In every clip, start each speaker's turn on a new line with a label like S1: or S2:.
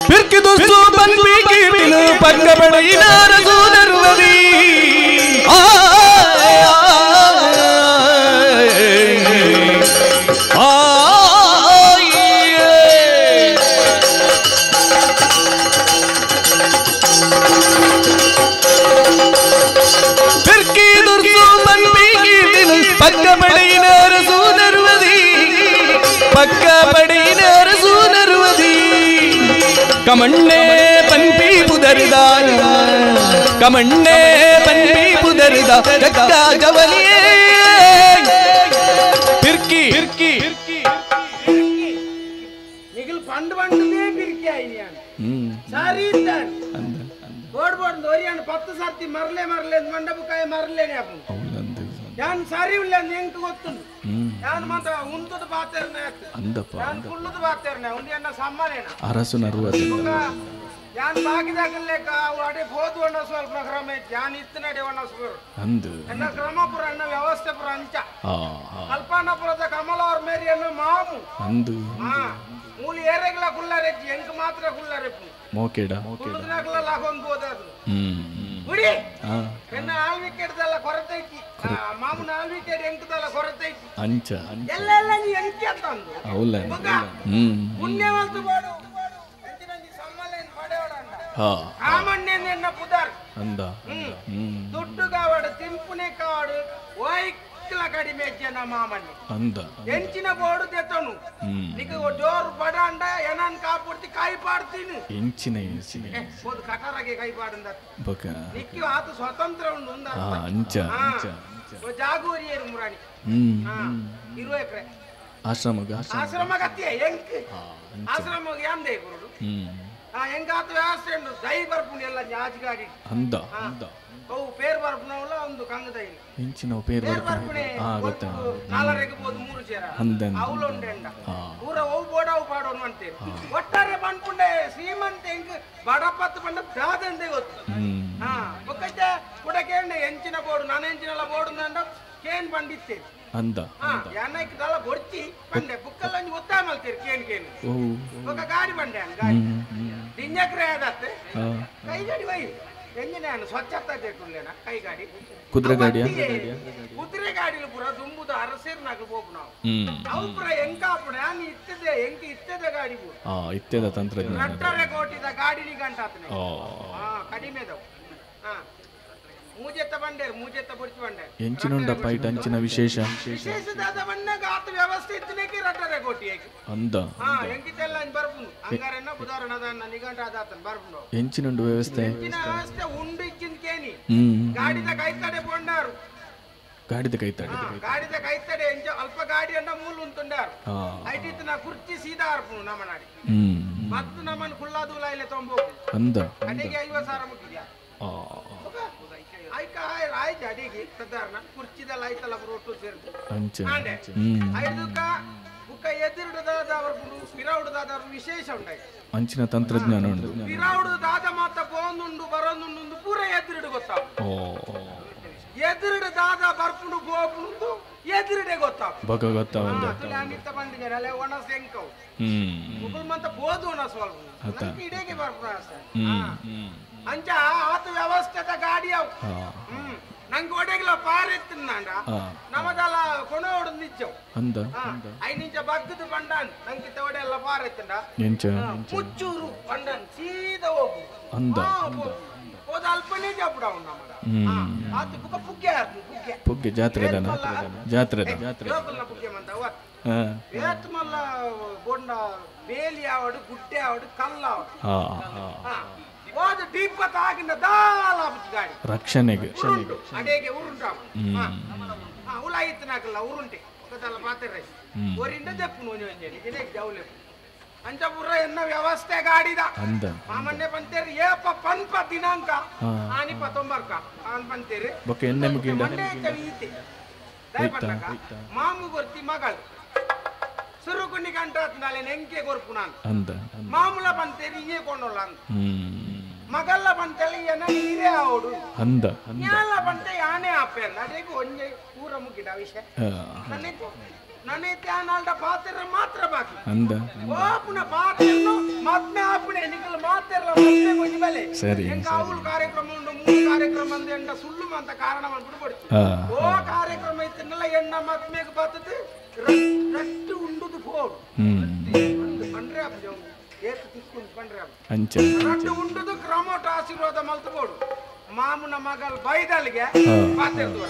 S1: फिरकी दोस्तों बनवी कीर्तिन पक्का बड़ी नारज़ू नरवदी फिरकी दोस्तों बनवी कीर्तिन पक्का बड़ी नारज़ू नरवदी पक्का बड़ी नारज़ू नरवदी कमन्ने पन्पी पुदरदा कमन्ने पन्पी पुदरदा कक्का जवलिए फिरकी फिरकी
S2: निकल पंड पंडले फिरकी आईनियान सारी तन बोर्ड बोर्ड दोरियान 10 ಸರ್ತಿ ಮರಲೆ ಮರಲೆ ಮಂಡಬಕಾಯ ಮರಲೇನೆ ಅಪ್ಪು ಯಾನ್ ಸಾರಿ ಉಲ್ಲ ನೆಂಕು ಗೊತ್ತುಂಡು ಯಾನ್ ಮಾತ್ರ ಉಂತದ ಬಾತೇರ್ನೆ ಅಂದಪ್ಪ ಯಾನ್ ಕುಳ್ಳದ ಬಾತೇರ್ನೆ ಉಂಡಿಯನ್ನ ಸಮ್ಮನೇನ ಅರಸು 60 ಯಾನ್ ಬಾಗಿದಾಗಲೇಕ ಅಡೆ ಹೋದುವಣ್ಣ ಸ್ವಲ್ಪ ಕ್ರಮ ಯಾನ್ ಇತ್ತನಡೆ ವಣ್ಣ ಸುರು ಅಂದು ಎನ್ನ ಕ್ರಮಪುರ ಅನ್ನ ವ್ಯವಸ್ಥೆ ಪುರ ಅಂಚ ಕಲ್ಪನಾಪುರದ ಕಮಲ ಅವರ ಮೇರಿಯನ್ನು ಮಾಮು ಅಂದು ಮೂಲಿ ಏರೆಗಳ ಕುಳ್ಳರೆಜ್ಜಿ ಎಂಕ ಮಾತ್ರ ಕುಳ್ಳರೆಪ್ಪು ಮೋಕೆಡ ಕುಳ್ಳದನಗಲ ಲಾಗೊಂದು ಹೋದದು ಉಡಿ ಎನ್ನ ಆಲ್ ವಿಕೆಟ್ ದಲ್ಲ ಕೊರತೈತಿ ಮಾಮುನ ಆಲ್ ವಿಕೆಟ್ ಎಂಕದಲ್ಲ ಕೊರತೈತಿ ಅಂಚ ಎಲ್ಲೆಲ್ಲ ನೀ ಎಂಕಿ ಅಂತಂದು ಹೌಲ್ಲ ಪುಣ್ಯವಂತ ಬಾಡು ಎಂಚಿನಂಜಿ ಸಮ್ಮಲೇನ್ ಪಡೆವಡಂಡ ಕಾಮಣ್ಣೆನ್ ಎನ್ನ ಪುದಾರ್ ಅಂದ ದುಡ್ಡು ಕಾವಡು ತಿಂಪುನೆ ಕಾವಡು ಓಯ್ಕಲ ಕಡಿಮೆ ಜನ ಮಾಮಣ್ಣೆ ಅಂದ ಎಂಚಿನ ಬೋಡು ದೆತನು ನಿಕ ಜೋರು ಬಡಂಡ ಏನನ್ ಕಾಪುರ್ತಿ ಕೈ ಪಾಡ್ತೀನಿ ಎಂಚಿನ ಹೋದ ಕಟರಗೆ ಕೈ ಪಾಡಂದ ಬಕ ನಿಕ್ಕಿ ಆತ ಸ್ವತಂತ್ರ ಉಂಡು ಒಂದ ಅಂಚ ಅಂಚ ಜಾಗೂರಿಯರು ಮುರಾಣಿ 20 ಎಕರೆ ಆಶ್ರಮ ಗತಿಯ ಎಂಕ್ ಆಶ್ರಮ ಯಾಂದೆ ಗುರುಡು ಎಂಗಾತ ವ್ಯವಸ್ಥೆ ಉಂಡು ದೈ ಬರ್ಪುನಿ ಎಲ್ಲ ಜಾಜಿಗಾಡಿ ಅಂದ ಅಂದ ಅವು ಪೇರ್ ಬರ್ಪುನವಲ್ಲ ಒಂದು ಕಂಗದ ಇಲ್ಲ ಇಂಚಿನ ಪೇರ್ ಬರ್ಪುನಿ ಗೊತ್ತಾ ನಾಲರೆಗೆ ಬೋದು 3 ಸೇರ ಅವಳು ಉಂಡೆಂಡ ಪೂರ ಅವು ಬೋಡವು ಪಾಡೋನು ಅಂತೇಳಿ ಒಟ್ಟಾರೆ ಬಂದ್ಪುಂಡೆ ಶ್ರೀಮಂತ ಎಂಕ್ ಬಡಪತ್ತು ಬಂದ ದಾದಂದೆ ಗೊತ್ತು ಒಕ್ಕಟ್ಟೆ ಕೂಡ ಕೇಂಡೆ ಎಂಚಿನ ಬೋಡು ನಾನು ಎಂಚಿನೆಲ್ಲ ಬೋಡು ಅಂದ ಕೇನ್ ಬಂದಿತ್ತೆ ಅಂದ ಯಾನೈಕ್ ದಲ್ಲ ಗೊರ್ಚಿ ಬಂಡೆ ಬುಕ್ಕಲ್ಲ ಒತ್ತಾಯ ಮಾಡ್ತೀರಿ ಕೇನ್ ఒక ಗಾಡಿ ಬಂಡೆ ಗಾಡಿ ದಿನ್ಯಕ್ರೆ ಆದತ್ತೆ ಕೈ ಗಾಡಿ ವೈ ಎಂಜಿನ ಸ್ವಚ್ಛತಾ ದೇಟುಲ್ಲೇನ ಕೈ ಗಾಡಿ ಕುದುರೆ ಗಾಡಿಲು ಪುರ ದುಂಬುದ ಅರಸೇರ್ನಾಗ ಹೋಗು ನಾವು ಅವು ಪುರ ಎಂಕಾಪುಣ ಯಾನ್ ಇತ್ತದ ಗಾಡಿ ಇತ್ತದ ತಂತ್ರಜ್ಞಾನ 2.5 ಕೋಟಿದ ಗಾಡಿನಿ ಗಂಟಾತನೆ ಕಡಿಮೆದವು ಮೂಜೆತ್ತ ಬಂಡೇರು ಮೂಜೆತ್ತ ಬುರ್ಚಿ ಬಂಡೇರು ಎಂಚಿನುಂಡ ಪೈಟ್ ಅಂಚಿನ ವಿಶೇಷದಾದ ಬಣ್ಣಗ ಆತ ವ್ಯವಸ್ಥೆ ಇತ್ತನೇಕೆ 2.5 ಕೋಟಿ ಏಕೆ ಅಂದ ಎಂಕಿತೆಲ್ಲ ಬರ್ಪುನು ಅಂಗಾರನ್ನ ಉದಾಹರಣದ ನಿಗಂಟ ಆದಾತನ ಬರ್ಪುನು ಎಂಚಿನುಂಡ ವ್ಯವಸ್ಥೆ ಉಂಡು ಇಚ್ಚಿನ ಕೇನಿ ಗಾಡಿದ ಕೈತಡೆ ಬಂಡಾರು ಗಾಡಿದ ಕೈತಡೆ ಎಂಚ ಅಲ್ಪ ಗಾಡಿಯನ್ನ ಮೂಲ ಉಂತುಂಡಾರು ಐಟಿತನ ಕುರ್ಚಿ ಸೀದಾ ಅರ್ಪುನು ನಮನಾಡಿ ಮತ್ತು ನಮನ ಕುಳ್ಳಾದೂಲ ಇಲ್ಲ ತೊಂಬೋಗು ಅಂದ ಅಡಿಗೆ 50,000 ಮುಗಿದ್ಯಾ ಐಕ ರಾಯ ಜಡಿಗೆ ಸಾಧಾರಣ ಕುರ್ಚಿದಲ್ಲ ಐತಲ್ಲ ರೋಟು ಸೇರ್ತು ಅಂಚೆ ಐದುಕ ಬುಕ್ಕ ಎದಿರುಡದಾದ ಅವರು ಪಿರೌಡದಾದ ವಿಶೇಷ ಉಂಟಾಯಿ ಅಂಚಿನ ತಂತ್ರಜ್ಞಾನ ಉಂಟು ಪಿರೌಡದಾದ ಮಾತ ಬೋಂದುಂಡು ಬರೋಂದುಂಡು ಪೂರ ಎದಿರುಡು ಗೊತ್ತಾ ಎದಿರುಡದಾದ ಬರ್ಪುಂಡು ಗೋಪುಂಡು ಎದಿರುಡೆ ಗೊತ್ತಾ ಬಗ ಗೊತ್ತಾ ನಾನಿತ್ತ ಬಂದಿಗೆ ಅಲೆ ಒಣಸ ಎಂಕವು ಮುಗುಲ್ ಮಂತ ಬೋದು ಒಣಸ ಸ್ವಲ್ಪ ಇಡೆಗೆ ಬರ್ಪುರಾಸ ಅಂಚ ಆತ ವ್ಯವಸ್ಥೆದ ಗಾಡಿ ಅವು ನಂಗೆ ಒಡೆಗ್ಲ ಪಾರೆತ್ತಿನಾಂಡ ನಮದಲ್ಲ ಕೊನೋಡು ನಿಚ್ಚವು ಅಂದ ಐನಿಂಚ ಬಗ್ಗದ ಬಂಡಾನ್ ನಂಗೆ ತವಡೆ ಎಲ್ಲ ಪಾರೆತ್ತಿಂಡ ಮುಚ್ಚೂರು ಬಂಡಾನ್ ಸೀದಾ ಹೋಗು ಅಂದ ಹೋದ ಅಲ್ಪನೇ ಜಪುಡವು ನಮದ ಆತ ಬುಕ ಪುಗ್ಗೆ ಜಾತ್ರೆ ಪುಗ್ಗೆ ಮಂದ ಏತ್ ಮಲ್ಲ ಗೊಂಡ ಬೇಲಿ ಆವಡು ಗುಡ್ಡೆ ಆವಡು ಕಲ್ಲ ಆವಡು ಹೋದ ದೀಪ ತಾಗಿನ ದಾಲ ಗಾಡಿ ರಕ್ಷಣೆಗೆ ಅಡೆಗೆ ಉರುಂಟಾವು ಉಲಾಯಿತ್ನಾಗಲ್ಲ ಉರುಂಟೆ ఒకదల పాతరే ఓరిండ చెప్పును నేను ఇదే జౌలే అంచపుర ఎన్న వ్యవస్థ గాడిద మామన్నే పంతేరు ఏ పన్ప ದಿನಾಂಕ ಆನಿ ಪತೊಂಬರ್ಕ ಆನ್ పంతೇರು ಬೊಕೆ ಎನ್ನೆ ಮುಗಿಂದ ಮಂಡೆ ಕವಿತೆ ದಯಪಟ್ಟಕ ಮಾಮು ಗೊರ್ತಿ ಮಗಳು ಸುರುಕುಂಡಿ ಕಂಟ್ರಾತ್ ನಾಳೆ ನೆಂಕೆ ಗೊರ್ಪುನಾನ್ ಅಂದ ಮಾಮುಲ పంతೇರು ಇಂಗೆ ಕೊಂಡೋಲ್ಲ ಮಗಲ್ಲ ಬಂತಲ್ಲಿ ಏನ ನೀರೇ ಆವಡು ಅಂದ ಯಾಲ ಬಂತೆ ಯಾನೆ ಆಪೆ ಅದಕ್ಕೆ ಒಂಜೆ ಪೂರ ಮುಗಿದ ವಿಷಯ ನನ್ನೆ ತ್ಯಾನಾಲ್ಡ ಪಾತ್ರ ಮಾತ್ರ ಬಾಕಿ ಅಂದ ಓಪುನ ಪಾತ್ರನು ಮದ್ಮೆ ಆಪುನೆ ನಿಕಲ
S1: ಸರಿ
S2: ಕಾವಲು ಕಾರ್ಯಕ್ರಮ ಉಂಟು 3 ಕಾರ್ಯಕ್ರಮ ಅಂದ ಎಂಡ ಸುಳ್ಳು ಅಂತ ಕಾರಣ ಮಾಡ್ಬಿಡು ಓ ಕಾರ್ಯಕ್ರಮ ಇತ್ತನ್ನಲ್ಲ ಎಣ್ಣ ಮತ್ಮೇಗ ಬರ್ತದೆ ರಟ್ಟು ಉಂಡುದು ಫೋಡು ಪಂಡ್ರೆ ಅಪ್ಪ ಏಕ ತಿಕ್ಕೊಂಡು ಪಂಡ್ರೆ ಅಪ್ಪ
S1: ಅಂಚೆ
S2: ರಟ್ಟು ಉಂಡುದು ಕ್ರಮೋಟ ಆಶೀರ್ವಾದ ಮಲ್ತು ಬೋಡು ಮಾಮನ ಮಗಲ್ ಬೈದಲ್ಗೆ ಮಾತಾಡ್ದು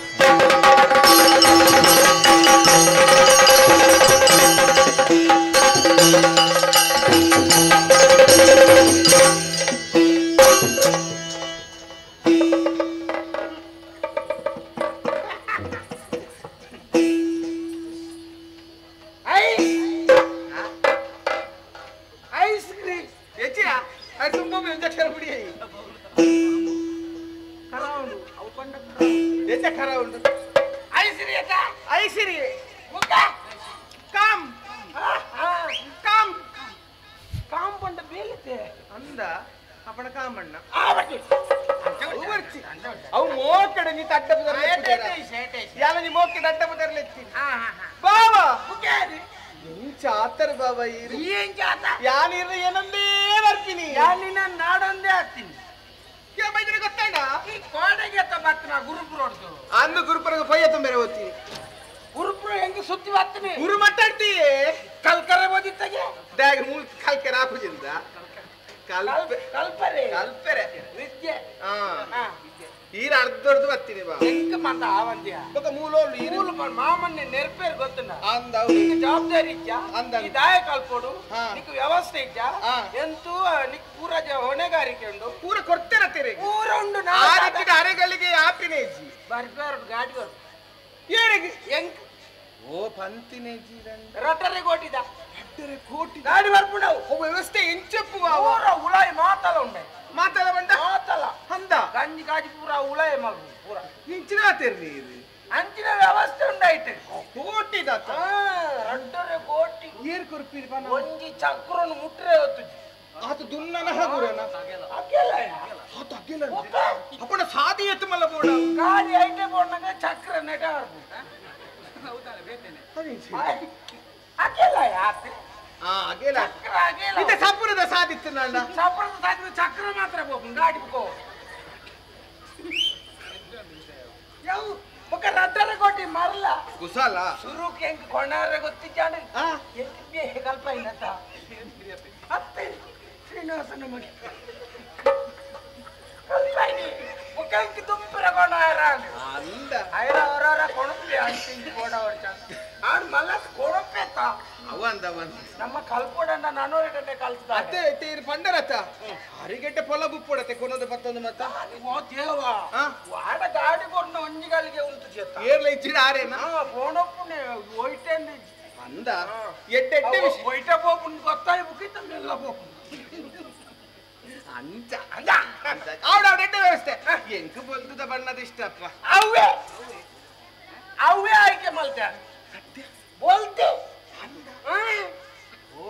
S2: మామని నేర్పేరు గొత్తున్నా నీకు జవాబారి ఇచ్చా ఈ దాయ కల్పోడు నీకు వ్యవస్థ ఇచ్చా ఎంతూ నీకు పూర ಹೊಣೆಗಾರಿಕೆ ಉಂಡು ಪೂರ ಕೊಡ್ತೀರ ತಿರುಗಿ ಪೂರ ಉಂಡು ಆದಿತ್ಯ ಅರೆಗಳಿಗೆ ಆಪಿನೇಜಿ ಬರ್ಬೇರು ಗಾಡಿ ಕೊಡು ಏನಿಗೆ ಎಂಕ್ ಓ ಪಂತಿನೇಜಿ ರಟರೆ ಕೋಟಿದ ರಟರೆ ಕೋಟಿ ಗಾಡಿ ಬರ್ಬಿಡವು ಓ ವ್ಯವಸ್ಥೆ ಎಂಚಪ್ಪು ಪೂರ ಉಳಾಯಿ ಮಾತಲ ಉಂಡೆ ಮಾತಲ ಬಂಡ ಮಾತಲ ಹಂದ ಗಂಜಿ ಗಾಡಿ ಪೂರ ಉಳಾಯಿ ಮಗು ಪೂರ ಇಂಚಿನ ತಿರ್ಲಿ ಇದು ಅಂಚಿನ ವ್ಯವಸ್ಥೆ ಉಂಡಾಯ್ತು ಕೋಟಿ ದತ್ತ ರಡ್ಡರೆ ಕೋಟಿ ಏರ್ ಕೊರ್ಪಿರಿ ಬನ ಒಂಜಿ ಚಕ್ರನು ಮುಟ್ರೆ ಹೊತ್ತು ಆತ ದುನ್ನನ ಹಗುರನ ಅಕೆಲ ಆತ ಅಕೆಲ ಅಪ್ಪನ ಸಾದಿ ಎತ್ತು ಮಲ್ಲ ಬೋಡ ಗಾಡಿ ಐಟೆ ಬೋಡನಗ ಚಕ್ರ ನೆಟ ಆರ್ಬು ಹೌದಲ್ಲ ಬೇತೇನೆ ಅಕೆಲ ಯಾತೆ ಅಕೆಲ ಚಕ್ರ ಅಕೆಲ ಇದ ಸಪುರದ ಸಾದಿತ್ತು ನನ್ನ ಸಪುರದ ಸಾದಿತ್ತು ಚಕ್ರ ಮಾತ್ರ ಬೋಬು ಗಾಡಿ ಬೋ ಯೌ ఒక రద్దర కొట్టి మరలా కుసాల సురుకి ఎంక కొనారే గొత్తిచ్చాడు ఎంకి కల్పైనత అత్తే శ్రీనివాసన మగి కల్పైని ఒక ఎంకి దుంపర కొనారా అంద ఐరా అవరార కొణపి అంటి కోడవర్చ ఆడు మల్ల కొణపెత ಅವಂದವನ್ ನಮ್ಮ ಕಲ್ಪೋಡನ್ನ ನಾನೋರೆಟೆ ಕಲ್ಸ್ದ ಅತ್ತೆ ತೀರ್ ಪಂಡರತ ಹರಿಗೆಟ್ಟೆ ಪೊಲ ಬುಪ್ಪೊಡತೆ ಕೊನದ ಪತ್ತೊಂದು ಮತ್ತ ಓ ದೇವ ವಾಡ ಗಾಡಿ ಕೊಡ್ನ ಒಂಜಿಗಳಿಗೆ ಉಂಟು ಜೆತ್ತ ಏರ್ಲ ಇಚ್ಚಿಡ ಆರೇನ ಫೋನಪ್ಪನೆ ಒಯ್ಟೆಂದಿ ಅಂದ ಎಡ್ಡೆಡ್ಡೆ ಒಯ್ಟ ಪೋಪುನ್ ಗೊತ್ತಾಯಿ ಬುಕಿತ ಮೆಲ್ಲ ಪೋಪುನ್ ಅಂಚ ಅಂದ ಆವಡೆಡ್ಡೆ ವ್ಯವಸ್ಥೆ ಎಂಕು ಬೊಲ್ತದ ಬಣ್ಣದ ಇಷ್ಟಪ್ಪ ಅವ್ವೆ ಅವ್ವೆ ಆಯ್ಕೆ ಮಲ್ತೆ ಬೋಲ್ತೆ ಓ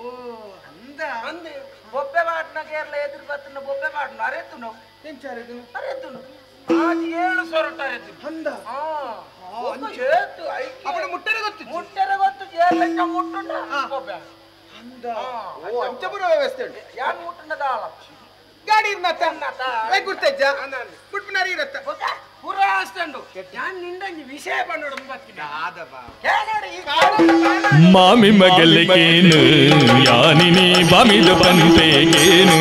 S2: ಅಂದ ಅಂದೆ ಬೊಬ್ಬೆ ಬಾಟ್ನ ಕೇರಳ ಎದುರು ಬತ್ತನ ಬೊಬ್ಬೆ ಬಾಟ್ನ ಅರೆತ್ತುನು ಎಂಚಾರೆದು ಅರೆತ್ತುನು ಆಜ್ 7 ಸೊರಟ ಅರೆತ್ತು ಅಂದ ಅಂಚೇತು ಅವನ ಮುಟ್ಟರೆ ಗೊತ್ತು ಕೇರಳಕ್ಕ ಮುಟ್ಟುಂಡ ಬೊಬ್ಬೆ ಅಂದ ಓ ಅಂಚಪುರ ವ್ಯವಸ್ಥೆ ಉಂಟು ಯಾನ್ ಮುಟ್ಟುಂಡ ದಾಳ ಗಾಡಿ ಇರ್ನತ್ತ ವೈ ಗುರ್ತಜ್ಜ ಪುಟ್ಪುನಾರಿ ಇರತ್ತ ಪೂರ ಅಷ್ಟಂಡು ಯಾನ್ ನಿಂದಂಜಿ ವಿಷಯ ಬಂದೋಡು ಬತ್ತಿನ ಆದಬಾ ಕೇಳೋಡಿ ಈ
S1: ಮಾಮಿ ಮಗಲಿಗೇನು ಯಾನಿನಿ ಬಾಮಿದ ಬಂತೆಗೇನು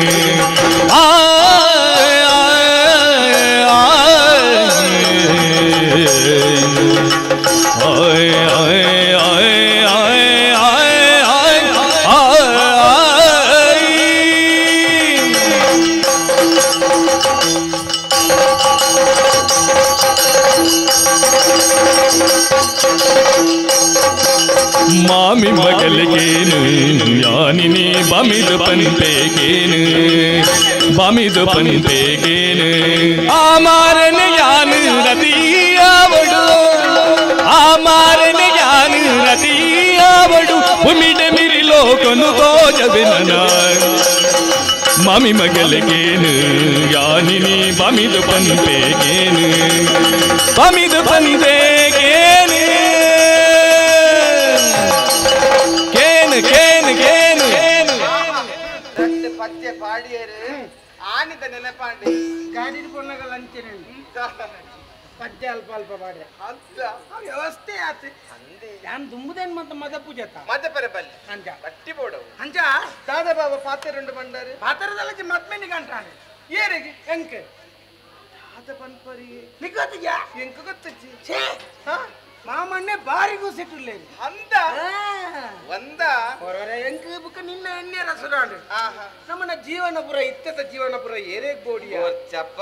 S1: ಮಾಮಿ ಮಗಲಿಗೇನು ಯಾನಿನಿ ಬಾಮಿದ ಪಂತೆಗೇನು ಬಾಮಿದ ಪಂತೆಗೇನು ಆಮಾರನ ಯಾನು ರತಿಯಾವಡು ಆಮಾರನ ಯಾನು ರತಿಯಾವಡು ಉಮಿಡ ಮಿರಿ ಲೋಕನು ತೋಜವೆನ ಮಾಮಿ ಮಗಲಿಗೇನು ಯಾನಿನಿ ಬಾಮಿದ ಪಂತೆಗೇನು ಬಾಮಿದ ಪಂತೆಗೇನು
S2: ಪಚ್ಚೆ ಪಾಡಿಯರು
S3: ಆನಿದ ನೆನಪಾಂಡೆ
S2: ಗಾಡಿ ಪೊಣ್ಣಗ ಲಂಚನೇನು ಪದ್ಯ ಅಲ್ಪ ಅಲ್ಪ ಬಾಡ್ರೆ
S3: ಅಂತ
S2: ವ್ಯವಸ್ಥೆ ಆತು
S3: ಅಂದೆ
S2: ಯಾನ್ ದುಂಬುದೇನ್ ಮತ್ತೆ ಮದ ಪೂಜೆತ
S3: ಮತ್ತೆ ಪರೆ ಬಲ್ಲಿ
S2: ಅಂಜ
S3: ಬಟ್ಟಿ ಬೋಡವು
S2: ಅಂಜ
S3: ದಾದ ಬಾಬಾ ಪಾತೆ రెండు ಬಂಡಾರೆ
S2: ಪಾತ್ರದಲ್ಲ ಮತ್ಮೇನಿ ಗಂಟಾನೆ
S3: ಏರಿಗೆ
S2: ಎಂಕ
S3: ದಾದ ಪನ್ಪರಿಗೆ
S2: ನಿಗತ್ತಿಗ
S3: ಎಂಕ ಗೊತ್ತಜ್ಜಿ
S2: ಛೇ
S3: ಹಾ
S2: ಮಾಮಣ್ಣೆ ಬಾರಿಗೂ ಸಿಟ್ಟಿರ್ಲೇನು
S3: ಅಂತ ಒಂದ
S2: ಹೊರರೆ ಎಂಕ ಬುಕ್ಕ ನಿನ್ನ ಎಣ್ಣೆ ರಸರಾಂಡು
S3: ಆಹಾ
S2: ನಮ್ಮನ ಜೀವನಪುರ ಇತ್ತದ ಜೀವನಪುರ ಏರೇಗ್ ಬೋಡಿಯ
S3: ಚಪ್ಪ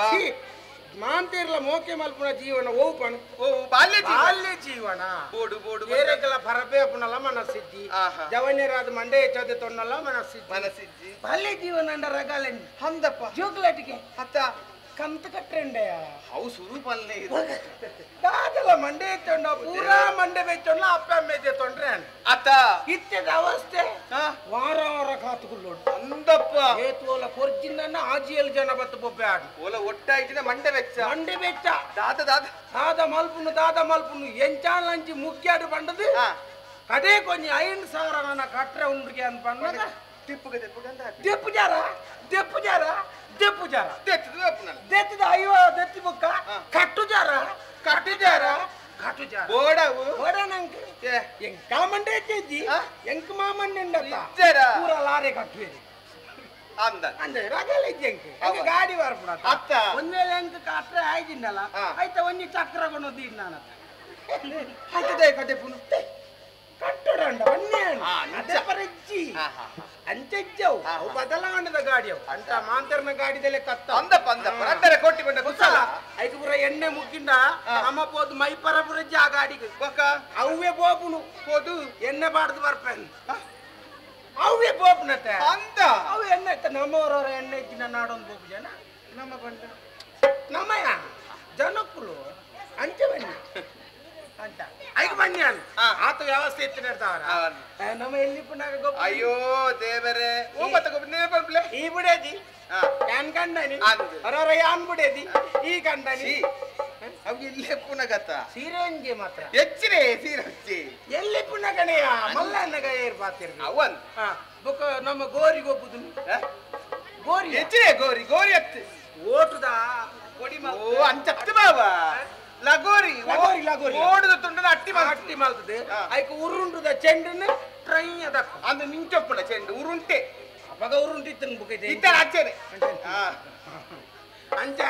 S2: ಮಾಂತೇರ್ಲ ಮೋಕೆ ಮಲ್ಪುನ ಜೀವನ ಓಪನ್
S3: ಓ ಬಾಲ್ಯ
S2: ಬಾಲ್ಯ ಜೀವನ
S3: ಬೋಡು ಬೋಡು
S2: ಬೇರೆಗೆಲ್ಲ ಪರಪೆ ಅಪ್ಪನಲ್ಲ ಮನಸ್ಸಿದ್ದಿ
S3: ಆಹಾ
S2: ಜವನ್ಯರಾದ ಮಂಡೆ ಹೆಚ್ಚದೆ ತೊನ್ನಲ್ಲ ಮನಸ್ಸಿದ್ದಿ
S3: ಮನಸ್ಸಿಜ್ಜಿ
S2: ಬಾಲ್ಯ ಜೀವನ ಅಂಡ ರಗಾಲೆಂಡಿ
S3: ಹಂದಪ್ಪ
S2: ಜೋಕ್ಲಾಟಿಗೆ
S3: ಅತ್ತ
S2: ಕಂತ ಕಟ್ರೆಂಡೆಯ
S3: ಅವು ಸುರೂಪಲ್ಲೇ ಇದು
S2: ಕಾದಲ್ಲ ಮಂಡೆ ಎತ್ತೊಂಡ ಪೂರಾ ಮಂಡೆ ಬೆಚ್ಚೊಂಡ ಅಪ್ಪ ಅಮ್ಮೆದೆ ತೊಂಡ್ರೆ
S3: ಅತ್ತ
S2: ಇತ್ಯದ ಅವಸ್ಥೆ
S3: ಹಾ
S2: ವಾರ ವಾರ ಕಾತುಕೊಳ್ಳೋಡು
S3: ಅಂದಪ್ಪ
S2: ಏತುವಲ ಕೊರ್ಜಿಂದನ್ನ ಆಜಿಯಲ್ಲಿ ಜನ ಬತ್ತು ಬೊಬ್ಬೆ ಆಡು
S3: ಓಲ ಒಟ್ಟಾಯ್ತಿನ ಮಂಡೆ ವೆಚ್ಚ
S2: ಮಂಡೆ ಬೆಚ್ಚ
S3: ದಾದ ದಾದ
S2: ದಾದ ಮಲ್ಪುನು ಎಂಚಾನ್ ಲಂಚಿ ಮುಕ್ಕ್ಯಾಡು ಬಂಡದು
S3: ಹಾ
S2: ಕಡೆ ಕೊಂಚ 5,000 ನನ್ನ ಕಟ್ರೆ ಉಂಡ್ರಿಗೆ ಅಂತ ಬಂದಾಗ
S3: ತಿಪ್ಪುಗೆ ತಿಪ್ಪುಗೆ ಅಂತ ಹಾಕಿ
S2: ದೆಪ್ಪು ಜಾರ
S3: ತೆತ್ತದು ಅಪ್ಪನಲ್ಲ
S2: ದೆತ್ತದ ಅಯ್ಯೋ ದೆತ್ತಿ ಬುಕ್ಕ ಕಟ್ಟು ಜಾರ
S3: ಬೋಡವು
S2: ಹೊಡ ನಂಗೆ ಎಂಕ ಮಂಡೆ ಎಜ್ಜಿ ಎಂಕ ಮಾಮಣ್ಣೆ
S3: ಇಜ್ಜರ
S2: ಪೂರ ಲಾರೆ ಕಟ್ಟುವೇರಿ
S3: ಅಂದ
S2: ಅಂದ್ರೆ ರಗಲ್ ಇಜ್ಜಿ ಎಂಕ ಗಾಡಿ ಬರ್ಪುಡ
S3: ಅತ್ತ
S2: ಒಂದ್ವೇಳೆ ಎಂಕ ಕಟ್ರೆ ಆಯ್ತಿಂಡಲ್ಲ ಆಯ್ತಾ ಒಂಜಿ ಚಕ್ರ ಕೊನೋದಿ ನಾನು
S3: ಆಯ್ತದೆ ಕತೆ ಪುನು
S2: ಕಟ್ಟುಡಂಡ ಅದೇ ಪರಜ್ಜಿ ಅಂಚೆಜ್ಜವು ಅವು ಬದಲಾವಣೆದ ಗಾಡಿಯವು ಅಂತ ಮಾಂತರ್ನ ಗಾಡಿದಲ್ಲೇ ಕತ್ತ
S3: ಅಂದಪ್ಪ ರಂಡರೆ ಕೊಟ್ಟಿ ಬಂದ
S2: ಕುಸಲ ಐದು ಪುರ ಎಣ್ಣೆ ಮುಕ್ಕಿಂಡ ನಮ್ಮ ಪೋದು ಮೈಪರ ಪುರಜ್ಜಿ ಆ ಗಾಡಿಗೆ
S3: ಬೊಕ್ಕ
S2: ಅವೇ ಬೋಪುನು
S3: ಪೋದು
S2: ಎಣ್ಣೆ ಬಾಡ್ದು ಬರ್ಪೇನು ಅವೇ ಬೋಪುನತ್ತೆ
S3: ಅಂತ
S2: ಅವು ಎಣ್ಣೆ ನಮ್ಮವರವರ ಎಣ್ಣೆ ಇಜ್ಜಿನ ನಾಡೊಂದು ಬೋಪು ಜನ
S3: ನಮ್ಮ ಬಂಡ
S2: ನಮ್ಮಯ್ಯ ಜನಕ್ಕುಲು ಅಂಚೆ ಬನ್ನಿ ಅಂತ ಐದು ಬನ್ನಿ ಅನ್ ಆತ ವ್ಯವಸ್ಥೆ ಇತ್ತು ನಡೆದವರ ನಮ್ಮ ಎಲ್ಲಿ ಪುನಃ ಗೊಬ್ಬ
S3: ಅಯ್ಯೋ ದೇವರೇ ಓ ಮತ್ತೆ ಗೊಬ್ಬ ಬರ್ಬ್ಲೆ
S2: ಈ ಬಿಡೇದಿ ಯಾನ್ ಕಂಡನಿ ಅವರವರ ಯಾನ್ ಬಿಡೇದಿ ಈ ಕಂಡನಿ
S3: ಅವ್ ಇಲ್ಲೇ ಪುನಗತ
S2: ಸೀರೆ ಹಂಗೆ ಮಾತ್ರ
S3: ಹೆಚ್ಚಿನೇ ಸೀರೆ ಹಚ್ಚಿ
S2: ಎಲ್ಲಿ ಪುನಃ ಕಣೆಯ ಮಲ್ಲನ್ನಗ ಏರ್ ಬಾತಿರ್
S3: ಅವನ್
S2: ಬೊಕ್ಕ ನಮ್ಮ ಗೋರಿ ಗೊಬ್ಬುದು ಗೋರಿ
S3: ಹೆಚ್ಚಿನೇ ಗೋರಿ ಹತ್ತಿ
S2: ಓಟುದ ಕೊಡಿ
S3: ಓ ಅಂಚತ್ತು ಬಾಬಾ ಲಗೋರಿ ಓಡುದ ತುಂಡದ ಅಟ್ಟಿ
S2: ಮಾಡ್ತದೆ ಐಕ ಉರುಂಟುದ ಚೆಂಡನ್ನು ಟ್ರೈ ಅದಕ್ಕ
S3: ಅಂದು ನಿಂಚೊಪ್ಪುಡ ಚೆಂಡು ಉರುಂಟೆ
S2: ಅವಾಗ ಉರುಂಟಿತ್ತನ್ ಬುಕ್
S3: ಇತ್ತರ ಆಚೆನೆ
S2: ಅಂಚ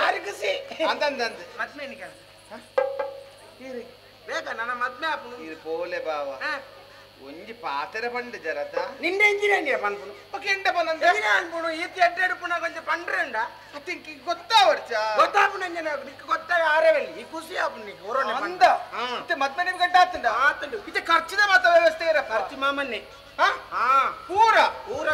S2: ಅರಗಿಸಿ
S3: ಅಂದಂದಂದ
S2: ಮದ್ಮೇನಿಕ ಬೇಕಾ ನನ್ನ ಮದ್ಮೆ ಆಪನು
S3: ಇದು ಪೋಲೆ ಬಾವ ಒಂಜಿ ಪಾತೆರ ಪಂಡು ಜರತ
S2: ನಿಂಡೆ ಎಂಜಿನಿಯರ್ ಪನ್ಪುನು
S3: ಕೆಂಡ ಪನಂದ
S2: ಅನ್ಪುನು ಈತಿ ಎಡ್ಡೆಡು ಪುನಃ ಕೊಂಚ ಪಂಡ್ರೆಂಡ
S3: ಅತಿಂಕಿ ಗೊತ್ತಾವರ್ಚ
S2: ಗೊತ್ತಾಪುನ ನಿಕ್ಕೆ ಗೊತ್ತಾಗ ಆರೇವಲ್ಲಿ ಈ ಖುಷಿ ಆಪುನ ನಿಕ್ಕೆ ಹೊರನೆ
S3: ಅಂದ ಇತ್ತೆ ಮದ್ಮೆ ನಿಮ್ಗೆ ಗಂಟ ಆತಂಡ
S2: ಆತಂಡು
S3: ಇತ್ತೆ ಖರ್ಚಿದ ಮಾತ ವ್ಯವಸ್ಥೆ ಇರ
S2: ಖರ್ಚು ಮಾಮನ್ನೆ
S3: ಪೂರ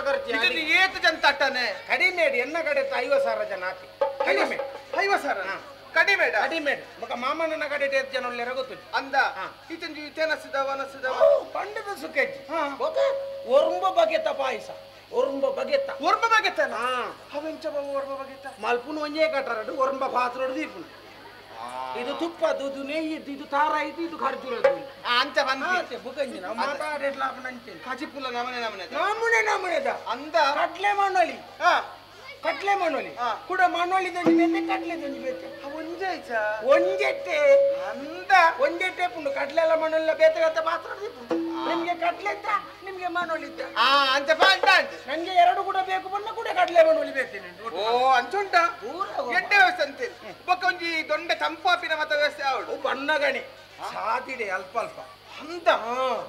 S2: ಖರ್ಚು
S3: ಇದನ್ನು ಏತು ಜನ ತಟ್ಟನೆ
S2: ಕಡಿಮೆ ಎನ್ನ ಕಡೆ 50,000 ಜನ ಹಾಕಿ ಕಡಿಮೆ
S3: 50,000 ಕಡಿಮೆ
S2: ಕಡಿಮೆ ಮಗ ಮಾಮಣ್ಣನ ಕಡೆ 10 ಜನ ಒಳ್ಳೆ ಗೊತ್ತು
S3: ಅಂದ ಇತಂಜಿ ತೆನಸಿದವ
S2: ಪಂಡದ ಸುಖಜ್ಜಿ ಒರಂಬ ಬಗೆತ ಪಾಯಸ ಒರಂಬ ಬಗೆತ
S3: ಅವೆಂಚ ಓರ್ಮ ಬಗೆತ
S2: ಮಲ್ಪುನ ಒಂಜೇ ಕಟ್ಟರಡು ಒರಂಬ ಪಾತ್ರೋಡು ದೀಪುನ ಇದು ತುಪ್ಪ ಇದು ನೆಯ್ಯಿ ಇದು ತಾರ ಇದು ಖರ್ಜೂರದು
S3: ಅಂಚ ಬಂದಿ
S2: ಬುಕಂಜಿ ನಾವು ಮಾತಾಡಿಡ್ಲ ಅಪ್ಪನಂಚೆ
S3: ಕಜಿಪುಲ್ಲ
S2: ನಮನೆದ
S3: ಅಂದ
S2: ಕಟ್ಲೆ ಮಣ್ಣೊಲಿ ಕೂಡ ಮಣ್ಣೊಲಿ ದಂಜಿ ಬೇತೆ ಕಟ್ಲೆ ದಂಜಿ ಬೇತೆ ಒಂಜೆಟ್ಟೆ
S3: ಅಂದ
S2: ಒಂಜೆಟ್ಟೆ ಪುಂಡು ಕಟ್ಲೆ ಎಲ್ಲ ಮಣ್ಣೊಲ್ಲ ಬೇತೆ ಗತ್ತ ಪಾತ್ರ ನಿಮ್ಗೆ ಕಟ್ಲೆ ಇದ್ದ ನಿಮ್ಗೆ ಮಣ್ಣೊಲಿ ಇದ್ದ
S3: ಅಂಚ ಬಂದ
S2: ನಂಗೆ ಎರಡು ಕೂಡ ಬೇಕು ಬಣ್ಣ ಕೂಡ ಕಟ್ಲೆ ಮಣ್ಣೊಲಿ ಬೇಕೇನೆ
S3: ಓ ಅಂಚುಂಟ ಎಡ್ಡೆ ವ್ಯವಸ್ಥೆ ಅಂತೀರಿ ಬೊಕ್ಕ ಒಂಜಿ ದೊಂಡೆ ತಂಪಾಪಿನ ಮತ ವ್ಯವಸ್ಥೆ ಅವಳು
S2: ಬಣ್ಣಗಣಿ ಸಾತಿಡೆ ಅಲ್ಪ
S3: ಅಂದ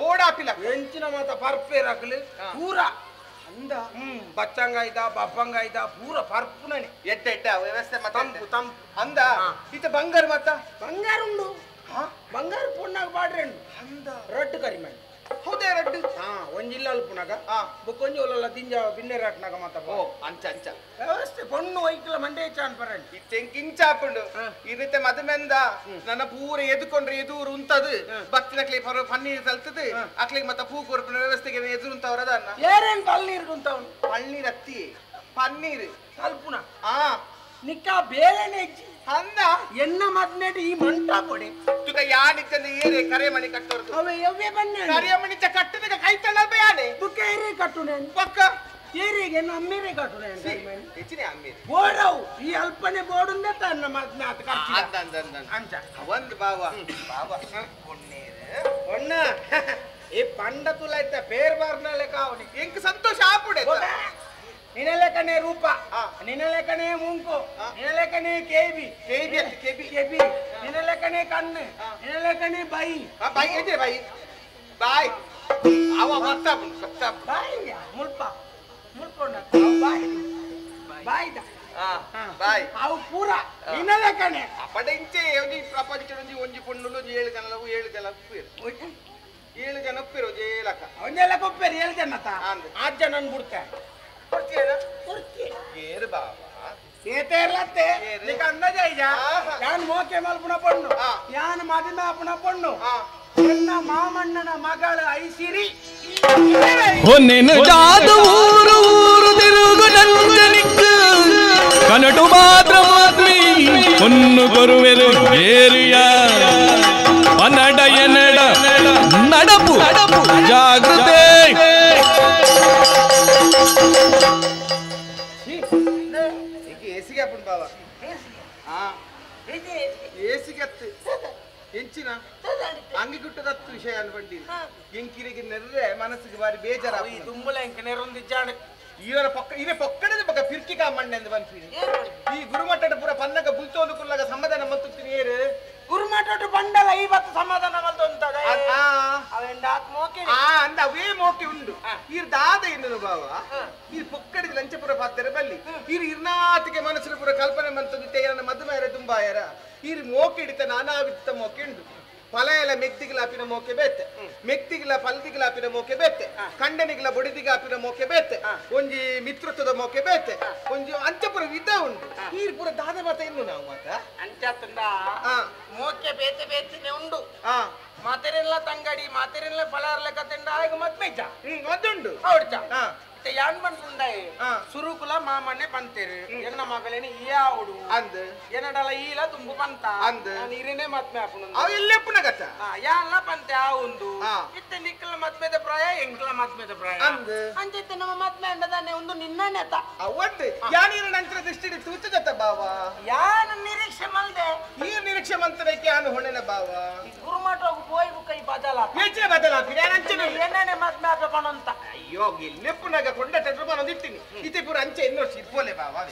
S3: ಬೋಡಾಪಿಲ
S2: ಎಂಚಿನ ಮಾತ ಪರ್ಪೆ ರಕಲು ಪೂರ
S3: ಅಂದ
S2: ಬಚ್ಚಂಗಾಯ್ದ ಬಬ್ಬಂಗಾಯ್ದ ಪೂರ ಪರ್ಪುನನೆ
S3: ಎಡ್ಡೆ ವ್ಯವಸ್ಥೆ
S2: ತಂಪು
S3: ಅಂದ ಇತ ಬಂಗಾರ ಮತ್ತ
S2: ಬಂಗಾರ ಉಂಡು ಬಂಗಾರ ಪುಣ್ಣಾಗ ಬಾಡ್ರೆ ಉಂಡು
S3: ಅಂದ
S2: ರಡ್ಡು ಕರಿಮಣಿ
S3: ಹೌದೇ ರಡ್ಡು
S2: ಒಂಜಿಲ್ಲ ಅಲ್ಪುನಾಗ ಬೊಕ್ಕೊಂಜಿ ಒಲ್ಲ ದಿಂಜ ಬಿನ್ನೆ ರಾಟ್ನಾಗ ಮಾತ
S3: ಓ ಅಂಚ
S2: ವ್ಯವಸ್ಥೆ ಪೊಣ್ಣು ವೈಕಲ ಮಂಡೆ ಚಾನ್ ಪರಂಡಿ
S3: ಇತ್ತೆಂಕಿಂಚಾಪುಂಡು ಇರುತ್ತೆ ಮದುಮೆಂದ ನನ್ನ ಪೂರ ಎದುಕೊಂಡ್ರೆ ಎದುರು ಉಂತದು ಬತ್ತಿನಕ್ಲಿ ಪನ್ನೀರ್ ತಲ್ತದು ಅಕ್ಲಿಗೆ ಮತ್ತ ಪೂ ಕೊರ್ಪಿನ ವ್ಯವಸ್ಥೆಗೆ ಎದುರು ಉಂತವ್ರದ
S2: ಏರೇನ್ ಪನ್ನೀರ್ ಉಂತವನು
S3: ಪನ್ನೀರ್ ಅತ್ತಿ ಪನ್ನೀರ್
S2: ಅಲ್ಪುನ ನಿಕ್ಕ ಬೇರೆನೆ
S3: ಅಂದ
S2: ಎನ್ನ ಮದ್ನೆಡು ಈ ಮಂಟ ಕೊಡೆ
S3: ತುಕ ಯಾನಿತ್ತಂದ್ರೆ ಏರೆ ಕರೆಮಣಿ ಕಟ್ಟೋರ್ದು
S2: ಅವೇ ಎವ್ವೆ ಬನ್ನಿ
S3: ಕರೆಮಣಿ ಕಟ್ಟದಾಗ ಕೈ ತಳ್ಳ ಯಾನೆ
S2: ತುಕ ಏರೇ ಕಟ್ಟು ನಾನು
S3: ಪಕ್ಕ
S2: ತೀರಿಗೆ ನಮ್ಮಿರಿ ಕಟ್ಟು
S3: ಹೆಚ್ಚಿನ ಅಮ್ಮಿ
S2: ಬೋಡವು ಈ ಅಲ್ಪನೆ ಬೋಡುಂದೆ ತನ್ನ ಮದ್ಮೆ ಆತ
S3: ಅಂಚ ಒಂದು ಬಾವ ಬಾವ
S2: ಒಣ್ಣ ಈ ಪಂಡ ತುಲೈತ ಪೇರ್ ಬಾರ್ನಲೆ ಕಾವನಿ
S3: ಎಂಕ್ ಸಂತೋಷ ಆಪುಡೆ
S2: ನಿನಲೆಕನೆ ರೂಪ ನಿನಲೆಕನೆ ಮುಂಕು ನಿನಲೆಕನೆ ಕೇಬಿ
S3: ಕೇಬಿ ಕೇಬಿ
S2: ಕೇಬಿ ನಿನಲೆಕನೆ ಕಣ್ಣು ನಿನಲೆಕನೆ ಬೈ
S3: ಬೈ ಇದೆ ಬೈ ಬಾಯ್ ಅವ ಮತ್ತಾಪು
S2: ಬಾಯ್ ಮುಲ್ಪ ಮುಲ್ಪೊಂಡ ಬಾಯ್ ಬಾಯ್ದ
S3: ಬಾಯ್
S2: ಅವು ಪೂರ ನಿನಲೆಕನೆ
S3: ಅಪಡೆ ಇಂಚೆ ಒಂಜಿ ಪ್ರಪಂಚ ಒಂಜಿ ಪೊಣ್ಣುಲು 7 ಜನ 7 ಜನ ಉಪ್ಪಿರು 7 ಜನ ಉಪ್ಪಿರು ಜೇಲಕ
S2: ಅವನ್ನೆಲ್ಲ ಕೊಪ್ಪೇರಿ 7 ಜನ ತಾ 8 ಜನ ಬಿಡ್ತೆ
S3: ಏರು ಬಾಬಾ
S2: ಏತೇರ್ಲತ್ತೆ ನಿಕ ಅಂದಾಜ ಐಜ ಯಾನ್ ಮೋಕೆ ಮಲ್ಪುನ ಪೊಣ್ಣು ಯಾನ್ ಮದಿಮೆ ಅಪ್ಪನ ಪೊಣ್ಣು ಎನ್ನ ಮಾಮಣ್ಣನ ಮಗಳ ಐಸಿರಿ
S1: ಹೊನ್ನೆನು ಜಾದು ಊರು ಊರು ತಿರುಗು ನಂಜನಿಕ್ಕು ಕನಟು ಮಾತ್ರ ಮಾತ್ರಿ ಹೊನ್ನು ಕೊರುವೆರು ಏರಿಯ ಪನ್ನಡ ಎನ್ನಡ ನಡಪು ಜಾಗೃತೆ
S3: ఏసీగా అప్పుడు బావా ఏసీగా ఎంచిన అంగి గుట్టదత్తు విషయాన్ని బట్టి ఎంకిరికి నెర్రే మనసుకి వారి బేజారా
S2: ఈ దుంబుల ఇంక నెరుందిచ్చాడు
S3: ఈయన పొక్కడది ఒక పిరికి కామండి ఎందు పని ఈ గురుమట్టడ పూర పన్నక బుల్తోలుకుల్లాగా సమాధాన మత్తు తినేరు
S2: ಗುರುಮಠ ಬಂಡಲ 50 ಸಮಾಧಾನ ಮಲ್ತೊಂತದ ಅವೆಂಡ ಮೋಕೆ
S3: ಅಂದ ಅವೇ ಮೋಕೆ ಉಂಡು ಈ ದಾದ ಎನ್ನು ಬಾವ ಈ ಪೊಕ್ಕಡಿದ ಲಂಚಪುರ ಪಾತ್ರೆ ಬಲ್ಲಿ ಈ ಇರ್ನಾತಿಗೆ ಮನಸ್ಸಿನ ಪುರ ಕಲ್ಪನೆ ಮಂತದಿತ್ತೆ ನನ್ನ ಮದುವೆ ತುಂಬಾಯರ ಈ ಮೋಕೆ ಹಿಡಿತ ನಾನಾ ವಿತ್ತ ಮೋಕೆ ಉಂಡು ಪಲಯಲ ಮೆಕ್ತಿಗಿಲಾಪಿನ ಮೋಕೆ ಬೇತೆ ಮೆಕ್ತಿಗಿಲ ಪಲ್ದಿಗಿಲಾಪಿನ ಮೋಕೆ ಬೇತೆ ಕಂಡನಿಗಿಲ ಬೊಡಿದಿಗಾಪಿನ ಮೋಕೆ ಬೇತೆ ಒಂಜಿ ಮಿತ್ರತ್ವದ ಮೋಕೆ ಬೇತೆ ಒಂಜಿ ಅಂಚಪುರ ವಿಧ ಉಂಟು ಈ ಪುರ ದಾದ ಮಾತ ಇನ್ನು ನಾವು ಮಾತ
S2: ಅಂಚತಂದ ಮೋಕೆ ಬೇತೆ ಬೇತೆನೆ ಉಂಡು ಮಾತೆರೆಲ್ಲ ತಂಗಡಿ ಮಾತೆರೆಲ್ಲ ಪಲಾರ್ಲೆ ಕತೆಂಡ ಆಗ ಮದ್ಮೆಜ
S3: ಮದ್ದುಂಡು
S2: ಹೌಡ್ಚ ಯಾನ್ ಬಂದ್ಲುಂಡಾಯಿ ಸುರುಕುಲ ಮಾಮಣ್ಣೆ ಬಂತೇರು ಎನ್ನ ಮಗಳೇನೆ ಯಾವಡು
S3: ಅಂದ್
S2: ಏನಡಲ ಈಲ ತುಂಬು ಬಂತ
S3: ಅಂದ್
S2: ನೀರೇನೆ ಮದ್ಮೆ ಹಾಪುನು
S3: ಅವ ಇಲ್ಲೆಪ್ಪುನ ಗತ
S2: ಯಾನ್ಲ ಬಂತೆ ಆ ಒಂದು ಇತ್ತೆ ನಿಕ್ಕಲ ಮದ್ಮೆದ ಪ್ರಾಯ ಎಂಕ್ಲ ಮದ್ಮೆದ ಪ್ರಾಯ
S3: ಅಂದ್
S2: ಅಂಚಿತ್ತೆ ನಮ್ಮ ಮದ್ಮೆ ಅಂಡದಾನೆ ಒಂದು ನಿನ್ನನೆತ
S3: ಅವಡ್ ಯಾನೀರ ನಂತರ ದೃಷ್ಟಿ ತುಚ್ಚ ಜತ ಬಾವ
S2: ಯಾನ ನಿರೀಕ್ಷೆ ಮಲ್ದೆ
S3: ಈ ನಿರೀಕ್ಷೆ ಮಂತ್ರಕ್ಕೆ ಯಾನು ಹೊಣೆನ ಬಾವ
S2: ಗುರುಮಠ ಹೋಗು ಬೋಯ್ ಕೈ ಬದಲ
S3: ಹೆಚ್ಚಿನ ಬದಲಾಗ್ತದೆ ಯಾನಂಚನೆ
S2: ಏನೇನೆ ಮದ್ಮೆ ಹಾಕಪಣಂತ
S3: ಅಯ್ಯೋ ಇಲ್ಲೆಪ್ಪುನಾಗ ಕೊಂಡಟರು ಮನೊಂದು ಇಟ್ಟಿನಿ ಇತಿ ಪೂರ ಅಂಚೆ ಇನ್ನೊರ್ಸಿ ಇರ್ಬೋಲೆ ಬಾವ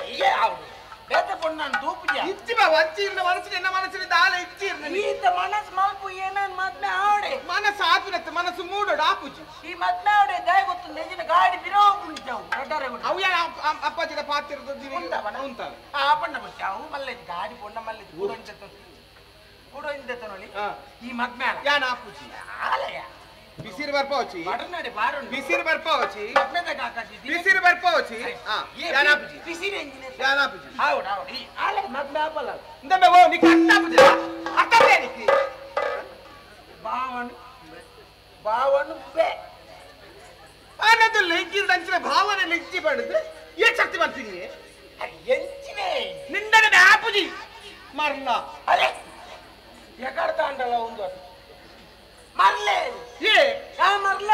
S2: ಹೀಗೆ ಆವುದು ಬೇತೆ ಪೊಣ್ಣ ದೂಪಿದ್ಯಾ
S3: ಇಚ್ಚಿ ಬಾವ ಅಂಚಿ ಇರ್ನ ಮನಸ್ಸಿನ ಎನ್ನ ಮನಸ್ಸಿನ ದಾಲ ಇಚ್ಚಿ ಇರ್ನ
S2: ಈತ ಮನಸ್ ಮಲ್ಪು ಏನೇನ್ ಮದ್ಮೆ ಆವಡೆ
S3: ಮನಸ್ಸು ಆಪಿನತ್ತ ಮನಸ್ಸು ಮೂಡೋಡು ಆಪುಜಿ
S2: ಈ ಮದ್ಮೆ ಆವಡೆ ದಯ ಗೊತ್ತು ನೆಜಿನ ಗಾಡಿ ಬಿರೋ ಉಂಟಾವು ರೆಡ್ಡರೆ
S3: ಅವು ಯಾರ ಅಪ್ಪಾಜಿನ ಪಾತಿರದ ಉಂಟಾವೆ
S2: ಪಣ್ಣ ಬರ್ತಿ ಅವು ಮಲ್ಲೆಜ್ ಗಾಡಿ ಪೊಣ್ಣ ಮಲ್ಲೆಜ್ ಕೂಡೋ ಇಂದೆತ್ತ ನೋಡಿ ಈ ಮದ್ಮೆ
S3: ಯಾನ ಆಪುಜಿ
S2: ಆಲಯ
S3: ಬಿಸಿರು ಬರ್ಪೋಚಿ
S2: ಬಡನಾಡಿ ಬಾರುಂಡು
S3: ಬಿಸಿರು ಬರ್ಪೋಚಿ
S2: ಮದ್ಮೆದ ಕಾಕಾಜಿ
S3: ಬಿಸಿರು ಬರ್ಪೋಚಿ ಯಾನ ಆಪುಜಿ
S2: ಬಿಸಿರು ಎಂಜಿನ
S3: ಯಾನ ಆಪುಜಿ
S2: ಹೌದು ಹೌದು ಈ ಆಲಯ ಮದ್ಮೆ ಆಪಲ್ಲ
S3: ಇಂದಮ್ಮೆ ಓ ನಿ ಕಟ್ಟಾಪುಜಿ ಅತ್ತೇ ನಿಕ್ಕಿ
S2: ಬಾವನು ಬೇ
S3: ಅನ್ನದು ಲೆಂಕಿದ ಅಂಚಿನ ಭಾವನೆ ಲೆಂಚಿ ಪಡೆದು ಏನ್ ಶಕ್ತಿ ಬರ್ತೀನಿ
S2: ಎಂಚಿನೇ
S3: ನಿಂದನೆ ಆಪುಜಿ ಮರ್ಲ
S2: ಅಲೆ ಎಕಡ್ತ ಅಂಡಲ್ಲ ಒಂದು ಮರ್ಲೆ
S3: ಏ
S2: ಮರ್ಲ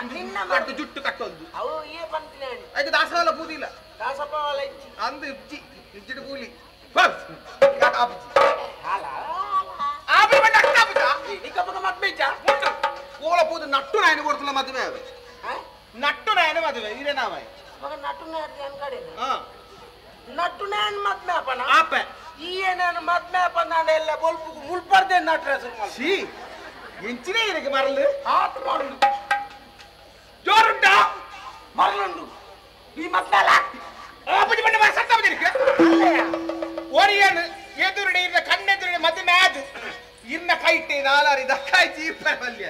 S2: ನಿನ್ನ
S3: ಮಾಡ್ತು ಜುಟ್ಟು ಕಟ್ಟೊಂದು
S2: ಅವು ಏ ಬಂತಿನ
S3: ಅದಕ್ಕೆ ದಾಸವಾಲ ಬೂದಿಲ್ಲ
S2: ದಾಸಪ್ಪ ವಾಲ ಇಚ್ಚಿ
S3: ಅಂದು ಇಚ್ಚಿ ಇಚ್ಚಿಟ್ಟು ಕೂಲಿ ಕೋಳ ಪೂದು ನಟ್ಟು ನಾಯನ ಕೊಡ್ತಲ್ಲ ಮದುವೆ ಅವೆ ನಟ್ಟು ನಾಯನ ಮದುವೆ ಇರೇ ನಾವೇ
S2: ಮಗ ನಟ್ಟು ನಟ್ಟು ನಾನು ಮದ್ಮೆ ಅಪ್ಪನ
S3: ಆಪ
S2: ಈ ನಾನು ಮದ್ಮೆ ಅಪ್ಪ ನಾನು ಎಲ್ಲ ಬೊಲ್ಪು ಮುಲ್ಪರ್ದೆ ನಟ್ರೆ
S3: ಸಿ ಎಂಚಿನೇ ಇದಕ್ಕೆ ಮರಲು
S2: ಆತ ಮರಳು
S3: ಜೋರುಂಟಾ
S2: ಮರಳುಂಡು ಈ ಮದ್ಮೆಲ್ಲ
S3: ಆಪುಜಿ ಬಂಡ ಮರ ಸತ್ತ ಬದಿರಿಕೆ ಓರಿಯನ್ ಎದುರುಡೆ ಇರ್ನ ಕಣ್ಣೆದುರುಡೆ ಮದುವೆ ಆದು ಇರ್ನ ಕೈಟೆ ನಾಲಾರಿ ದಕ್ಕಾಯ್ತಿ ಇರ್ತಾರೆ ಬಲ್ಯ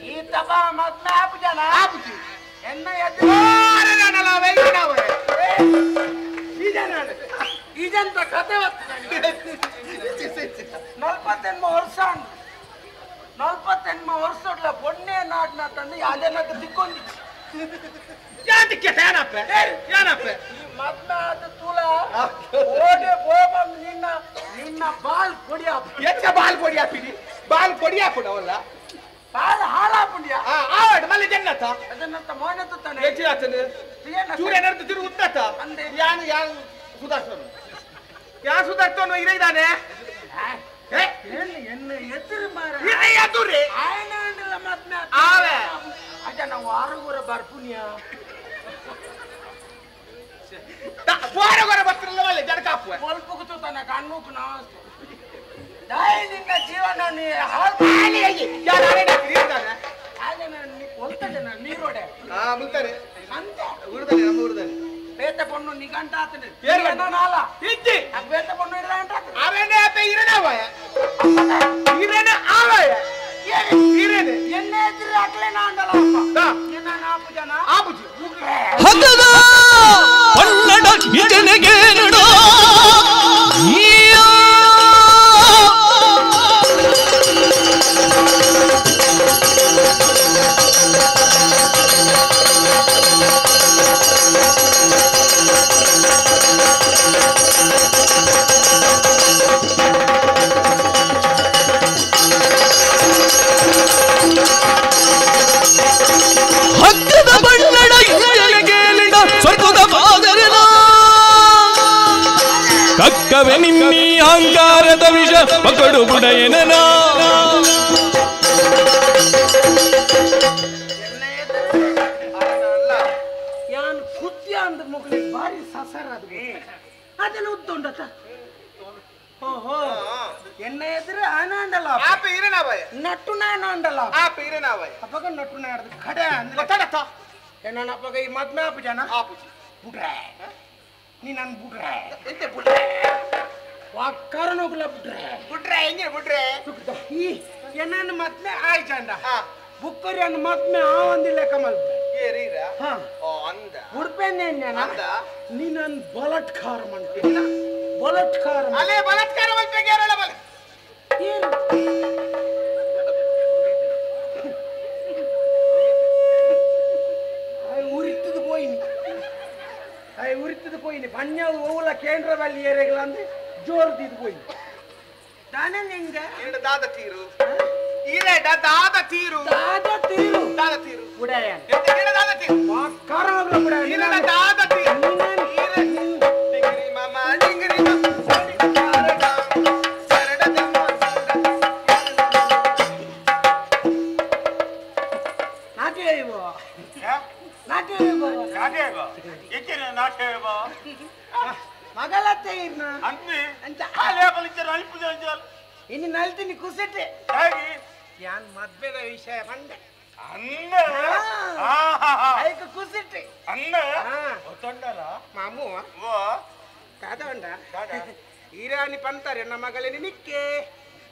S2: ಈ ತಪ ಮದ್ಮೆ ಆಪು ಜನ
S3: ಆಪುಜಿ
S2: ಎನ್ನ ಈಜಂತ ಕತೆ 48 ವರ್ಷ 48 ವರ್ಷ ಪೊಣ್ಣೆ ನಾಡ್ನ ತಂದು ಯಾವ್ದನ್ನ ದಿಕ್ಕೊಂದಿಚ್ಚಿ
S3: ಯಾತಕ್ಕೆ ಏನಪ್ಪ ಏನಪ್ಪ
S2: ಈ ಮದ್ಮೆ ಆದ ತೂಲ ಓಡೆ ಬೋಬಂ ನಿನ್ನ ಬಾಲ್ ಕೊಡಿ
S3: ಎಚ್ಚ ಬಾಲ್ ಕೊಡಿ ಹಾಪಿಡಿ ಬಾಲ್ ಕೊಡಿ ಹಾಪುಡ ಅವಲ್ಲ
S2: ಬಾಲ್ ಹಾಳಾಪು ಆಪುಂಡಿಯಾ
S3: ಆವಡ್ ಮಲ್ಲಿ ಜನ್ನತ
S2: ಅದನ್ನಂತ ಮೋನತ್ತು ತಾನೆ
S3: ಹೆಚ್ಚು ಆತನೆ ಚೂರೆ ನಡ್ದು ತಿರು ಉತ್ತತ ಯಾನು ಯಾನು ಸುಧಾರ್ಸೋನು ಯಾ ಸುಧಾರ್ಸೋನು ಇದಾನೆ
S2: ಎನ್ನ ಎದುರು ಮಾರ
S3: ಎದುರಿ
S2: ಆಯನಂಡಲ ಮತ್ತೆ
S3: ಆವೆ
S2: ಅದ ನಾವು ಆರುಗುರ ಬರ್ಪುನಿಯಾ
S3: ವಾರಗೊರ ಬರ್ತಿರಲ್ಲ ಮಲ್ಲಿ ಜಡಕಾಪು
S2: ಸ್ವಲ್ಪ ಕೂತಾನೆ ಕಣ್ಣುಕು ನಾಸ್ತು ದಾಯಿ ನಿನ್ನ ಜೀವನ ನೀ ಹಾಳು
S3: ಯಾರೇ ಇರ್ತಾನೆ
S2: ಆಗ ಒಲ್ತದೆ ನೀರೋಡೆ
S3: ಮುಲ್ತಾರೆ
S2: ಅಂತ
S3: ಊರದಲ್ಲಿ ನಮ್ಮ ಊರದಲ್ಲಿ
S2: ಬೇತ ಪೊಣ್ಣು ನಿಗಂಟ ಆತನೆ
S3: ಏನ್
S2: ನಾಲ
S3: ಇಜ್ಜಿ
S2: ಆ ಬೇತ ಪೊಣ್ಣು ಇರ ಅಂತ
S3: ಅವೇನೇ ಅಪ್ಪ ಇರನವಯ ಇರನ ಆವಯ ಇರನೆ
S2: ಎನ್ನೆ ಎದುರು ಹಾಕ್ಲೆ ನಾಂಡಲ ಅಪ್ಪ ಎನ್ನ ನಾಪು ಜನ
S3: ಆಪುಜಿ
S1: ಹಗದ ಪಲ್ಲಡ ಇಜನೆಗೆ ನಡೋ ಹಗ್ಗದ ಬಣ್ಣಡ ಇಜನೆಗೇಲಿನ ಸ್ವರ್ಗದ ಬಾದರನ ಕಕ್ಕವೆ ನಿಮ್ಮಿ ಅಹಂಕಾರದ ವಿಷ ಪಕಡು ಬುಡಯನನ
S2: ಯಾನ್ ಕುತ್ಯ ಅಂದ ಮುಗಲಿಗೆ ಭಾರಿ ಸಸರ ಅದು ಅದೆಲ್ಲ ಉತ್ತೊಂಡತ ಓಹೋ ಎನ್ನ ಎದುರು ಆನಂಡಲ್ಲ
S3: ಆಪ ಇರನವಯ
S2: ನಟ್ಟು ನಾನಂಡಲ್ಲ
S3: ಆಪ ಇರನವಯ
S2: ಅಪ್ಪಗ ನಟ್ಟು ನಾಡ್ದು ಕಡೆ ಅಂದ್ರೆ
S3: ಗೊತ್ತಾಡತ್ತ
S2: ಎನ್ನ ಅಪ್ಪಗ ಈ ಮದ್ಮೆ ಅಪ್ಪ ಜನ
S3: ಆಪುಜಿ
S2: ಬುಡ್ರೆ ನೀ ನನ್ ಬುಡ್ರೆ
S3: ಎಂತೆ ಬುಡ್ರೆ
S2: ವಾಕ್ಕರ ಹೋಗ್ಲ ಬುಡ್ರೆ
S3: ಬುಡ್ರೆ ಹೆಂಗೆ ಬುಡ್ರೆ
S2: ಈ ಎನ್ನ ಮದ್ಮೆ ಆಯ್ಚಂಡ
S3: ಹಾ
S2: ಬುಕ್ಕರಿ ಅನ್ನ ಮದ್ಮೆ ಆ ಒಂದಿಲ್ಲ ಕಮಲ್
S3: ಏರೀರ
S2: ಹಾ
S3: ಓ ಅಂದ
S2: ಉಡ್ಪೇನೆ
S3: ಅಂದ
S2: ನೀ ನನ್ ಬಲಟ್ಕಾರ ಮಾಡ್ತೀನಿ ಬಲಟ್ಕಾರ
S3: ಅಲೆ ಬಲಾತ್ಕಾರ ಮಲ್ಪೆಗೆ ಯಾರಲ್ಲ ಬಲ
S2: ಏನು ಉರಿತದ പോയിന് പഞ്ഞത് ഓവുള്ള കേന്ദ്ര വലി ഏരിയകളാണ് ജോർ തീത് പോയി താനെ നിങ്ക
S3: ഇന്റെ ദാദ തീരു ഈരേട ദാദ തീരു
S2: ഉടയാൻ
S3: എന്റെ ദാദ തീരു
S2: വാക്കാറോഗ്ല ഉടയാൻ
S3: നിന്റെ ദാദ തീരു ഈരെ ഡിഗ്രി മാമ ഡിഗ്രി
S2: ಮಗಳತ್ತೆ ಇನ್ನು ನಲ್ತೀನಿ ಕುಸಿಟ್ಟೆ ಯಾನ್ ಮದ್ವೆದ ವಿಷಯ ಬಂದೆ ಕುಸಿಟ್ಟೆ ಮಾಮು ಕಾದ ಈರಾನಿ ಪಂತಾರೆ ನಮ್ಮ ಮಗಳೇನಿ ನಿಕ್ಕೆ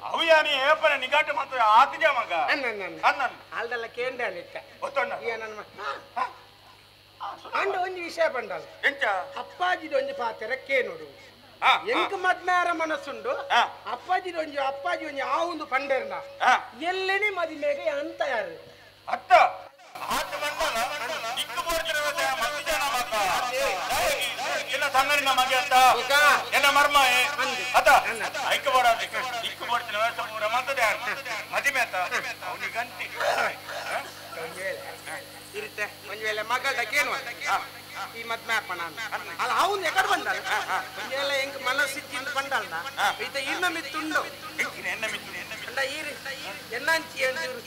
S4: ಅವುಯಾನಿ ಏಪನ ನಿಗಾಟ ಮಾತ್ರ ಆತಿಜ ಮಗ
S2: ಅಲ್ದಲ್ಲ ಕೇಂದ್ರ ನಿಕ್ಕ ನನ್ನ ಅಂಡ ಒಂಜಿ ವಿಷಯ ಬಂಡಲ್ಲ
S4: ಎಂಚ
S2: ಅಪ್ಪಾಜಿದ ಒಂಜಿ ಪಾತ್ರ ನೋಡು ಎಂಕ್ ಮದ್ಮೇರ ಮನಸ್ಸುಂಡು ಅಪ್ಪಾಜಿ ಒಂಜಿ ಆವುಂದು ಪಂಡೇರ್ನ ಎಲ್ಲೆನಿ ಮದಿಮೆಗೆ ಅಂತ ಯಾರು
S4: ಅತ್ತ ಆತ ಮಂಡಲ ಇಕ್ಕು ಬೋರ್ತಿರವದ ಮತ್ತಿಜನ ಮಗ ಇಲ್ಲ ಸಂಗರಿನ ಮಗೆ ಅಂತ ಎಲ್ಲ ಮರ್ಮ ಅತ ಐಕ್ಕು ಬೋಡ ಇಕ್ಕು ಬೋರ್ತಿನ ವ್ಯವಸ್ಥೆ ಪೂರ ಮಂತದೆ ಮದಿಮೆ ಅಂತ ಅವನಿ ಗಂಟಿ
S2: ಇರುತ್ತೆ ಒಂದ್ ವೇಳೆ ಮಗಳ ಕೇಳುವ ಈ ಮದ್ಮೆ ಅಪ್ಪ ನಾನು ಅಲ್ಲ ಅವನು ಎಕಡೆ ಬಂದ ಒಂದ್ ವೇಳೆ ಹೆಂಗ್ ಮನಸ್ಸಿಚ್ಚಿಂದ ಬಂದಲ್ಲ ಈತ ಇನ್ನ ಮಿತ್ತುಂಡು ಅಂಡ ಈರಿ ಎನ್ನಂಚಿ ಅಂತಿರು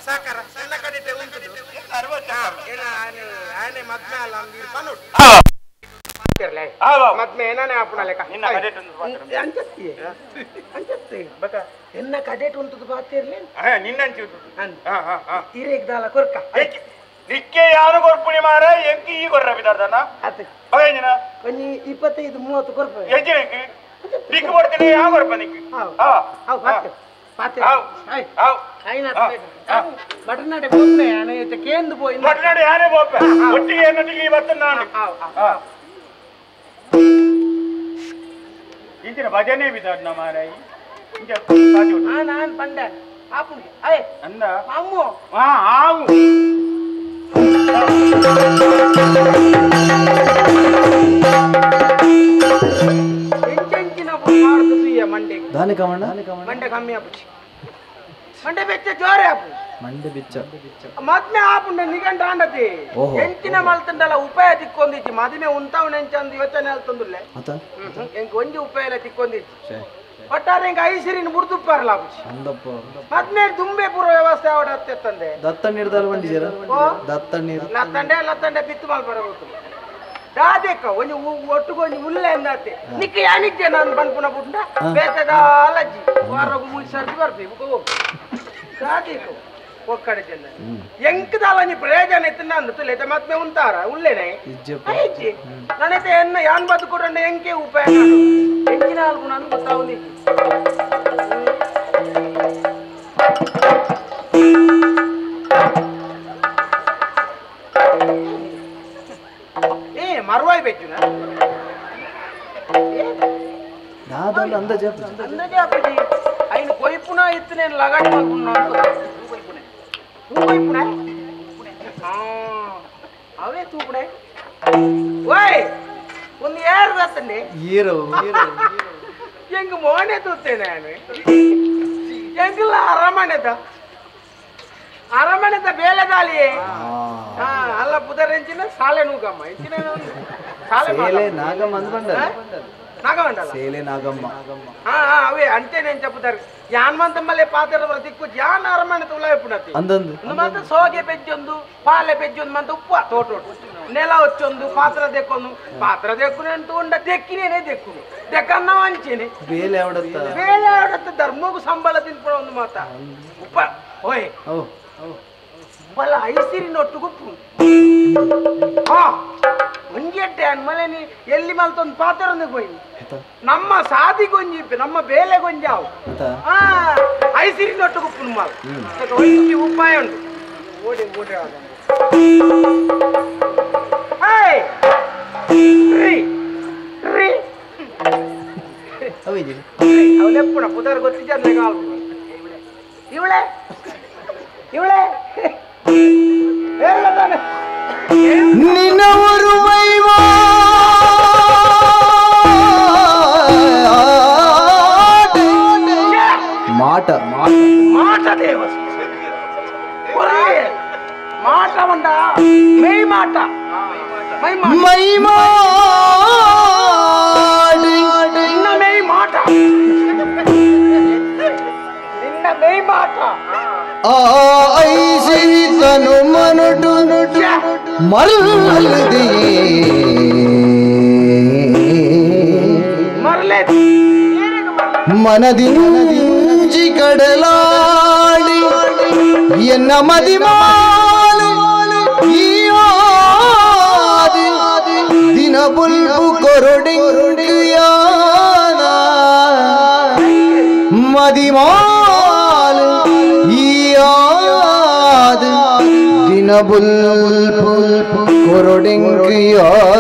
S2: ಸಾಕಾರ ಎಲ್ಲ ಕಡೆ ಉಂಟು ಆನೆ ಮದ್ಮೆ ಅಲ್ಲ ಅಂದಿರು ಪನ್ನೋಡು ಮದ್ಮೆ ಏನಾನೆ ಆಪುಣ ಲೆಕ್ಕ ಅಂಚತ್ತಿ ಎನ್ನ ಕಡೆಟ್ ಉಂಟು ಬಾತಿರ್ಲಿ
S4: ನಿನ್ನಂಚು
S2: ಈರೇಗ್ದಾಲ ಕೊರ್ಕ
S4: ನಿಕ್ಕೆ ಯಾರು ಕೊರ್ಪುಣಿ ಮಾರ ಎಂಕಿ ಈ ಕೊರ್ರ ಬಿದ್ದಾರ್ದನ
S2: ಅದು
S4: ಬಗೇಜಿನ
S2: ಒಂಜಿ 25-30 ಕೊರ್ಪ
S4: ಎಜ್ಜಿನಕ್ಕೆ ನಿಕ್ಕು ಕೊಡ್ತೀನಿ ಯಾವ ಕೊರ್ಪ ನಿಕ್ಕಿ
S2: ಬಟನಾಡೆ ಬೋಪೆ ಅನೈತೆ ಕೇಂದು ಪೋಯಿ
S4: ಬಟನಾಡೆ ಯಾರೇ ಬೋಪೆ ಒಟ್ಟಿಗೆ ಏನೊಟ್ಟಿಗೆ ಇವತ್ತು ನಾನು ಇಂಚಿನ ಭಜನೆ ಬಿದ್ದಾರ್ನ ಮಾರಾಯಿ
S2: ನಾನು ಪಂಡ ಆಪುಂಡಿ ಅಯ್
S4: ಅಂದ
S2: ಅಮ್ಮು
S4: ಆವು
S2: ಎಂಚೆಂಚಿನ ಮಾಡುದು ಮಂಡೆ
S1: ದಾನೆ ಕಮಣ್ಣ
S2: ಮಂಡೆ ಕಮ್ಮಿ ಆಪುಚಿ ಮಂಡೆ ಬೆಚ್ಚ ಜೋರೆ ಆಪು
S5: ಮಂಡೆ ಬಿಚ್ಚ
S2: ಮದ್ಮೆ ಆಪುಂಡ ನಿಗಂಡ ಆಂಡತಿ ಎಂಚಿನ ಮಲ್ತಂಡಲ್ಲ ಉಪಾಯ ತಿಕ್ಕೊಂದಿಚ್ಚಿ ಮದ್ಮೆ ಉಂಟವನ ಎಂಚಂದು ಯೋಚನೆ ಅಲ್ತಂದುಲ್ಲೆ ಎಂಕ್ ಒಂಜಿ ಉಪಾಯ ಎಲ್ಲ ತಿಕ್ಕೊಂದಿಚ್ಚಿ ಒಟ್ಟಾರೆ ಎಂಕ್ ಐಸಿರಿನ ಮುರ್ದುಪ್ಪಾರಲ್ಲ
S5: ಅಂದಪ್ಪ
S2: ಮದ್ಮೆ ದುಂಬೆ ಪೂರ್ವ ವ್ಯವಸ್ಥೆ ಅವಡ ಹತ್ತೆತ್ತಂದೆ
S5: ದತ್ತ ನೀರ್ದಾರ ಬಂದಿದ್ದೀರ ದತ್ತ ನೀರು
S2: ಲತ್ತಂಡೆ ಬಿತ್ತು ಮಾಲ್ ಬರಬೇಕು ದಾದೇಕ ಒಂಜಿ ಒಟ್ಟಿಗೆ ಒಂಜಿ ಉಲ್ಲೆ ಎಂದಾತೆ ನಿಕ್ಕ ಯಾನಿದ್ದೆ ನಾನು ಬಂದ್ಪುನ ಬುಡ್ಡ ಬೇತದ ಅಲಜ್ಜಿ ಹೊರಗು ಮುಗಿಸರ್ಜಿ ಬರ್ಬೇಕು ದಾದೇಕ ಒಕ್ಕಡೆ ಚೆನ್ನ ಎಂಕದಾಲ ನೀ ಪ್ರಯೋಜನ ಇತ್ತು ನಾನು ತುಲೇತ ಮತ್ತೆ ಉಂಟಾರ ಉಲ್ಲೆನೆ ಐಜಿ ನನ್ನತೆ ಎನ್ನ ಯಾನ್ ಬದುಕೊಡಂಡ ಎಂಕೆ ಉಪಾಯ ಎಂಚಿನ ಅಲ್ಪು ನಾನು ಗೊತ್ತಾವುದಿ ಮರ್ವಾಯ್ ಬೆಚ್ಚುನ
S5: ನಾದಲ್ಲ ಅಂದಾಜ
S2: ಅಂದಾಜಾಪಜಿ ಐನ ಕೊಯ್ಪುನ ಇತ್ತನೆ ಲಗಾಟ್ ಮಾಡ್ಕೊಂಡು ತೂಪುನೆ ಅವೇ ತೂಪುನೆ ಓಯ್ ಒಂದು ಯಾರು ಬರ್ತಂಡೆ
S5: ಹೀರೋ
S2: ಹೆಂಗ ಮೋನೆ ತೂತೇನೆ ನಾನು ಹೆಂಗಿಲ್ಲ ಅರಮನೆದ ಬೇಲೆದಾಲಿ ಅಲ್ಲ ಪುದರೆಂಚಿನ ಸಾಲೆ ನೂಗಮ್ಮ ಇಂಚಿನ
S5: ಸೇಲೆ ನಾಗಮ್ಮ ಅಂದ್ಕೊಂಡ
S2: ನಾಗಮಂಡಲ
S5: ಸೇಲೆ ನಾಗಮ್ಮ
S2: ಅವೇ ಅಂಟೇನೆ ಪುದರ್ ಯಾನ್ ಮಂತಮ್ಮಲೆ ಪಾತ್ರದ ದಿಕ್ಕು ಯಾನ್ ಅರಮನೆ ತುಲಾಯ ಪುಣತಿ
S5: ಅಂದಂದು
S2: ಮಂತ ಸೋಗೆ ಬೆಜ್ಜೊಂದು ಪಾಲೆ ಬೆಜ್ಜೊಂದು ಮಂತ ಉಪ್ಪ ತೋಟೋಟು ನೆಲ ಹೊಚ್ಚೊಂದು ಪಾತ್ರ ದೆಕ್ಕೊಂದು ಪಾತ್ರ ದೆಕ್ಕುನೆ ಅಂತ ಉಂಡ ದೆಕ್ಕಿನೇನೆ ದೆಕ್ಕುನು ದೆಕ್ಕನ್ನ ಹಂಚೇನೆ
S5: ಬೇಲೆ ಅವಡತ್ತ
S2: ಧರ್ಮಗೂ ಸಂಬಳ ತಿನ್ಪಡ ಒಂದು ಮಾತ ಉಪ್ಪ ಓಯ್ ಬಲ ಐಸಿರಿನೊಟ್ಟುಗುಪ್ಪು ಒಂಜೆಟ್ಟೆ ಅನ್ಮಲೆ ನೀ ಎಲ್ಲಿ ಮಲ್ತೊಂದು ಪಾತ್ರೊಂದು ಹೋಯ್ ನಮ್ಮ ಸಾದಿಗೊಂಜಿ ನಮ್ಮ ಬೇಲೆಗೊಂಜಾವು ಐಸಿರಿನೊಟ್ಟುಗುಪ್ಪು ಮಲ್ ಒಂಜಿ ಉಪಾಯ ಉಂಟು ಓಡಿ ಓಡಿ ಅವಳೆಪ್ಪುಣ ಪುದರ್ ಗೊತ್ತಿದ್ದ ಇವಳೆ
S1: ನಿನ್ನವರು
S5: ಮಾಟ
S2: ಮಾಟ ದೇವ ಮಾಟ ಬಂಡ ಮೈ ಮಾಟ ನಿನ್ನ ಮೈ ಮಾಟ
S1: ಐಸಿರಿತನು ಮನುಡು ಮರಳದೆ ಮನದಿಂಜಿ ಕಡಲಾಡಿ ಎನ್ನ ಮದಿಮಾಲು ಈ ದಿನ ಬುಲ್ಬು ಕೊರೊಡೆಯಾನ ಮದಿಮಾಲು ಈ ದಿನ ಬುಲ್ಬು ಕೊರೊಡೆಯಾನ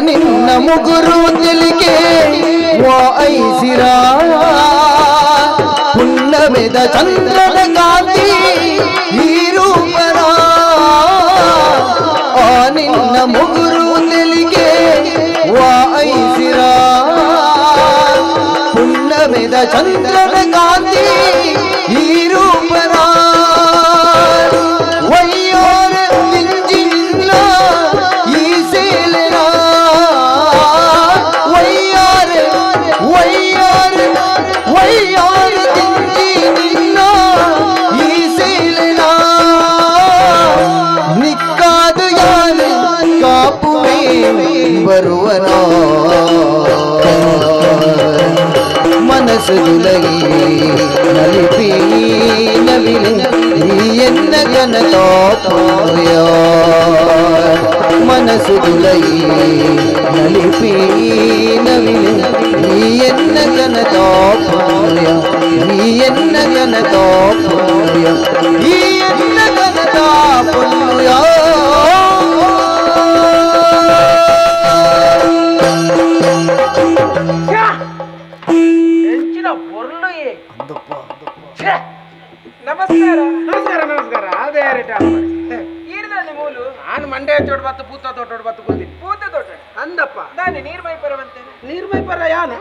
S1: ನಿನ್ನ ಮುಗುರು ತಿಳಿಕೆ ವಾಯಿಸಿರ ಹುಣ್ಣಮೆದ ಚಂದ್ರನ ಕಾಂತಿ ಈ ರೂಪರ ನಿನ್ನ ಮುಗುರು ತಿಳಿಕೆ ವಾಯಿಸಿರ ಹುಣ್ಣಮೆದ ಚಂದ್ರನ ಕಾಂತಿ ಈ ರೂಪರ ವಯ್ಯೋರ ತಿಂಜಿಲ್ಲ ಈ ಸೇಲೆನ ನಿಕ್ಕಾದು ಯಾರು ಕಾಪುವೆ ಬರುವನ ಮನಸ್ಸು ದುಲಗಿ ನಲಿಪಿ ನವಿಲೆ ನೀ ಎನ್ನ ಕನಕಾಪುಯ ಮನಸ್ಸು ದುಲಗಿ ನಲಿಪಿ ನವಿಲೆ ನೀ ಎನ್ನ ಕನಕಾಪುಯ ನೀ ಎನ್ನ ಕನಕಾಪುಯ ಈ ಎನ್ನ ಕನಕಾಪುಯ
S2: ನಮಸ್ಕಾರ ನಮಸ್ಕಾರ ನಮಸ್ಕಾರ ಅದೇ ಮೂಲು ನಾನು ಮಂಡ್ಯ ತೋಟ ಬತ್ತು ಪೂತ ತೋಟ ಬತ್ತು ಬಂದಿ ಪೂತ ತೋಟ ಅಂದಪ್ಪ ನಾನು ನೀರ್ಮೈ ಪರವಂತೆ ನೀರ್ಮೈ ಪರ ಯಾನ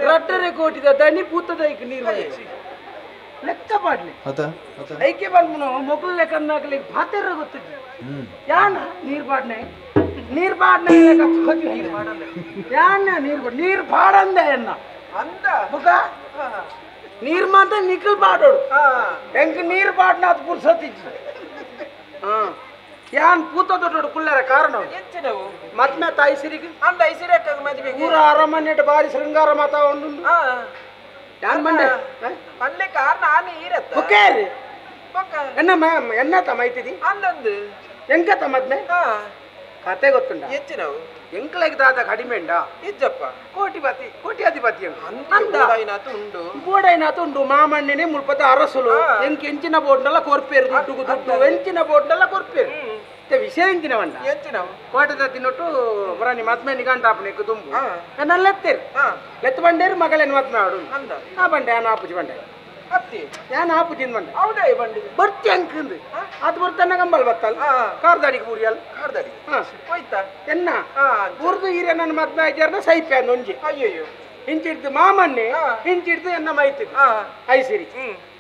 S2: ರಟ್ಟರೆ ಕೋಟಿದ ದನಿ ಪೂತದ ಐಕ್ ನೀರು ಲೆಕ್ಕ ಪಾಡ್ಲಿ
S5: ಅತ ಅತ
S2: ಐಕೆ ಬಂದ್ನು ಮೊಗಲ್ ಲೆಕ್ಕನ್ನಾಗಲಿ ಭಾತೆರ ಗೊತ್ತಿದ್ದೆ ಯಾನ ನೀರ್ ಬಾಡ್ನೆ ಲೆಕ್ಕ ಹೋಗಿ ಯಾನ ನೀರ್ ಬಾಡಂದೆ ಎನ್ನ
S3: ಅಂತ
S2: ಬುಕ ನೀರ್ ಮಾತ್ರ ನಿಖಲ್ ಬಾಡೋಡು ಹೆಂಗ್ ನೀರ್ ಬಾಡ್ನ ಅದು ಪುರ್ಸತ್ತಿಜ್ಜಿ ಯಾನ್ ಪೂತ ದೊಡ್ಡ ಕುಳ್ಳರ ಕಾರಣ
S3: ಹೆಚ್ಚಿನವು
S2: ಮತ್ಮೆ ಐಸಿರಿಗೆ
S3: ಅಂದ ಐಸಿರಕ್ಕ ಮದುವೆ
S2: ಪೂರ ಅರಮನೆ ಬಾರಿ ಶೃಂಗಾರ ಮಾತ ಒಂದು ಯಾನ್ ಬಂಡೆ
S3: ಅಲ್ಲೇ ಕಾರಣ ಆನೆ ಇರತ್ತ
S2: ಓಕೆ ಎನ್ನತ ಮೈತಿದಿ
S3: ಅಂದಂದು
S2: ಎಂಕತ ಮದ್ಮೆ ಕತೆ ಗೊತ್ತುಂಡ
S3: ಹೆಚ್ಚಿನವು
S2: ಎಂಕ್ಲೆಗ್ ದಾದ ಕಡಿಮೆ ಉಂಡ
S3: ಇಜ್ಜಪ್ಪ
S2: ಕೋಟಿಪತಿ
S3: ಉಂಡು
S2: ಬೋಡೈನಾತು ಉಂಡು ಮಾಮಣ್ಣನೆ ಮುಲ್ಪದ ಅರಸುಲು ಎಂಚಿನ ಬೋಟ್ನೆಲ್ಲ ಕೊರ್ಪೇರು ದುಡ್ಡು ಎಂಚಿನ ಬೋಟ್ನೆಲ್ಲ ಕೊರ್ಪೇರು ವಿಷಯ ಎಂಚಿನ ಬಂಡ
S3: ಹೆಚ್ಚಿನವು
S2: ಕೋಟದ ತಿನ್ನೊಟ್ಟು ಬರಾನಿ ಮದ್ಮೆ ನಿಗಂಟಾಪನೆಕ್ಕು ತುಂಬು ನನ್ನ ಲೆತ್ತೇರು ಲೆತ್ತ ಬಂಡೇರು ಮಗಳೇನು ಮದ್ಮೆ ಆಡು
S3: ಅಂದ
S2: ಆ ಬಂಡೆ ಯಾನ ಆಪುಜಿ ಬಂಡೆ
S3: ಅತ್ತಿ
S2: ಯಾನ ಆಪುಜಿನ್ ಬಂಡೆ
S3: ಹೌದಾ ಬಂಡಿ
S2: ಬರ್ತಿ ಅಂಕಂದು ಅದು ಬರ್ತಾನ ಗಂಬಲ್ ಬತ್ತಲ್ ಕಾರ್ದಾಡಿಗೆ ಬೂರಿಯಲ್
S3: ಕಾರ್ದಾಡಿ ಹೋಯ್ತಾ
S2: ಎನ್ನ ಬೂರ್ದು ಹೀರೆ ನನ್ನ ಮದ್ಮೆ ಆಯ್ತಾರ ಸೈಪೆ ಅಂದ್ ಒಂಜಿ
S3: ಅಯ್ಯಯ್ಯೋ
S2: ಹಿಂಚಿಡ್ದು ಮಾಮನ್ನೆ ಹಿಂಚಿಡ್ದು ಎನ್ನ ಮೈತಿದ್ ಐಸಿರಿ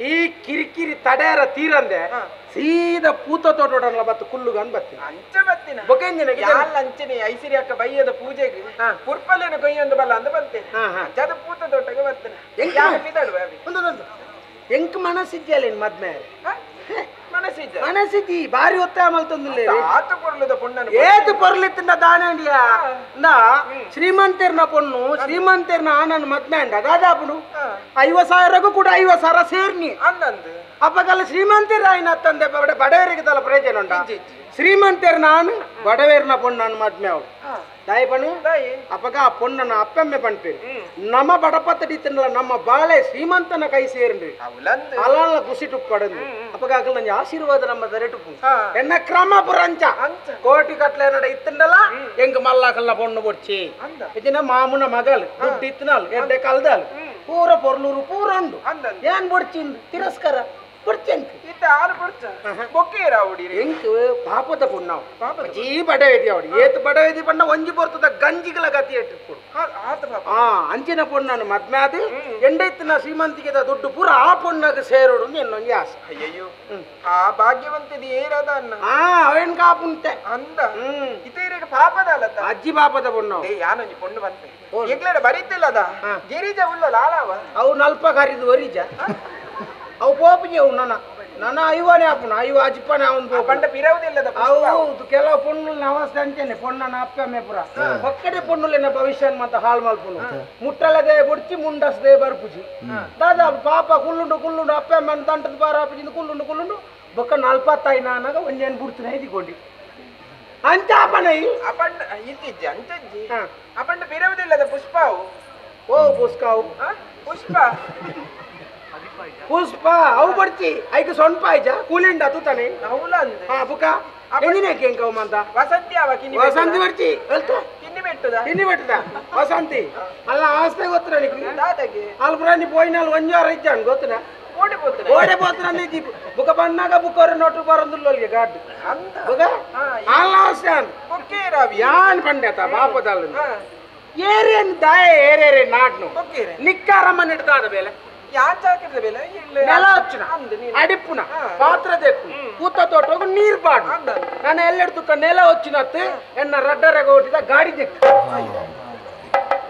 S2: ಈ ಕಿರಿಕಿರಿ ತಡೆಯರ ತೀರಂದೆ ಸೀದಾ ಪೂತ ತೋಟೋಡಲ್ಲ ಬತ್ತು ಕುಲ್ಲುಗನ್ ಬತ್ತೀನಿ
S3: ಅಂಚ ಬತ್ತಿನ
S2: ಬೊಕೆಂದಿನಗೆ
S3: ಯಾಲ್ ಅಂಚನೆ ಐಸಿರಿ ಅಕ್ಕ ಬೈಯದ ಪೂಜೆಗೆ ಪುರ್ಪಲೇನ ಕೊಯ್ಯೊಂದು ಬಲ್ಲ ಅಂದ ಬಂತೆ ಜದ ಪೂತ ತೋಟಗೆ ಬರ್ತೇನೆ ಯಾಕಿದಾಡುವ
S2: ಒಂದೊಂದು ಎಂಕ್ ಮನಸ್ಸಿದ್ಯಲ್ಲ ಮದ್ಮೆ
S3: ಮನಸ್ಸಿದ್ದ
S2: ಬಾರಿ ಒತ್ತಾಯ ಮಲ್ತೊಂದಿಲ್ಲ
S3: ಆತ ಪೊರ್ಲದ ಪೊಣ್ಣನು
S2: ಏತು ಪೊರ್ಲಿತ್ತಿನ ದಾನಂಡಿಯ ಶ್ರೀಮಂತರ್ನ ಪೊಣ್ಣು ಶ್ರೀಮಂತರ್ನ ಆನನ್ ಮದ್ಮೆ ಅಂಡ ದಾದಾಪುಡು 50,000 ಕೂಡ 50,000 ಸೇರ್ನಿ
S3: ಅಂದಂದು
S2: ಅಪ್ಪಗಲ್ಲ ಶ್ರೀಮಂತರ ಆಯ್ನ ತಂದೆ ಬಡವರಿಗೆ ತಲ ಪ್ರಯೋಜನ ಉಂಟ ಶ್ರೀಮಂತರ್ ನಾನು ಬಡವೇರ್ನ ಪೊಣ್ಣು ಮದ್ಮೆ ಅವಳು ದಾಯಿ ಪಣು ಅಪ್ಪಗ ಆ ಪೊಣ್ಣನ ಅಪ್ಪಮ್ಮೆ ಪಣ್ಪೇರು ನಮ್ಮ ಬಡಪತ್ತಡಿತನಲ್ಲ ನಮ್ಮ ಬಾಳೆ ಶ್ರೀಮಂತನ ಕೈ ಸೇರ್ರಿ ಅಲ್ಲ ಖುಷಿ ಟುಪ್ಪಡಂದು ಅಪ್ಪಗ ನಂಗೆ ಆಶೀರ್ವಾದ ನಮ್ಮ ದರೆಟುಪ್ಪು ಎನ್ನ ಕ್ರಮ ಪುರಂಚ ಕೋಟಿ ಕಟ್ಲೆ ನಡ ಇತ್ತಂಡಲ್ಲ ಎಂಗ ಮಲ್ಲಾಕಲ್ನ ಪೊಣ್ಣು ಬೊಡ್ಚಿ ಇದನ್ನ ಮಾಮುನ ಮಗಲ್ ದುಡ್ಡು ಇತ್ತನಲ್ ಎಡ್ಡೆ ಕಲ್ದಲ್ ಪೂರ ಪೊರ್ಲೂರು ಪೂರ ಉಂಡು ಏನ್ ಬೊಡ್ಚಿಂದು ತಿರಸ್ಕಾರ ಬೊಡ್ಚಂಕ್
S3: ಇತ್ತ ಆರು ಬೊಡ್ಚ ಬೊಕ್ಕೇರ ಅವಡಿ
S2: ಎಂಕ್ ಪಾಪದ ಪುಣ್ಣಾವ್ ಜೀ ಬಡವೇದಿ ಅವಡಿ ಏತ್ ಬಡವೇದಿ ಪಣ್ಣ ಒಂಜಿ ಬರ್ತದ ಗಂಜಿಗಳ ಗತಿ ಎಟ್ಟು ಅಂಚಿನ ಪೊಣ್ಣನು ಮದ್ಮೆ ಅದು ಎಂಡೈತಿನ ಶ್ರೀಮಂತಿಗೆ ದುಡ್ಡು ಪೂರ ಆ ಪೊಣ್ಣಗ ಸೇರೋಡು ಎನ್ನೊಂದು ಆಸೆ
S3: ಅಯ್ಯಯ್ಯೋ ಆ ಭಾಗ್ಯವಂತದ ಏರದ ಅನ್ನ
S2: ಅವೇನ್ ಕಾಪುಂತೆ
S3: ಅಂದ ಇತೇರಿಗೆ ಪಾಪದ ಅಲ್ಲದ
S2: ಅಜ್ಜಿ ಪಾಪದ ಪೊಣ್ಣು
S3: ಯಾನೊಂಜಿ ಪೊಣ್ಣು ಬಂತೆ ಈಗ್ಲೇ ಬರೀತಿಲ್ಲದ ಗಿರಿಜ ಉಲ್ಲ ಲಾಲಾವ
S2: ಅವು ನಲ್ಪ ಕರಿದು ವರಿಜ ಅವು ಪೋಪಿಗೆ ಅವು ನನ್ನ ಐವನೇ ಅಪ್ಪನ ಐವ ಅಜ್ಜಪ್ಪನೇ ಅವನು
S3: ಪಂಡ ಪಿರವುದಿಲ್ಲದ
S2: ಹೌದು ಕೆಲವು ಪೊಣ್ಣುಲ್ನ ಅವಸ್ಥೆ ಅಂಚೇನೆ ಪೊಣ್ಣನ ಅಪ್ಪಮ್ಮೆ ಪುರ ಒಕ್ಕಡೆ ಪೊಣ್ಣುಲಿನ ಭವಿಷ್ಯ ಮತ್ತ ಹಾಳು ಮಲ್ಪುನು ಮುಟ್ಟಲದೆ ಬುಡ್ಚಿ ಮುಂಡಸ್ದೆ ಬರ್ಪುಜಿ ದಾದಾ ಪಾಪ ಕುಲ್ಲುಂಡು ಅಪ್ಪಮ್ಮ ಅಂತ ಅಂಟದ ಬಾರ ಅಪ್ಪಜಿಂದ ಕುಲ್ಲುಂಡು ಬೊಕ್ಕ 45 ನಾನಾಗ ಒಂದೇನು ಬುಡ್ತೀನಿ ಐದಿಕೊಂಡಿ ಅಂಚ ಅಪ್ಪನ
S3: ಅಪಂಡ ಇತ್ತಿಜ್ಜಿ ಅಂಚಜ್ಜಿ ಅಪಂಡ ಪಿರವುದಿಲ್ಲದ ಪುಷ್ಪವು
S2: ಪುಷ್ಕಾವು ಪುಷ್ಪ ಅವು ಬಡ್ತಿ ಐದು ಸೊಂಪ ಆಯ್ಜ ಕೂಲಿಂಡ ತುತ್ತಾನೆ ಬುಕ ಎಂದಿನೇಕೆ ಎಂಕವು ಮಂತ ವಸಂತಿ ಬಡ್ತಿ ಕಿನ್ನಿ ಬೆಟ್ಟದ ವಸಂತಿ ಅಲ್ಲ ಆಸ್ತೆ ಗೊತ್ತಿರ ಅಲ್ಬ್ರಾನಿ ಪೋಯಿನಲ್ಲಿ ಒಂಜಾರ ಇದ್ದಾನೆ ಗೊತ್ತಿನ ಓಡೆ పోతున్నా బుక పన్నాక బుక్కరు నోటు పరందుల్లోకి గాడ్డు బుక ఆలాసాన్ యాన్ పండేత బాపదాలు ಏರೇನ್ ದಾಯ ಏರೇರೆ ನಾಡ್ನು ನಿಕ್ಕಾರಮ್ಮ ನಿಡ್ದಾದ ಬೇಲೆ ನೆಲ ಹಚ್ಚಿನ ಅಡಿಪ್ಪುನ ಪಾತ್ರ ದೆಕ್ಕು ಕೂತ ತೋಟೋಗು ನೀರ್ ಬಾಡು ನಾನು ಎಲ್ಲೆಡ್ತುಕ್ಕ ನೆಲ ಹೊಚ್ಚಿನತ್ತು ಎನ್ನ ರಡ್ಡರೆಗೆ ಹೊಟ್ಟಿದ ಗಾಡಿ ದೆಕ್ಕು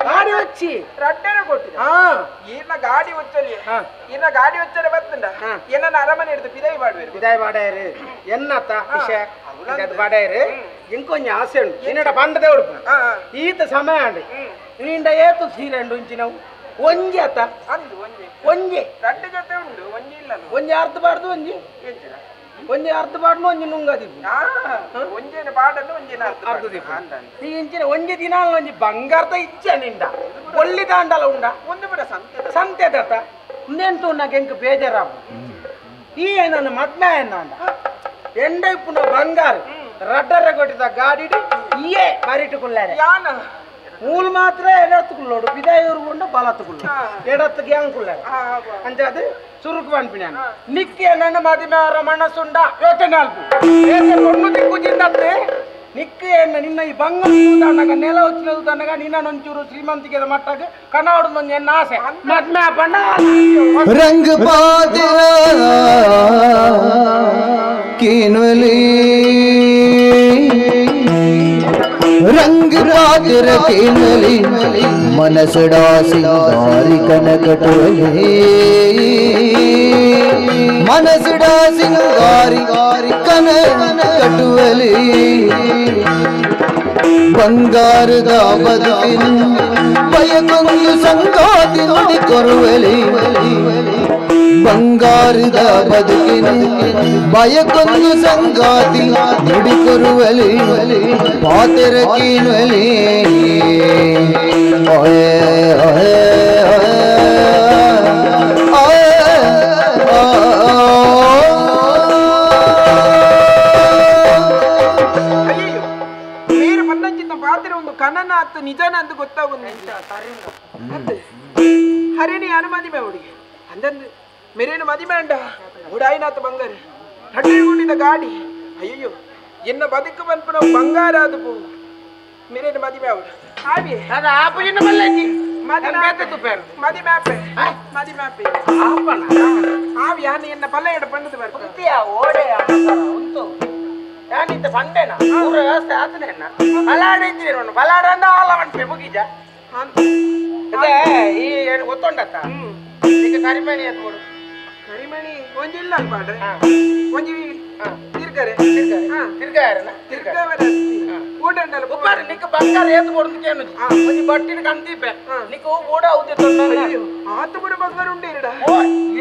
S2: ಗಾಡಿ వచ్చి
S3: ರಡ್ಡರೆ ಕೊಟ್ಟಿದ ಈನ ಗಾಡಿ వచ్చಲಿ ಈನ ಗಾಡಿ వచ్చರೆ ಬತ್ತಂಡ ಏನ ಅರಮನೆ ಹಿಡಿದು ಬಿದಾಯಿ
S2: ಬಾಡೇರು ಎನ್ನತ್ತ ವಿಷಯ ಅದು ಬಾಡೇರು ఇంకొంచెం ఆశ ఉండు నిన్నడ పంట దేవుడు ఈత సమయం అండి నిండ ఏతు సీరెండు ఉంచినావు ಒಂಜಿ ಅತ್ತ ಒಂಜಿ
S3: ರಡ್ಡ ಜೊತೆ ಉಂಡು ಒಂಜಿ ಇಲ್ಲ
S2: ಒಂಜಿ ಅರ್ಧ ಬಾರ್ದು ಒಂಜಿ ಅರ್ಧ ಬಾಡ್ನು ಒಂಜಿ ನುಂಗದಿ
S3: ಒಂಜಿನ ಬಾಡನ್ನು ಒಂಜಿನ
S2: ಅರ್ಧ ದೀಪ ನೀ ಇಂಚಿನ ಒಂಜಿ ದಿನಾಲ್ ಒಂಜಿ ಬಂಗಾರದ ಇಚ್ಛೆ ನಿಂಡ ಒಳ್ಳಿ ದಾಂಡಲ ಉಂಡ
S3: ಒಂದು ಬಿಡ
S2: ಸಂತೆ ದತ್ತ ನೆಂಟು నాకు ಎಂಕ ಬೇಜಾರಾಬು ಈ ನನ್ನ ಮದ್ಮೆ ಅನ್ನ ಎಂಡ ಇಪ್ಪುನ ಬಂಗಾರ ರಡ್ಡರೆ ಕೊಟ್ಟಿದ್ದ ಗಾಡಿ ಇಯೇ ಬರಿಟ್ಟುಕೊಳ್ಳಾರೆ ಮೂಲ್ ಮಾತ್ರ ಎಡತ್ತುಕೊಳ್ಳೋಡು ಬಿದಾಯೂರುಗೊಂಡು ಬಲತ್ತುಕೊಳ್ಳು ಎಡತ್ತಿಗೆ ಅಂಕುಳ್ಳಾರೆ ಅಂತ ಅದು ಸುರುಕು ಅನ್ಪಿನ ನಿಕ್ಕೆ ನನ್ನ ಮದುವೆ ಅವರ ಮನಸ್ಸುಂಡ ಯೋಚನೆ ಅಲ್ಪು ಕೊಣ್ಣು ದಿಕ್ಕು ಚಿಂದತ್ತೆ ನಿಕ್ಕ ಏನ ನಿನ್ನ ಈ ಬಂಗಾರ ತೂತಣ್ಣಗ ನೆಲ ಹೊಚ್ಚಿನ ತೂತಣ್ಣಗ ನಿನ್ನ ಒಂಚೂರು ಶ್ರೀಮಂತಿಕೆ ಮಟ್ಟಕ್ಕೆ ಕನ್ನಡ ಒಂದು ಎನ್ನ ಆಸೆ ಮದ್ಮೆ ಬಣ್ಣ
S5: ರಂಗ ಪಾದಿರ ಕಿನ್ವಲಿ रंग पातिर केनली मनसड़ा सिंगारी कनकटवले मनसड़ा सिंगारी कनकटवले ಬಂಗಾರದ ಬದುಕಿನ ಬಯಕೊಂದು ಸಂಗಾತಿ ನುಡಿಕೊರುವಲಿ ಬಂಗಾರದ ಬದುಕಿನ ಬಯಕೊಂದು ಸಂಗಾತಿ ನುಡಿಕೊರುವಲಿ ಪಾತೆರ ಕೀನುವಲಿ
S2: ಕನನಾತ್ ನಿಜನ ಅಂತ ಗೊತ್ತಾಗುದು ಹರಿಣಿ ಅನುಮತಿ ಹುಡುಗಿ ಅಂದಂದು ಮೇರೇನು ಮದಿಮೆ ಅಂಡ ಉಡಾಯಿನಾಥ ಬಂಗಾರ ಹಟ್ಟಿಗೊಂಡಿದ್ದ ಗಾಡಿ ಅಯ್ಯೋ ಎನ್ನ ಬದುಕು ಬಂತು ನಾವು ಬಂಗಾರ ಅದು ಪೂ ಮೇರೇನು ಮದಿಮೆ ಅವಳು ಹಾಗೆ ಎನ್ನ ಪಲ್ಲ ಎಡ ಪಂಡದು ಬರ್ತೀಯ ಓಡೆ ಉಂಟು ಯಾನಿಂತ ಪಂಡೆನ ಪೂರ ವ್ಯವಸ್ಥೆ ಆತನೇನ ಬಲಾಡ ಇದ್ದೀರಿ ಬಲಾಡ ಅಂದ ಆಲ ಮಂಟೆ ಮುಗಿಜ ಈ ಗೊತ್ತೊಂಡತ್ತ ಈಗ ಕರಿಮಣಿ ಅಂತ ಕೊಡು ಕರಿಮಣಿ ಒಂಜಿಲ್ಲ ಪಾಡ್ರೆ ಒಂಜಿ ತಿರ್ಗರೆ ತಿರ್ಗಾರನ ತಿರ್ಗಾವರ ಊಟ ಉಂಟಲ್ಲ ಕುಮಾರ ನಿಕ್ಕ ಬಂಗಾರ ಏತು ಕೊಡ್ದು ಕೇನು ಒಂಜಿ ಬಟ್ಟಿನ ಕಂತೀಪೆ ನಿಕ್ಕ ಕೂಡ ಹೌದು ಆತು ಕೂಡ ಬಂಗಾರ ಉಂಟು ಇರಡ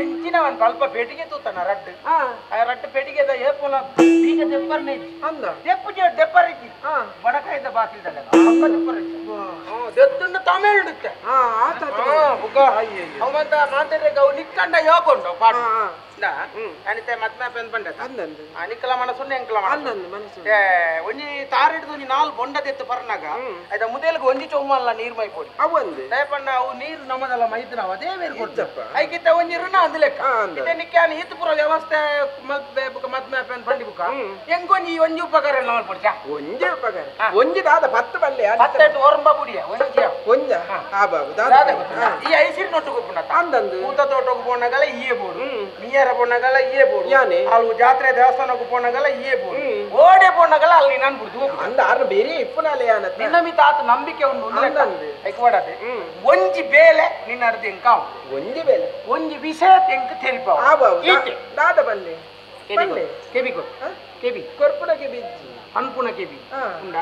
S2: ಎಂಚಿನ ಒಂದು ಸ್ವಲ್ಪ ಪೆಟ್ಟಿಗೆ ತೂತನ ರಟ್ಟು ಆ ರಟ್ಟು ಪೆಟ್ಟಿಗೆದ ಏಪುಲ ಬೀಗ ದೆಪ್ಪರ್ನೆ ಅಂದ ದೆಪ್ಪು ದೆಪ್ಪರಿಕ್ಕಿ ಬಡಕಾಯ್ದ ಬಾಕಿಲ್ದಲ್ಲ ಅಪ್ಪ ದೆಪ್ಪರಿಕ್ಕಿ ದೆತ್ತುಂಡ ತಮಿಳ್ ಇಡುತ್ತೆ ಆತ ಬುಗ ಅವಂತ ಮಾತಾಡ್ರೆ ಅವು ನಿಕ್ಕಂಡ ಯೋಕೊಂಡು ಪಾಠ ಅನಿತೆ ಮತ್ಮೆ ಪೆನ್ ಬಂಡ ಅಂದಂದು ಅನಿಕಲ ಮನಸ್ಸು ಎಂಕಲ ಮನಸ್ಸು ಒಂಜಿ ತಾರಿಡ್ದು ನೀ ನಾಲ್ ಬೊಂಡದೆತ್ತು ಪರ್ನಾಗ ಆಯ್ತಾ ಮುದೇಲ್ಗೆ ಒಂಜಿ ಚೊಮ್ಮಲ್ಲ ನೀರ್ ಮೈ ಪೋಡಿ ಅವಂದು ದಯಪಣ್ಣ ಅವು ನೀರು ನಮ್ಮದಲ್ಲ ಮೈದು ನಾವು ಅದೇ ಬೇರೆ ಕೊಡ್ತಪ್ಪ ಐಕಿತ್ತ ಒಂಜಿ ಋಣ ಅಂದ್ ಲೆಕ್ಕ ಇದೇ ನಿಕ್ಕಾನ ಈತ ಪುರ ವ್ಯವಸ್ಥೆ ಮತ್ಮೆ ಪೆನ್ ಬಂಡಿ ಬುಕ್ಕ ಎಂಗೊಂಜಿ ಒಂಜಿ ಉಪಕಾರ ಎಲ್ಲ ಮಾಡ್ಕೊಡ್ಚಾ ಒಂಜಿ ಉಪಕಾರ ಒಂಜಿ ದಾದ ಪತ್ತು ಬಲ್ಲೆ ಪತ್ತೆಟ್ಟು ಓರಂಬ ಬುಡಿಯ ಒಂಜ ಆ ಬಾಬು ದಾದ ಈ ಐಸಿರಿ ನೊಟ್ಟು ಕೊಪ್ಪುಂಡ ಅಂದಂದು ಊತ ತೋಟಕ್ಕೆ ಪೋಣಗಲ ಈಯೆ ಬೋಡು ನೀರ ಪೋಣಗಲ ಈಯೆ ಬೋಡು ಯಾನೆ ಅವು ಜಾತ್ರೆ ದೇವಸ್ಥಾನಕ್ಕೆ ಪೋಣಗಲ ಈಯೆ ಬೋಡು ಓಡೆ ಪೋಣಗಲ ಅಲ್ಲಿ ನಾನು ಬಿಡ್ದು ಅಂದ ಆರು ಬೇರೆ ಇಪ್ಪುನಾಲೆ ಯಾನ ನಿನ್ನ ಮಿತ ಆತ ನಂಬಿಕೆ ಉಂಡು ಅಂದಂದು ಐಕ್ವಾಡದೆ ಒಂಜಿ ಬೇಲೆ ನಿನ್ನ ಅರ್ಧ ಎಂಕಾವ್ ಒಂಜಿ ಬೇಲೆ ಒಂಜಿ ವಿಷಯ ತೆಂಕ ತೆರಿಪಾವ ಆ ಬಾಬು ದಾದ ಬಲ್ಲೆ ಬಲ್ಲೆ ಕೆಬಿ ಕೊ ಕೆಬಿ ಕೊರ್ಪುನ ಕೆಬಿ ಅನ್ಪುನ ಕೆಬಿ ಉಂಡ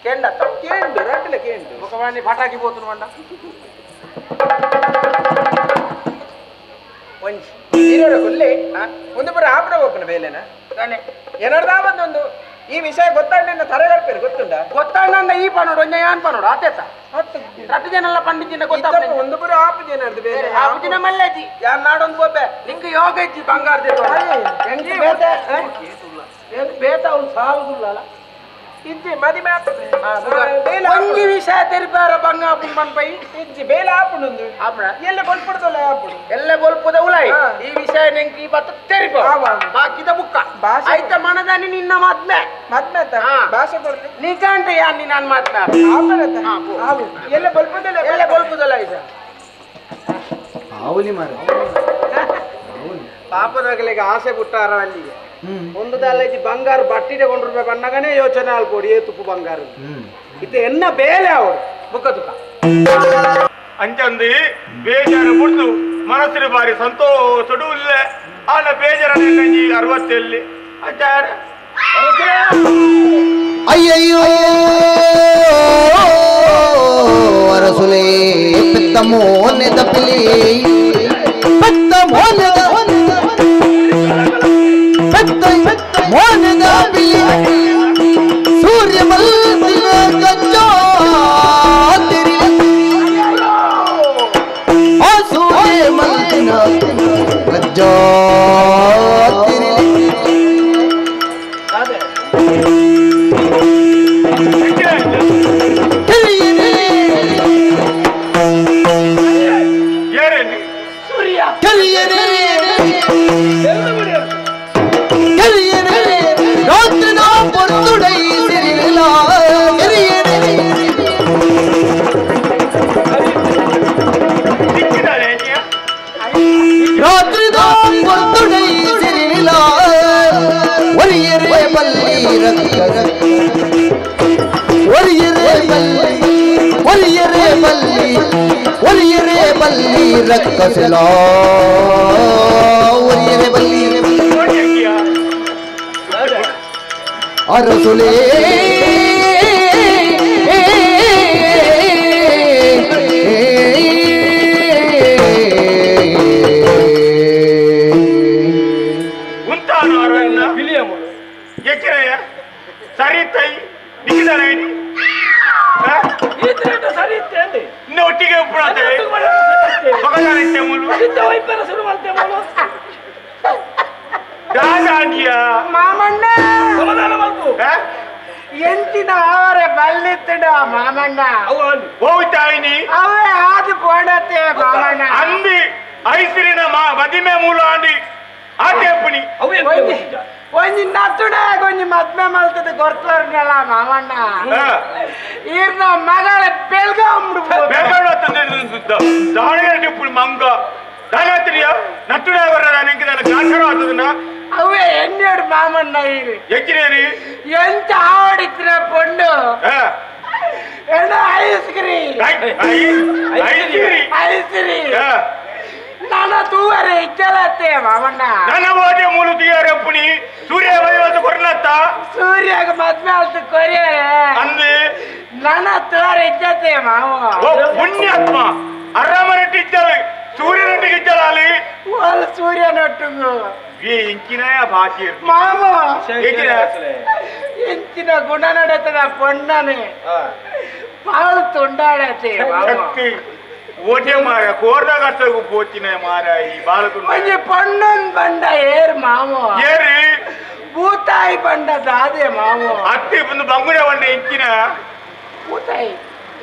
S2: ಕೇಂಡ ಕೇಂಡು ರಟ್ಟಲೆ ಕೇಂಡು ಮುಖವಾಣಿ ಪಟಾಕಿ పోతును ಮಂಡ ಒಂಜಿ ನೀರರ ಕೊಲ್ಲೆ ಒಂದು ಬರ ಆಪಣ ಹೋಗ್ತಾನೆ ಬೇಲೆನ ತಾನೆ ಏನರ್ದ ಒಂದು ಈ ವಿಷಯ ಗೊತ್ತಾಂಡ ತರಗಡ್ಪೇರು ಗೊತ್ತುಂಡ ಗೊತ್ತಾಂಡ ಈ ಪನೋಡು ಒಂಜ ಯಾನ್ ಪನೋಡು ಆತೇತ ರಟ್ಟು ಜನಲ್ಲ ಪಂಡಿತಿನ ಗೊತ್ತಾಗ ಒಂದು ಬರ ಆಪು ಜನ ಬೇರೆ ಆಪು ಜನ ಮಲ್ಲೆಜಿ ಯಾನ್ ನಾಡೊಂದು ಬೋಬೆ ನಿಂಗೆ ಯೋಗ ಇಜ್ಜಿ ಬಂಗಾರ ಹೆಂಗಿ ಬೇತ ಅವ್ನು ಸಾಲುದಿಲ್ಲ ಇಜ್ಜಿ ಮದಿ ಒಂಜಿ ವಿಷಯ ತೆರಿಪಾರ ಬಂಗ ಪೈ ಇಜ್ಜಿ ಬೇಲ ಆಪುಂಡು ಆಪಣ ಎಲ್ಲ ಗೊಲ್ಪುಡ್ದಲ್ಲ ಆಪುಡು ಎಲ್ಲ ಗೊಲ್ಪುದ ಉಲಾಯಿ ಈ ವಿಷಯ ನೆಂಕಿ ಬತ್ತು ತೆರಿಪ ಬಾಕಿದ ಬುಕ್ಕ ಆಯ್ತ ಮನದಾನಿ ನಿನ್ನ ಮದ್ಮೆ ಮದ್ಮೆ ಭಾಷೆ ಕೊಡ್ಲಿ ನಿಜಾಂತ ಯಾನ್ ನಾನು ಮಾತನಾಡ ಎಲ್ಲ ಗೊಲ್ಪುದಲ್ಲ ಎಲ್ಲ ಗೊಲ್ಪುದಲ್ಲ ಇದು
S5: ಆವುಲಿ ಮಾರ
S2: ಪಾಪದಾಗಲಿಗೆ ಆಸೆ ಬಿಟ್ಟಾರ ಅಲ್ಲಿಗೆ ಒಂದು ದಾಲೇಜಿ ಬಂಗಾರ ಬಟ್ಟಿ ತಗೊಂಡ್ರು ಬಣ್ಣಗನೇ ಯೋಚನೆ ಅಲ್ಕೊಡಿ ತುಪ್ಪು ಬಂಗಾರ ಇದು ಎನ್ನ ಬೇಲೆ ಅವಳು ಬುಕ್ಕ ತುಕ
S4: ಅಂಚಂದಿ ಬೇಜಾರ ಮುಡ್ದು ಮನಸ್ಸಿನ ಬಾರಿ ಸಂತೋಷಡು ಇಲ್ಲ ಆನ ಬೇಜಾರ 60 ಅಂಚಾರ
S5: ಅಯ್ಯಯ್ಯೋ ಅರಸುಲೇ ಪೆತ್ತ ಮೋನೆದ ಪಿಲಿ ಪೆತ್ತ ಮೋನೆದ ಮೋನೆದ ಪಿಲಿ ಸೂರ್ಯ ಮಲ್ದಿನ ಕಜ್ಜಾ ತಿರಿ ಆ ಸೂರ್ಯ ಮಲ್ದಿನ ಕಜ್ಜಾ ತಿರಿ ರಾತ್ರಿ ರಾತ್ರಿ ಪೊರ್ತುಡೈ ಸಿರಿಲ ಒರಿಯರೆ ಬಲ್ಲಿ ರಕ್ತ ಒರಿಯರೆ ಬಲ್ಲಿ ರಕ್ತ ಸಿಲ ಒರಿಯರೆ ಬಲ್ಲಿ ಅರಸುಲೇ
S4: ಸರಿತೈ ದಿಕ್ಕಿದಾನೆ ಇನ್ನು ಒಟ್ಟಿಗೆ
S2: ಮಾಮಣ್ಣ ಎಂಚಿನ ಅವರೇ ಬಲ್ಲಿತ್ತಿಡ ಮಾಮಣ್ಣ
S4: ಹೋಗ್ತಾಯಿನಿ
S2: ಅವೇ ಆದಿ ಪೋಡತ್ತೆ ಮಾಮಣ್ಣ
S4: ಅಂದಿ ಐಸಿರಿನ ಮದಿಮೆ ಮೂಲ ಅಂದಿ ಆಟೆಪ್ಪನಿ
S2: ಒಂಜಿ ನತ್ತುಡ ಕೊಂಚ ಮದ್ಮೆ ಮಲ್ತದ ಗೊತ್ತಲ್ಲ ಮಾಮಣ್ಣ ಈರ್ನ ಮಗಳ ಬೆಳ್ಗಂಬ್ರು
S4: ದಾವಣಗೆರೆ ಟಿಪ್ಪುಳು ಮಂಗ ದಾನತ್ರಿಯ ನತ್ತುಡ ಬರದ ನನಗೆ ನನ್ನ ಗಾಂಠರ ಆತದನ್ನ
S2: ಅವೇ ಎಣ್ಣೆಡು ಮಾಮಣ್ಣ ಈರು
S4: ಹೆಚ್ಚಿನೇರಿ
S2: ಎಂತ ಆವಡಿತ್ರ ಪೊಂಡು ಎಣ್ಣ ಐಸ್ಕ್ರೀ ಐಸ್ಕ್ರೀ ನನ್ನ ತೂವರೆ ಇಚ್ಚಲತ್ತೆ ಮಾಮಣ್ಣ
S4: ನನ್ನ ಓದೆ ಮೂಲು ತೀಯರಪ್ಪನಿ ಸೂರ್ಯ ವಯವತ್ತು ಕೊರ್ನತ್ತ
S2: ಸೂರ್ಯಗ ಮದ್ಮೆ ಅಲ್ತು ಕೊರಿಯರೆ
S4: ಅಂದಿ
S2: ನನ್ನ ತೋರ ಇಚ್ಚತ್ತೆ ಮಾವ
S4: ಪುಣ್ಯಾತ್ಮ ಅರ್ರಮರಟ್ಟಿ ಇಚ್ಚಲಿ ಸೂರ್ಯನಟ್ಟಿಗೆ ಇಚ್ಚಲಾಲಿ
S2: ಓಲ್ ಸೂರ್ಯನೊಟ್ಟಿಗೂ
S4: ಇಂಚಿನ ಭಾಷೆ
S2: ಮಾಮ ಇಂಚಿನ ಗುಣ ನಡತದ ಪೊಣ್ಣನೆ ಪಾಳು ತುಂಡಾಡತ್ತೆ
S4: ಶಕ್ತಿ ಓಟೆ ಮಾರ ಕೋರ್ದಾಗ ಅಷ್ಟಗೂ ಪೋಚಿನ ಮಾರ ಈ ಬಾಲಕು
S2: ಒಂಜಿ ಪೊಣ್ಣನ್ ಬಂಡ ಏರ್ ಮಾಮ
S4: ಏರಿ
S2: ಭೂತಾಯಿ ಬಂಡ ದಾದೆ ಮಾಮ
S4: ಅತ್ತಿ ಬಂದು ಬಂಗುಡ ಬಂಡ ಇಂಚಿನ
S2: ಭೂತಾಯಿ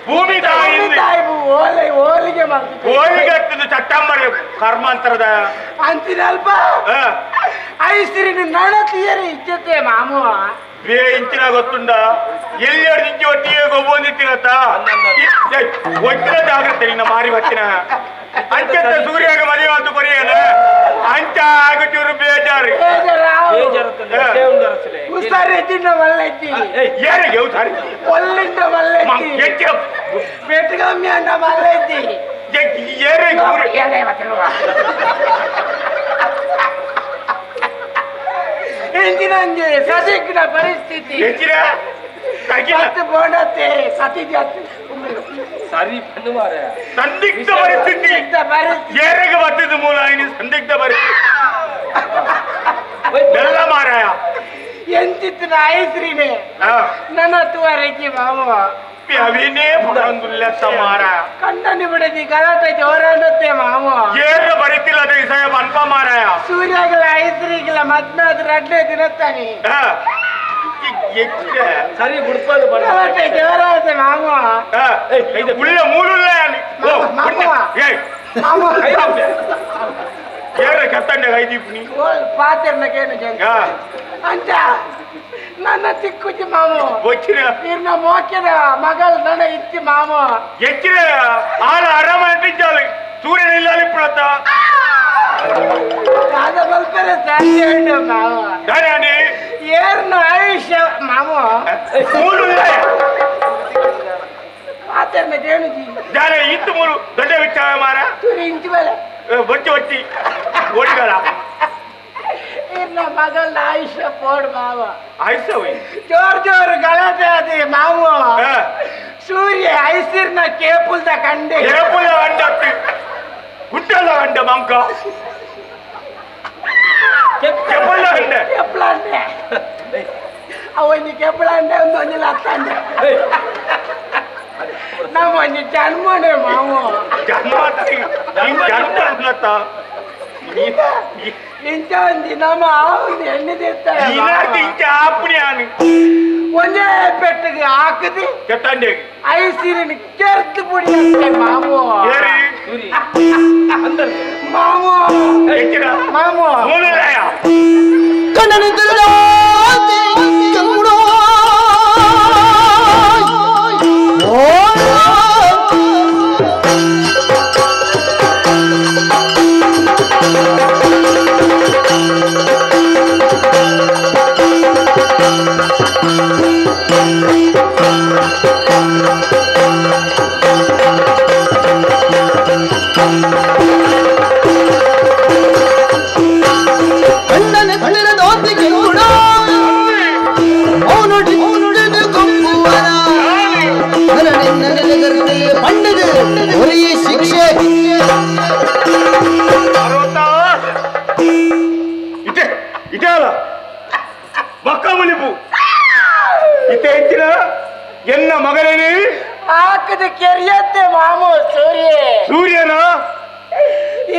S4: ಭೂಮಿ ತಾಯಿ
S2: ಓಲಿಗೆ ಮಾಡ್ತಿದ್ದೆ
S4: ಓಲಿಗೆ ಹತ್ತಿದ್ದು ಚಟ್ಟಂಬರ ಕರ್ಮಾಂತರದ
S2: ಅಂತಿನಲ್ಪ ಐಸಿರಿನ ನಣ ತೀಯರಿ ಇಚ್ಚತ್ತೆ ಮಾಮ
S4: ಬೇ ಇಂಚಿನ ಗೊತ್ತುಂಡ ಎಲ್ಲೆರಡು ಇಂಚಿ ಒಟ್ಟಿಗೆ ಗೊಬ್ಬೊಂದಿತ್ತಿರತ್ತ ಒಟ್ಟಿನ ಜಾಗ್ರತೆ ನಿನ್ನ ಮಾರಿ ಬತ್ತಿನ ಅಂಚತ್ತ ಸೂರ್ಯಾಗ ಮದುವೆ ಅಂತ ಕೊರಿಯನ ಅಂಚ ಆಗಚೂರು ಬೇಜಾರು
S2: ಉಸಾರೆತ್ತಿನ ಮಲ್ಲೈತಿ
S4: ಯಾರಿಗೆ ಉಸಾರಿ
S2: ಒಲ್ಲಿಂದ ಮಲ್ಲೈತಿ ಬೆಟ್ಗಮ್ಮಿ ಅಂಡ ಮಲ್ಲೈತಿ ಎಂಜಿನಂಗೆ ಸದಿಗ್ನ ಪರಿಸ್ಥಿತಿ ಸತ್ತು ಬೋಡತ್ತೆ ಸತಿ ಜಾತಿ
S4: ಸರಿ ಸಂದಿಗ್ಧ ಪರಿಸ್ಥಿತಿ ಏರೆಗೆ ಬರ್ತದ ಮೂಲ ಸಂದಿಗ್ಧ ಪರಿಸ್ಥಿತಿ ಎಲ್ಲ ಮಾರಾಯ
S2: ಎಂತಿತ್ತಿನ ಐಸ್ರಿನೇ ನನ್ನ ತುವರೆಗೆ ಮಾವ
S4: ಅವಿನೇ ಬುಡಂಗುಲ್ಲ ಮಾರ
S2: ಕಂಡನಿ ಬಿಡದಿ ಗಲಾಟೆ ಜೋರನ್ನತ್ತೆ ಮಾವ
S4: ಏರು ಬರೀತಿಲ್ಲ ಅದೇ ವಿಷಯ ಅನ್ಪ ಮಾರಾಯ
S2: ಸೂರ್ಯಗಳ ಐಸ್ರಿಗಳ ಮದ್ನಾದ ರಡ್ಡೆ ದಿನತ್ತಾನೆ
S4: ಸರಿ ಬಿಡ್ಬೋದು
S2: ಗಲಾಟೆ ಜೋರತ್ತೆ ಮಾವ
S4: ಉಳ್ಳ ಮೂಳುಲ್ಲ ಏರ ಕತ್ತಂಡೆ ಐದೀಪ್ನಿ
S2: ಪಾತ್ರನಕೇನು ಜನ ಅಂತ ನನ್ನ ಚಿಕ್ಕುಚ್ಚಿ ಮಾವು
S4: వచ్చిన
S2: ಇರ್ನ ಮೋಕ್ಯದ ಮಗಳು ನನ್ನ ಇಚ್ಚಿ ಮಾವು
S4: ಹೆಚ್ಚಿನ ಆಳ ಆರಾಮ ಅಂಟಿಂಚಾలి ಸೂರ್ಯನ ಇಲ್ಲಾలి ಇಪ್ಪಳತ್ತ
S2: ಅದ ಬಲ್ಪರೆ ಸಾಧ್ಯ ಉಂಟು ಮಾವು
S4: ದಾನಿ
S2: ಏರ್ನ ಆಯುಷ್ಯ ಮಾವು
S4: ಮೂಲು
S2: ಪಾತ್ರನಕೇನು ಜಿ
S4: ದಾನ ಇತ್ತು ಮೂಲು ದೊಡ್ಡ ವಿಚಾರ ಮಾರ
S2: ತುರಿ ಇಂಚು ಮೇಲೆ
S4: ಬಚ್ಚಿ ಬಚ್ಚಿ ಓಡಿಗಾಲ
S2: ಇರ್ನ ಮಗಳ ಆಯುಷ್ಯ ಪೋಡ್ ಮಾವ
S4: ಆಯ್ಸ
S2: ಜೋರ್ ಜೋರ್ ಗಲಾಟೆ ಅದೇ ಮಾವು ಸೂರ್ಯ ಐಸಿರ್ನ ಕೇಪುಲ್ದ ಕಂಡೆ
S4: ಕೇಪುಲ ಅಂಡ ಗುಡ್ಡಲ್ಲ ಅಂಡ ಮಂಕ ಕೆಪ್ಪಲ್ಲ ಅಂಡ
S2: ಕೆಪ್ಪಳ ಅಂಡೆ ಅವನಿ ಕೆಪ್ಪಳ ಅಂಡೆ ಒಂದು ಒಂಜಿಲ್ಲ ಹತ್ತಂಡೆ ನಮ್ಮ ಒಂಜಿ ಜನ್ಮನೆ ಮಾವು
S4: ಜನ್ಮ ಜನ್ಮ
S2: ಇಂಚ ಒಂಜಿ ನಮ್ಮ ಆవుని ಎಣ್ಣಿದಿರ್ತಾರೆ ಒಂದೇ ಪೆಟ್ಟಿಗೆ ಹಾಕದಿ
S4: ಕೆಟ್ಟಂಡೆ
S2: ಐಸಿರಿನ ಕೆರ್ತು ಪುಡಿ ಅಂತೆ ಮಾವು ಮಾವು ಮಾವು
S5: ಕಣ್ಣನ
S4: ಎನ್ನ ಮಗನೇ
S2: ಹಾಕದ ಕೆರಿಯತ್ತೆ ಮಾಮು
S4: ಸೂರ್ಯನ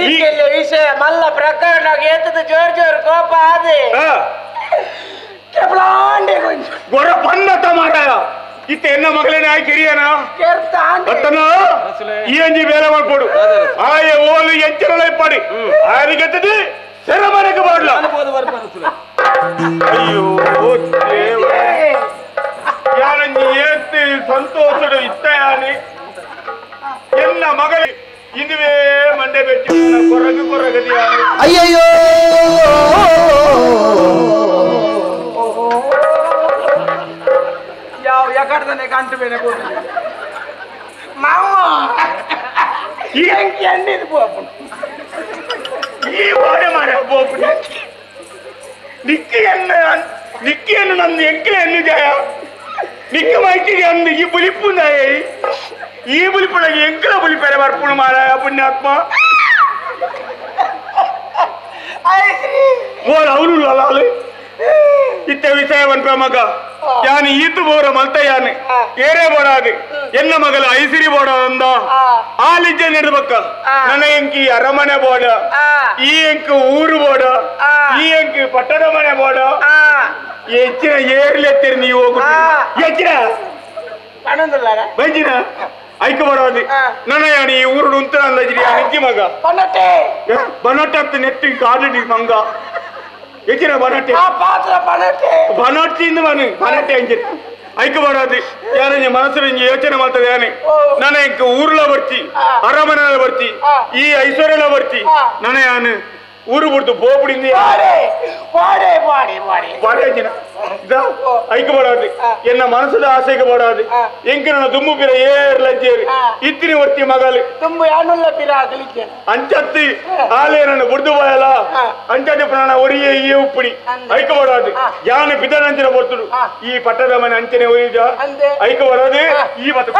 S2: ಈಗೆಲ್ಲ ವಿಷಯ ಮಲ್ಲ ಪ್ರಕರಣ ಏತದ ಜೋರ್ ಕೋಪ ಆದೆ
S4: ಗೊರ ಪನ್ನತ ಮಾರಾಯ ಇತ್ತ ಎನ್ನ ಮಗಳೇನೆ ಆಯ್ ಕಿರಿಯನ ಅತ್ತನ ಈ ಅಂಜಿ ಬೇರೆ ಮಾಡ್ಕೊಡು ಆಯ ಓಲು ಎಚ್ಚರಳೆ ಪಡಿ ಆರಿಗೆತ್ತದಿ ಸೆರಮನೆಗೆ ಮಾಡ್ಲ ಅಯ್ಯೋ ಯಾರಂಜಿ ಏತ್ತಿ ಸಂತೋಷಡು ಇತ್ತ ಯಾನಿ ಎನ್ನ ಮಗಳ ಇದುವೇ ಮಂಡೆ ಬೆಚ್ಚಿ ಕೊರಗದಿ
S5: ಅಯ್ಯಯ್ಯೋ
S2: ಯಾವ ಯಾಕಡ್ತಾನೆ ಕಂಟು ಬೇನೆ ಮಾವ ಎಣ್ಣಿದ್ ಬೋಪು
S4: ಈ ವಾಡೆ ಮಾಡ ಬೋಪು ನಿಕ್ಕಿಯನ್ನು ನಂದು ಎಂಕಿಲೆಯನ್ನು ಜಾಯ ನಿಕ್ಕ ಮೈಕಿಗೆ ಅಂದು ಈ ಬುಲಿಪುನಾಯ ಈ ಬುಲಿಪುನಾಗಿ ಎಂಕಲ ಬುಲಿಪೇರೆ ಬರ್ಪುಣ ಮಾರಾಯ ಪುಣ್ಯಾತ್ಮ ಬೋಲ್ ಅವರು ಲಾಲು ಇತ್ತ ವಿಷಯ ಬಂತ ಮಗ ಯಾನಿ ಈತು ಬೋರ ಮಲ್ತ ಯಾನೆ ಏರೇ ಬೋಡಾದೆ ಎನ್ನ ಮಗಲ ಐಸಿರಿ ಬೋಡ ಅಂದ ಆಲಿಜ್ಜೆ ನೆಡ್ಬಕ್ಕ ನನ್ನ ಎಂಕಿ ಅರಮನೆ ಬೋಡ ಈ ಎಂಕ ಊರು ಬೋಡ ಈ ಎಂಕಿ ಪಟ್ಟಣ ಮನೆ ಬೋಡ ಹೆಚ್ಚಿನ ಏರ್ಲೆತ್ತೀರಿ ನೀವು ಹೋಗುದು ಹೆಚ್ಚಿನ ಬಂಜಿನ ಐಕ ಬರೋದಿ ನನ್ನ ಯಾನಿ ಈ ಊರು ಉಂತ ಅಂದಜ್ರಿ ಅಜ್ಜಿ ಮಗ ಬನಟ್ಟ ನೆತ್ತಿ ಕಾಡಿ ಮಂಗ ಹೆಚ್ಚಿನ ಬನಟ್ಟೆ ಬನಟ್ಟಿಂದ ಬನ್ನಿ ಬನಟ್ಟೆ ಅಂಜಿರಿ ಐಕ ಬರೋದಿ ಯಾನ ಮನಸ್ಸು ಯೋಚನೆ ಮಾಡ್ತದೆ ಯಾನೆ ನನ್ನ ಇಂಕ ಊರ್ಲ ಬರ್ತಿ ಅರಮನೆಲ್ಲ ಬರ್ತಿ ಈ ಐಶ್ವರ್ಯಲ ಬರ್ತಿ ನನ್ನ ಯಾನು ಊರು ಬಿಡ್ತು ಬೋಪುಡಿಂದ ಐಕ ಬಡಾದಿ ಎನ್ನ ಮನಸ್ಸದ ಆಸೆಗೆ ಬಡಾದಿ ಎಂಕ ನನ್ನ ದುಮ್ಮು ಪಿರ ಏರ್ಲಜ್ಜೇರಿ ಇತ್ತಿನ ವರ್ತಿ ಮಗಲಿ
S2: ತುಂಬು ಯಾನುಲ್ಲ ಪಿರ ಆಗಲಿಕ್ಕೆ
S4: ಅಂಚತ್ತಿ ಆಲೇ ನನ್ನ ಬುಡ್ದು ಬಾಯಲ ಅಂಚತ್ತಿ ಪ್ರಾಣ ಒರಿಯೇ ಈ ಉಪ್ಪುಡಿ ಐಕ ಬಡಾದಿ ಯಾನ ಪಿತನಂಚಿನ ಬರ್ತುಡು ಈ ಪಟ್ಟದ ಮನೆ ಅಂಚನೆ ಒಯ್ದ ಐಕ ಬಡಾದಿ ಈ ಮತ್ತೆ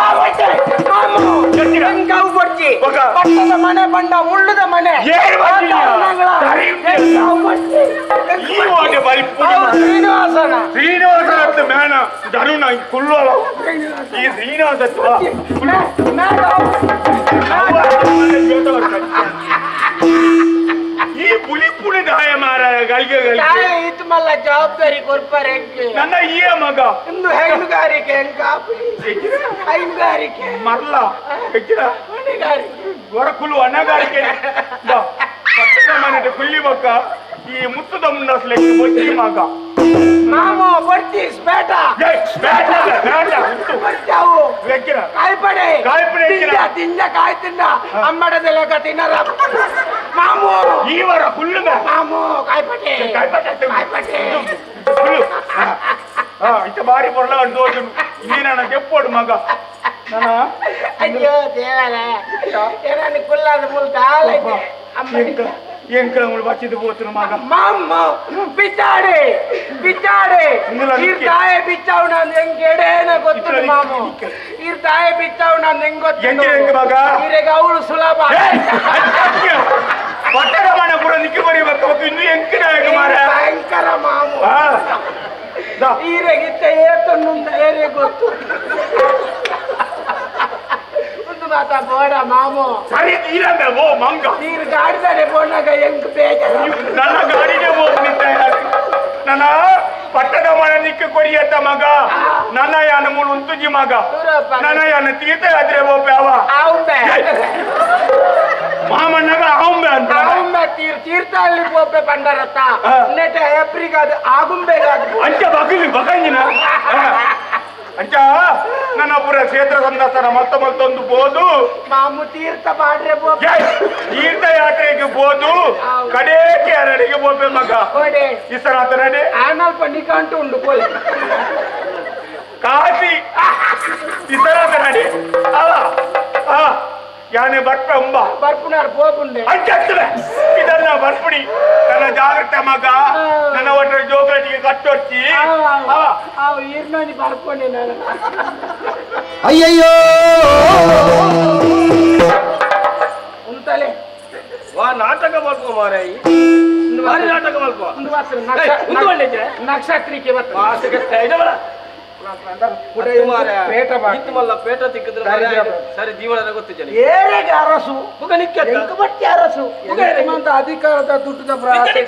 S2: ಪಟ್ಟದ ಮನೆ ಬಂಡ ಮುಳ್ಳದ ಮನೆ
S4: ಶ್ರೀನಿವಾಸ ಮೇಣ ಧರುಣ ಕುಳ್ಳುವಲ್ಲ ಈ ಶ್ರೀನಿವಾಸ ಈ ಪುಲಿ ಪುಳಿ ದಾಯ ಮಾರ ಗಳಿಗೆ
S2: ಮಲ್ಲ ಜವಾಬ್ದಾರಿ ಕೊರ್ಪಾರೆ
S4: ನನ್ನ ಈ ಮಗ
S2: ಒಂದು ಹೈನುಗಾರಿಕೆ ಹೈನುಗಾರಿಕೆ
S4: ಮರಲ ಹೆಚ್ಚಿನ ಗೊರಕುಲು ಹಣ್ಣಗಾರಿಕೆ ಮನೆ ಕುಲ್ಲಿ ಬಕ್ಕ ಈ ಮುತ್ತದ ಮುಂಡಸ್ಲೆಕ್ಕೆ ಬಚ್ಚಿ ಮಗ
S2: ಮಾಮ ಬರ್ತಿ ಸ್ಪೇಟ ಕಾಯ್ಪಡೆ ತಿಂದ ಕಾಯ್ ತಿಂದ ಅಮ್ಮಡದೆಲ್ಲ ತಿನ್ನರ ಮಾಮು
S4: ಈವರ ಫುಲ್ಲು
S2: ಮಾಮು ಕಾಯ್ಪಟೆ
S4: ಇಷ್ಟ ಬಾರಿ ಬರಲ ಅಂಟೋದು ಇಲ್ಲಿ ನನ್ನ ತೆಪ್ಪೋಡು ಮಗ
S2: ಅಯ್ಯೋ ದೇವರ ಏನಾನು ಕುಲ್ಲಾದ ಮುಲ್ತ
S4: ಎಂಕಳ ಬಚ್ಚಿದ್ದು ಹೋತನು ಮಗ
S2: ಮಾಮ ಬಿಚ್ಚಾಡೆ ತಾಯ ಬಿಚ್ಚಾವು ನಾನು ಹೆಂಗ್ ಎಡೇನ ಗೊತ್ತು ಮಾಮು ತಾಯ ಬಿಚ್ಚಾವು ನಾನು ಹೆಂಗ್ ಗೊತ್ತು
S4: ಮಗ
S2: ಈಗ ಅವಳು ಸುಲಭ
S4: ಪಟ್ಟಣ ಮನೆ ಪುರ ನಿಕ್ಕಿ ಬರೀಬೇಕು ಇನ್ನು ಎಂಕಿನ ಮಾರ
S2: ಭಯಂಕರ ಮಾಮು ಈರೆಗಿತ್ತ ಏತನ್ನು ಏರೇ ಗೊತ್ತು ಮಾತಾ ಬೋಡ ಮಾಮು
S4: ಸರಿ ತೀರಂದ ಓ ಮಂಗ
S2: ನೀರು ಗಾಡಿದಾರೆ ಬೋನಾಗ ಹೆಂಗ್ ಬೇಜಾರು
S4: ನನ್ನ ಗಾಡಿಗೆ ಹೋಗ್ನಿದ್ದ ನನ್ನ ಪಟ್ಟದ ಮನೆ ನಿಕ್ಕ ಕೊರಿಯತ್ತ ಮಗ ನನ್ನ ಯಾನ ಮೂಳು ಉಂತುಜಿ ಮಗ ನನ್ನ ಯಾನ ತೀರ್ಥ ಯಾತ್ರೆ ಹೋಗ್ಬೆ ಅವ ಮಾಮಣ್ಣಗ ಆಗುಂಬೆ ಅಂತ
S2: ಆಗುಂಬೆ ತೀರ್ಥ ಅಲ್ಲಿ ಹೋಗ್ಬೆ ಬಂಡರತ್ತ ನೆಟ ಏಪ್ರಿಗಾದ ಆಗುಂಬೆಗಾದ
S4: ಅಂಚ ಬಗಂಜಿನ ಅಂಚ ನನ್ನ ಪುರ ಕ್ಷೇತ್ರ ಸಂದರ್ಶನ ಮತ್ತೊಂದು ಬೋದು
S2: ಮಾಮು ತೀರ್ಥ ಮಾಡ್ರೆ
S4: ತೀರ್ಥ ಯಾತ್ರೆಗೆ ಬೋದು ಕಡೆಗೆ ಎರಡಿಗೆ ಹೋಗ್ಬೆ ಮಗ ಇಸರಾತ ನಡೆ
S2: ಆನಲ್ಪ ನಿಕಾಂಟು ಉಂಡು ಪೋಲೆ
S4: ಕಾಸಿ ಇಸರಾತ ನಡೆ ಯಾನೆ ಬರ್ಪ
S2: ಬರ್ಪುನಾರು ಹೋಗುಂಡೆ
S4: ಅಂಚತ್ತವೆ ಇದನ್ನ ಬರ್ಪುಡಿ ನನ್ನ ಜಾಗ್ರತೆ ಮಗ ನನ್ನ ಒಟ್ಟರೆ ಜೋಗ್ಲಟಿಗೆ ಕಟ್ಟೊಚ್ಚಿ
S2: ಈರ್ನಾನಿ ಬರ್ಕೊಂಡೆ ನಾನು
S5: ಅಯ್ಯಯ್ಯೋ
S2: ಉಂಟಲೆ
S1: ವಾ ನಾಟಕ ಮಲ್ಕೋ ಮಾರಾಯಿ ನಾಟಕ ಮಲ್ಕೋ
S2: ನಕ್ಷತ್ರಿಕೆ
S1: ಪೇಟ ತಿಕ್ಕಿದ್ರೆ ಸರಿ ಜೀವನ ಗೊತ್ತಿಲ್ಲ
S2: ಏರೆಗೆ ಅರಸು
S1: ನಿಕ್ಕ
S2: ಬಟ್ಟಿ ಅರಸು ಅಧಿಕಾರದ ದುಡ್ಡದ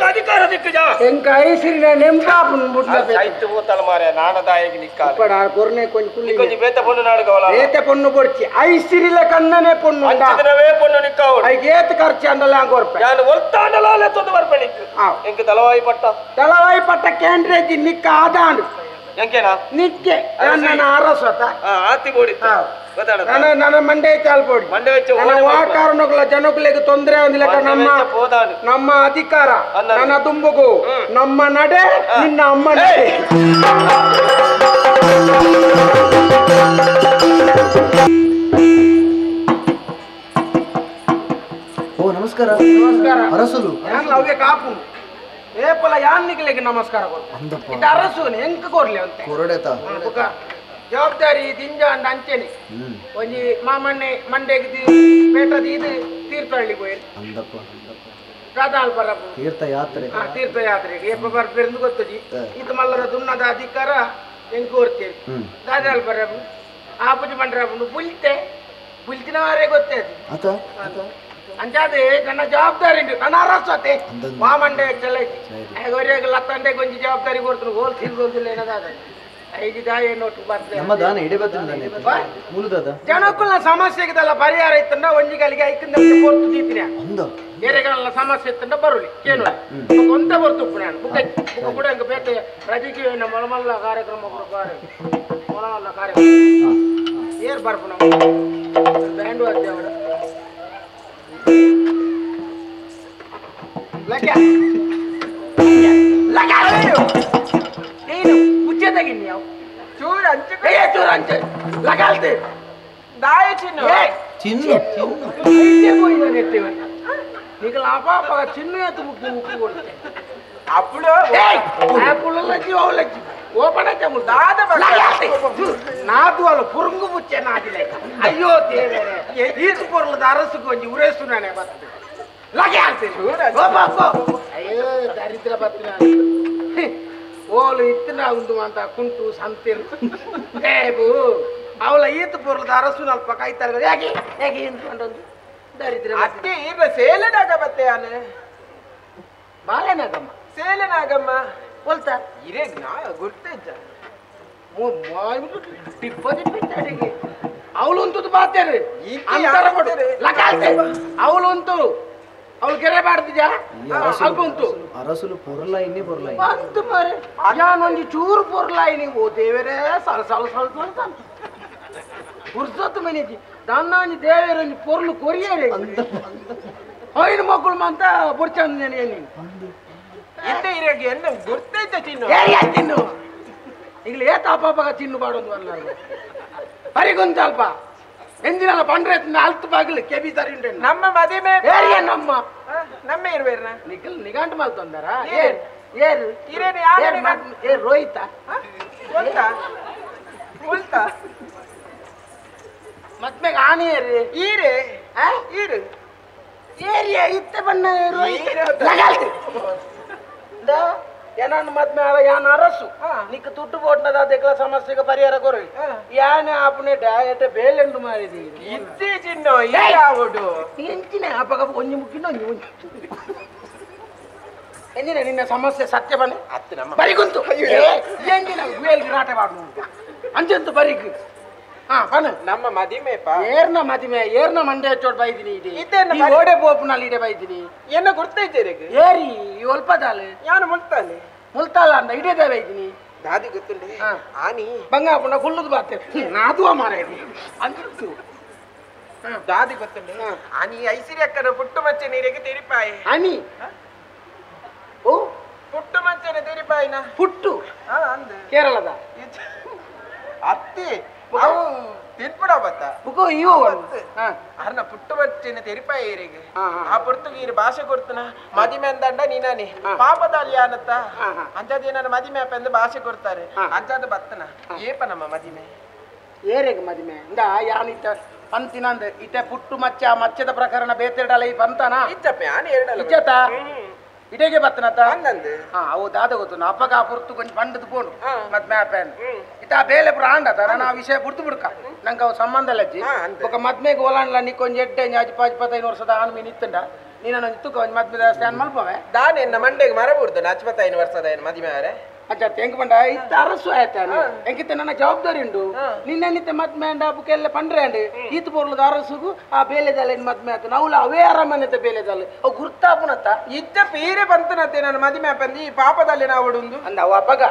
S1: ಅಧಿಕಾರ ದಿಕ್ಕಜ
S2: ಎಂಕ ಐಸಿರಿನ ನೆಂಪಾಪುನ್ ಮುಟ್ಲ
S1: ಸಾಹಿತ್ಯ ಹೋತಲ್ಲ ಮಾರೆ ನಾಡದಾಯಗಿ ನಿಕ್ಕ
S2: ಪಡ ಕೊರ್ನೆ ಕೊಂಚ
S1: ಕೊಂಚ ಬೇತ ಪೊಣ್ಣು ನಾಡುಗವಲ
S2: ಬೇತೆ ಪೊಣ್ಣು ಪೊಡ್ಚಿ ಐಸಿರಿಲ ಕನ್ನನೆ ಪೊಣ್ಣು
S1: ಅಂಚಿದನವೇ ಪೊಣ್ಣು ನಿಕ್ಕವಳು
S2: ಐಗೆ ಏತ್ ಖರ್ಚು ಅಂದಲ್ಲ ಅಂಗೋರ್ಪೆ
S1: ನಾನು ಒಲ್ತಾಂಡಲಾಲೆ ತೊಂದು ಬರ್ಪೆ ನಿಕ್ಕ ಎಂಕ ತಲವಾಯಿ ಪಟ್ಟ
S2: ಕೇಂದ್ರಜಿ ನಿಕ್ಕ ಆದಾಂಡು
S1: ಎಂಕೇನಾ
S2: ನಿಕ್ಕೆ ನನ್ನ ಅರಸತ
S1: ಆತಿ ಬೋಡಿ
S2: ನನ್ನ ಮಂಡೆ ಚಾಲ್ಬೋಡಿ ಆ ಕಾರಣಗಳ ಜನಗಳಿಗೆ ತೊಂದರೆ ಅಂದಿಲ್ಲ ನಮ್ಮ ಅಧಿಕಾರ ನನ್ನ ದುಂಬುಗು ನಮ್ಮ ನಡೆ ನಿನ್ನ ಅಮ್ಮ ನಡೆ
S5: ಓ ನಮಸ್ಕಾರ ಅರಸುಲು
S2: ಅವೇ ಕಾಪು ಏಪಲ ಯಾನ್ನಿಗಳಿಗೆ ನಮಸ್ಕಾರ ಕೊಡ್ತು ಅರಸು ಎಂಕ ಕೊರ್ಲಿ ಅಂತ
S5: ಕೊರಡೆತ
S2: ಜವಾಬ್ದಾರಿ ದಿಂಜ ಅಂದ ಅಂಚೆನೆ ಒಂಜಿ ಮಾಮಣ್ಣೆ ಮಂಡೆಗೆ ಪೇಟದ ಇದು ತೀರ್ಥಹಳ್ಳಿ ಹೋಯ್ರು
S5: ಅಂದಪ್ಪ
S2: ಕಾದಾಲ್ ಬರಬು
S5: ತೀರ್ಥಯಾತ್ರೆ
S2: ತೀರ್ಥಯಾತ್ರೆಗೆ ಏಪ ಬರ್ಬೇರು ಗೊತ್ತಜಿ ಇದು ಮಲ್ಲರ ದುನ್ನದ ಅಧಿಕಾರ ಎಂಕು ಓರ್ತೇವೆ ಕಾದಾಲ್ ಬರಬು ಆಪುಜಿ ಮಂಡ್ರಬು ಬುಲ್ತಿನವರೇ ಗೊತ್ತೇ ಅದು ಅಂಚಾದೆ ನನ್ನ ಜವಾಬ್ದಾರಿ ಉಂಟು ನನ್ನ ಅರಸತೆ ಮಾಮಂಡೆ ಚಲೈತಿ ಲತ್ತಂಡೆ ಕೊಂಚ ಜವಾಬ್ದಾರಿ ಕೊಡ್ತೀನಿ ಹೋಲ್ ತಿರ್ಗೋದಿಲ್ಲ ಏನದಾದ ಐದು ದಾಯ ನೋಟು ಜನಕ್ಕುಲ್ಲ ಸಮಸ್ಯೆಗಿದಲ್ಲ ಪರಿಹಾರ ಇತ್ತಂಡ ಒಂಜಿಗಳಿಗೆ ಐಕಂದ ಕೊರ್ತು ದೀತಿನ ಬೇರೆಗಳ ಸಮಸ್ಯೆ ಇತ್ತಂಡ ಬರುಳಿ ಏನು ಒಂದ ಬರ್ತು ನಾನು ಬುಕ್ಕ ಕೂಡ ಹಂಗ ಬೇತೆ ರಾಜಕೀಯ ಮೊಳಮಲ್ಲ ಕಾರ್ಯಕ್ರಮ ಮೊಳಮಲ್ಲ ಕಾರ್ಯಕ್ರಮ ಏರ್ ಬರ್ಬು ನಾವು ಬ್ಯಾಂಡ್ ವಾದ್ಯವಡ ನೀನು ಮುಚ್ಚೆ ತೆಗಿನಿ ನಾವು ಚೂರು ಅಂಚೆ ಲಗಾಲ್ತೆ ದಾಯ ಚಿನ್ನ నీకు లాభాపగా చిన్న ఎత్తు ముక్కు ముక్కు కొడుతుంది అప్పుడు పుల్లకి ఓలకి ఓపెన్ అయితే నాదు వాళ్ళు పురుగు పుచ్చే నాది లేక అయ్యో ఈసు పొరలు అరసు కొంచెం ఉరేస్తున్నానే బతు లగే అయ్యో దరిద్ర బతున్నా ఓలు ఇత్తినా ఉంది అంత కుంటూ సంతేరు రేపు ಅವಳ ಈತ ಪೂರ್ಲದ ಅರಸು ನಲ್ಪ ಕಾಯ್ತಾರೆ ಯಾಕೆ ಹೇಗೆ ಅಂದ್ಕೊಂಡು ದರಿದ್ರ
S3: ಅತ್ತೆ ಇರ್ಲ ಸೇಲೆನಾಗ ಬತ್ತೆ ಆನೆ
S2: ಬಾಳೆನಾಗಮ್ಮ
S3: ಸೇಲೆನಾಗಮ್ಮ
S2: बोलता
S3: ಇರೇ ನಾ ಗುರ್ತಿದ್ದ
S2: ಟಿಪ್ಪದಿ ಬಿದ್ದಾಡಿಗೆ ಅವಳಂತೂ ಬಾತೇರಿ ಅಂತರ ಕೊಡ್ತಾರೆ ಲಕಾಲ್ತೆ ಅವಳಂತೂ ಅವಳು ಗೆರೆ ಬಾಡ್ತಿದ್ಯಾ ಅಲ್ಪಂತು
S5: ಅರಸುಲು ಪೊರ್ಲ ಇನ್ನಿ ಪೊರ್ಲ
S2: ಬಂತು ಮಾರೆ ಯಾನೊಂದು ಚೂರು ಪೊರ್ಲ ನೀವು ದೇವರೇ ಸಲ ಸಲ ಸಲ ಸಲ ಪುರ್ಸೊತ್ತು ಮನೆಜಿ ನನ್ನ ದೇವರೊಂದು ಪೊರ್ಲು ಕೊರಿಯರೆ ಐದು ಮಕ್ಕಳು ಮಂತ ಬುರ್ಚಂದ ನೀನು
S3: ಇಂದ ಇರಗೆ ಎನ್ನ ಗುರ್ತಿದ್ದ ಚಿನ್ನು
S2: ಚಿನ್ನು ಈಗಲೇ ಏತಾಪಾಪಗ ಚಿನ್ನು ಬಾಡೋದು ಅಲ್ಲ ಪರಿಗೊಂದಲ್ಪ ಎಂದಿನಲ್ಲ ಬಂಡ್ರೆ ಅಲ್ತು ಬಾಗಿಲು ಕೆಬಿ ತರಿ ಉಂಟೆ
S3: ನಮ್ಮ ಮದುವೆ ನಮ್ಮ ಇರುವೇರ
S2: ನಿಖಿಲ್ ನಿಘಂಟು ಮಾಡ್ತಂದಾರ ಏರು
S3: ಇರೇನು
S2: ಏ ರೋಹಿತ
S3: ಉಲ್ತಾ
S2: ಮತ್ತೆ ಆನೆ ಏರಿ
S3: ಈರೆ ಈರು
S2: ಏರಿಯಾ ಇತ್ತೆ ಬಣ್ಣ ಏನಾನ್ ಮದ್ಮೆ ಯಾನ್ ಅರಸು ನಿಕ್ ತುಟ್ಟು ಬೋಟ್ನದ ಅದಕ್ಕೆಲ್ಲ ಸಮಸ್ಯೆಗೆ ಪರಿಹಾರ ಕೊರಲಿ ಯಾನೆ ಆಪನೆ ಡಯಟ್ ಬೇಲೆಂಡು ಮಾಡಿದಿ
S3: ಇದ್ದೇ ಚಿನ್ನು ಯಾವುದು
S2: ಎಂಚಿನ ಅಪಗ ಒಂಜಿ ಮುಕ್ಕಿನ ಒಂಜಿ ಒಂಜಿ ಎಂಜಿನ ನಿನ್ನ ಸಮಸ್ಯೆ ಸತ್ಯ ಬನ್ನಿ
S3: ಅತ್ತೆ ನಮ್ಮ
S2: ಬರಿಗುಂತು ಎಂಜಿನ ಗುಯಲ್ ಗಿರಾಟ ಬಾಡು ಅಂಜಂತು ಬರಿಗು ಬನ್ನ
S3: ನಮ್ಮ ಮದಿಮೆಪ
S2: ಏರ್ನ ಮದಿಮೆ ಏರ್ನ ಮಂಡೆ ಚೋಟ್ ಬೈದಿನಿ ಇದೆ ಓಡೆ ಬೋಪುನಲ್ಲಿ ಇಡೆ ಬೈದಿನಿ
S3: ಏನ ಗುರ್ತೈತೆ
S2: ಏರಿ ಒಲ್ಪದಾಲು
S3: ಯಾನು ಮುಲ್ತಾನೆ
S2: ಮುಲ್ತಾಲ ಅಂದ ಇಡೇದ ಬೈದಿನಿ
S3: ದಾದಿ ಗೊತ್ತುಂಡೆ ಆನಿ
S2: ಬಂಗಾಪುಣ ಕುಲ್ಲುದು ಬಾತೆ ನಾದುವ ಮಾರ ಅಂತು
S3: ದಾದಿ ಗೊತ್ತುಂಡೆ ಆನಿ ಐಸಿರಿ ಅಕ್ಕನ ಪುಟ್ಟು ಮಚ್ಚೆ ನೀರಿಗೆ ತೆರಿಪಾಯಿ
S2: ಆನಿ ಓ
S3: ಪುಟ್ಟು ಮಚ್ಚೆನ ತೆರಿಪಾಯಿನ
S2: ಪುಟ್ಟು
S3: ಅಂದ
S2: ಕೇರಳದ
S3: ಅತ್ತಿ ಅವು ತಿನ್ಪುಡ ಬತ್ತ
S2: ಬುಕೋ ಇವು
S3: ಅರ್ನ ಪುಟ್ಟು ಬಚ್ಚಿನ ತೆರಿಪಾಯಿ ಇರಿಗೆ ಆ ಪುರ್ತುಗೀರು ಭಾಷೆ ಕೊಡ್ತನ ಮದಿಮೆ ಅಂದಂಡ ನೀನಾನಿ ಪಾಪದಲ್ಲಿ ಯಾನತ್ತ ಅಂಚದ ನನ್ನ ಮದಿಮೆ ಅಪ್ಪ ಎಂದು ಭಾಷೆ ಕೊಡ್ತಾರೆ ಅಂಚದ ಬತ್ತನ ಏಪ ನಮ್ಮ ಮದಿಮೆ
S2: ಏರೆಗೆ ಮದಿಮೆ ಇಂದ ಯಾನಿತ್ತ ಪಂತಿನಂದ ಇತ್ತೆ ಪುಟ್ಟು ಮಚ್ಚ ಮಚ್ಚದ ಪ್ರಕರಣ ಬೇತಿಡಲ ಈ ಪಂತನ
S3: ಇಚ್ಚಪ್ಪೆ ಆನೆ ಎರಡಲ್ಲ
S2: ಇಚ್ಚತ ಇಡೆಗೆ ಬತ್ತನತ್ತ
S3: ಅಂದಂದು
S2: ಅವು ದಾದ ಗೊತ್ತು ಅಪ್ಪಗ ಪುರ್ತು ಕೊಂಚ ಪಂಡದ ಪೋಡು ಮತ್ ಮ್ಯಾಪೇನ್ ಇತ್ತ ಬೇಲೆ ಪುರ ಆಂಡತ ನಾನು ಆ ವಿಷಯ ಬುಡ್ತು ಬಿಡ್ಕ ನಂಗೆ ಅವು ಸಂಬಂಧ ಲಜ್ಜಿ ఒక ಮದ್ಮೆಗೆ ಓಲಾನ್ಲ ನೀ ಕೊಂಚ ಎಡ್ಡೆ 25 ವರ್ಷದ ಆನ್ ಮೀನ್ ಇತ್ತಂಡ ನೀನು ನನ್ನ ಇತ್ತು ಕೊಂಚ ಮದ್ಮೆ ಸ್ಟ್ಯಾಂಡ್ ಮಲ್ಪವೆ
S3: ದಾನ ಎನ್ನ ಮಂಡೆಗೆ ಮರ ಬಿಡ್ದು 25 ವರ್ಷದ ಏನು ಮದುವೆ ಅವರೇ
S2: ಅಜ್ಜ ತೆಂಗ್ ಬಂಡ ಇತ್ತ ಅರಸು ಆಯ್ತಾನೆ ಎಂಕಿತ್ತ ನನ್ನ ಜವಾಬ್ದಾರಿ ಉಂಡು ನಿನ್ನಿತ್ತ ಮದ್ಮೆ ಅಂಡ ಬುಕ್ಕೆಲ್ಲ ಪಂಡ್ರೆ ಅಂಡ್ ಈತ ಬೋರ್ಲದ ಅರಸುಗು ಆ ಬೇಲೆದಲ್ಲ ಮದ್ಮೆ ಆತ ನಾವು ಅವೇ ಅರಮನೆತ ಬೇಲೆದಲ್ಲ ಅವು ಗುರ್ತಾಪುನತ್ತ
S3: ಇತ್ತ ಪೀರೆ ಬಂತನತ್ತೆ ನನ್ನ ಮದುವೆ ಬಂದು ಈ ಪಾಪದಲ್ಲಿ ನಾವು ಉಂಡು
S2: ಅಂದ ಅವ ಅಪ್ಪಗ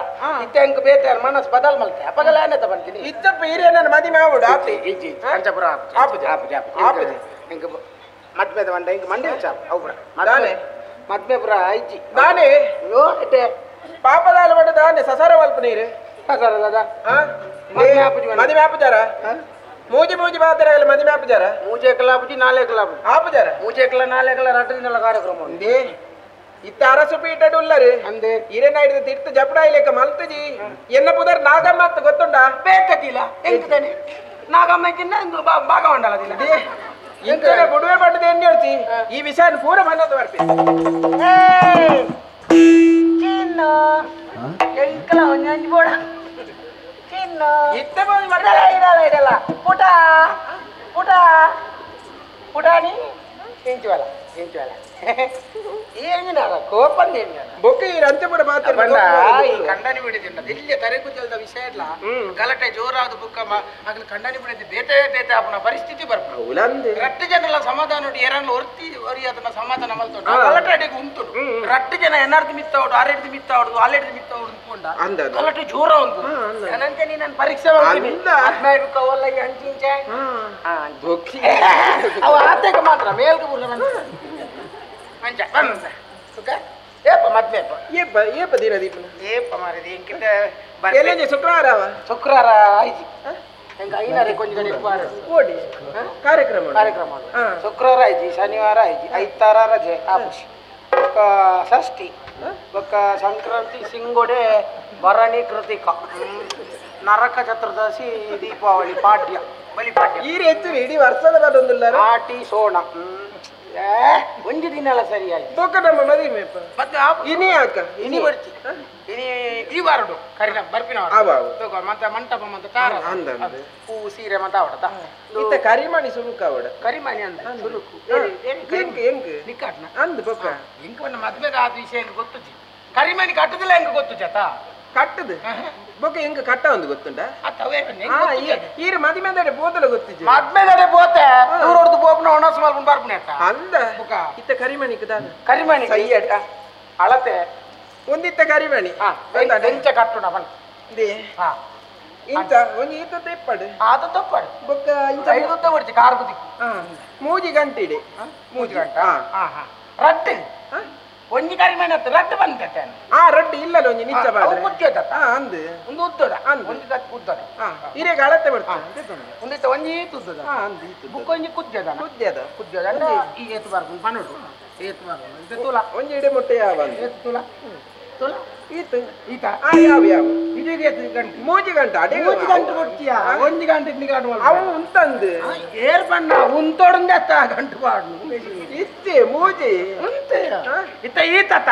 S2: ಇತ್ತ ಹೆಂಗ್ ಬೇತಾರ ಮನಸ್ ಬದಲ್ ಮಲ್ತೆ ಅಪ್ಪಗಲ್ಲ ಏನತ್ತ ಬಂತೀನಿ
S3: ಇತ್ತ ಪೀರೆ ನನ್ನ ಮದುವೆ ಆವುಡು ಆತಿ
S2: ಇಜ್ಜಿ ಪಂಚಪುರ
S3: ಆಪುಜಿ ಆಪುಜಿ
S2: ಹೆಂಗ ಮದ್ಮೆದ ಮಂಡ ಹಿಂಗ ಮಂಡೆ ಚಾಪ್ ಅವ್ರ
S3: ದಾನೆ
S2: ಮದ್ಮೆ ಪುರ ಇಜ್ಜಿ
S3: ದಾನೆ
S2: ಅಯ್ಯೋ ಇಟ್ಟೆ
S3: ಪಾಪದಾಲ ಬಡ ದಾನೆ ಸಸಾರ ವಲ್ಪ ನೀರು
S2: ಸರ್ ದಾದಾ
S3: ಮದುವೆ ಆಪುಜಾರ ಮೂಜಿ ಮೂಜಿ ಬಾತರಗಲ್ಲ ಮದುವೆ ಆಪುಜಾರ
S2: ಮೂಜೆ ಕಲಾಪುಜಿ ನಾಳೆ ಕಲಾಪುಜಿ
S3: ಆಪುಜಾರ
S2: ಮೂಜೆ ಕಲ ನಾಳೆ ಕಲ ರಟ್ಟ ದಿನಗಳ ಕಾರ್ಯಕ್ರಮ
S3: ಅಂದೇ ಇತ್ತ ಅರಸು ಪೀಠಡ್ ಉಲ್ಲರು
S2: ಅಂದೆ
S3: ಹಿರೇನ ಹಿಡಿದು ತಿರ್ತು ಜಪಡ ಇಲೇಕ ಮಲ್ತಜಿ ಎನ್ನ ಪುದರ್ ನಾಗಮ್ಮ ಅಂತ ಗೊತ್ತುಂಡ
S2: ಬೇಕತಿಲ್ಲ ಹೆಂಗ್ತಾನೆ ನಾಗಮ್ಮಕ್ಕಿನ್ನ ಭಾಗ ಮಂಡಲದಿಲ್ಲ
S3: ಇಂಕನೆ ಬುಡುವೆ ಬಟ್ಟದ ಎಣ್ಣೆ ಹೇಳ್ತಿ ಈ ವಿಷಯ ಪೂರ ಮನ್ನದು ಬರ್ತೀನಿ
S2: ಚಿನ್ನ ಎಂಕಲ ಒಂಜಿ ಬೋಡ ಚಿನ್ನ
S3: ಇತ್ತ ಬಂದು
S2: ಇದಲ್ಲ ಪುಟ ಪುಟ ಪುಟಾಣಿ ಇಂಚುವಲ್ಲ ಏನಿನ ಕೋಪಂದ
S3: ಬೊಕ್ಕ ಈ ರಂತೆ ಬಿಡ ಮಾತ್ರ
S2: ಬಂಡ ಈ ಕಂಡನಿ ಬಿಡಿದಿಂದ ದಿಲ್ಯ ತರೆಗುತ್ತಲ್ದ ವಿಷಯ ಇಲ್ಲ ಗಲಾಟೆ ಜೋರಾದ ಬುಕ್ಕ ಆಗ್ಲಿ ಕಂಡನಿ ಬಿಡಿದ್ದು ಬೇತೆ ಬೇತೆ ಅಪ್ಪನ ಪರಿಸ್ಥಿತಿ ಬರ್ಬೋದು
S3: ಉಲಂದೆ
S2: ರಟ್ಟು ಜನ ಸಮಾಧಾನ ನೋಡಿ ಯಾರನ್ನ ಹೊರ್ತಿ ಹೊರಿ ಅದನ್ನ ಸಮಾಧಾನ ಮಲ್ತೊಂಡು ಗಲಾಟೆ ಅಡಿಗೆ ಉಂಟು ರಟ್ಟು ಜನ ಎನ್ನಾರ್ದು ಮಿತ್ತವಡು ಆರೆಡ್ದು ಮಿತ್ತವಡು ಆಲೆಡ್ದು ಮಿತ್ತವಡು ಅನ್ಕೊಂಡ ಗಲಾಟೆ ಜೋರ ಉಂಟು ಏನಂತೆ ನೀ ನಾನು ಪರೀಕ್ಷೆ ಮಾಡ್ತೀನಿ 15 ಕವಲ್ಲ ಹಂಚಿಂಚೆ ಅವ ಆತಕ್ಕೆ ಮಾತ್ರ ಮೇಲ್ಗೆ ಬುರ್ಗ ಮಂಚ ಬಂದ ಏಪ ಮದ್ವೆ
S3: ಏಪ ದಿನ ದೀಪನ
S2: ಏಪ ಮಾರಿದಿ ಎಂಕಿತ
S3: ಎಲೆಜೆ
S2: ಶುಕ್ರವಾರ ಆಯ್ತು ಹೆಂಗ ಐನಾರೆ ಕೊಂಚ
S3: ಓಡಿ ಕಾರ್ಯಕ್ರಮ
S2: ಶುಕ್ರವಾರ ಆಯ್ತು ಶನಿವಾರ ಆಯ್ತು ಐತಾರ ರಜೆ ಆಪುಷಿ ఒక ಷಷ್ಠಿ ఒక ಸಂಕ್ರಾಂತಿ ಸಿಂಗೊಡೆ ಭರಣಿ ಕೃತಿಕ ನರಕ ಚತುರ್ದಶಿ ದೀಪಾವಳಿ ಪಾಡ್ಯ ಬಲಿಪಾಡ್ಯ
S3: ಈ ಹೆಚ್ಚು ಇಡೀ ವರ್ಷದ ಬರೊಂದಿಲ್ಲ
S2: ಆಟಿ ಸೋಣ ಒಂದು ದಿನ ಎಲ್ಲ ಸರಿ ಆಯ್ತು
S3: ಬೊಕ್ಕ ನಮ್ಮ ಮದುವೆ
S2: ಮತ್ತೆ
S3: ಇನಿ ಯಾಕ
S2: ಇನಿ ಬರ್ತಿ ಇನಿ ಈ ವಾರಡು ಕರಿನ ಬರ್ಪಿನ ಮತ್ತೆ ಮಂಟಪ ಮತ್ತೆ ತಾರ ಹೂ ಸೀರೆ ಮತ್ತೆ ಅವಡ
S3: ಇತ್ತ ಕರಿಮಣಿ ಸುರುಕ ಅವಡ
S2: ಕರಿಮಣಿ ಅಂತ ಸುರುಕು
S3: ಹೆಂಗ್
S2: ನಿಕ್ಕಾಟ್ನ
S3: ಅಂದ್ ಬೊಕ್ಕ
S2: ಹೆಂಗ್ ಮದ್ವೆಗೆ ಆದ ವಿಷಯ ಹೆಂಗ್ ಗೊತ್ತು ಕರಿಮಣಿ ಕಟ್ಟದಿಲ್ಲ ಹೆಂಗ್ ಗೊತ್ತು ಜತ
S3: ಕಟ್ಟದು ಬೊಕ್ಕ ಹೆಂಗ್ ಕಟ್ಟ ಒಂದು ಗೊತ್ತುಂಟ ಈರ ಮದಿಮೆದಡೆ ಬೋತಲ ಗೊತ್ತಿಜ್ಜಿ
S2: ಮದ್ಮೆದಡೆ ಬೋತೆ ಊರೊಡ್ದು ಬೋಪನ ಒಣಸ್ ಮಲ್ಕೊಂಡು ಬರ್ಪನೆ
S3: ಅಂದ ಇತ್ತ ಕರಿಮಣಿ
S2: ಕರಿಮಣಿ ಸೈಯಟ ಅಳತೆ
S3: ಒಂದಿತ್ತ ಕರಿಮಣಿ
S2: ಎಂಚ ಕಟ್ಟುನ ಬನ್
S3: ಇಂತ ಒಂಜಿ ಈತ ತೆಪ್ಪಡು
S2: ಆತ ತಪ್ಪಡು
S3: ಬೊಕ್ಕ ಇಂತ
S2: ಐದು ತಗೊಡ್ತಿ ಕಾರ್ ಬುದ್ದಿ
S3: ಮೂಜಿ ಗಂಟಿಡೆ
S2: ಮೂಜಿ ಗಂಟ ರಟ್ಟು ಒಂಜಿ ಕರಿಮಣಿ ಹತ್ತು ರಟ್ಟು ಬಂದ್ಕತ್ತೆ
S3: ರಡ್ಡು ಇಲ್ಲಲ್ಲ ಒಂಜಿ ನಿಚ್ಚ ಬಾದ್ರೆ ಅಂದ್
S2: ಒಂದು ಉದ್ದದ ಒಂದು ಉದ್ದದ
S3: ಹಿರೇಗ ಅಳತೆ ಬರ್ತದೆ
S2: ಒಂದಿತ್ತ ಒಂಜಿ ತುದ್ದದ ಬುಕ್ಕ ಒಂಜಿ ಕುದ್ಯದ ಈ ಏತು ಬರ್ಕೊಂಡು ಪನ್ನೋಡು ಏತು ಬರ್ಕೊಂಡು ತುಲ
S3: ಒಂಜಿ ಇಡೆ ಮೊಟ್ಟೆ ಯಾವ
S2: ಏತು ತುಲ ತುಲ ಈತ ಈತ
S3: ಯಾವ
S2: ಇದೀಗ ಏತು ಗಂಟೆ
S3: ಮೂಜಿ ಗಂಟ
S2: ಮೂಜಿ ಗಂಟೆ ಕೊಡ್ತೀಯ ಒಂಜಿ ಗಂಟೆ ನಿಗಾಡು
S3: ಅವು ಉಂತಂದು
S2: ಏರ್ ಬಣ್ಣ ಉಂತೊಡಂದೆ ಅತ್ತ ಗಂಟು ಬಾಡು
S3: ಇತ್ತೆ ಮೂಜಿ
S2: ಉಂತೆ ಇತ್ತ ಈತತ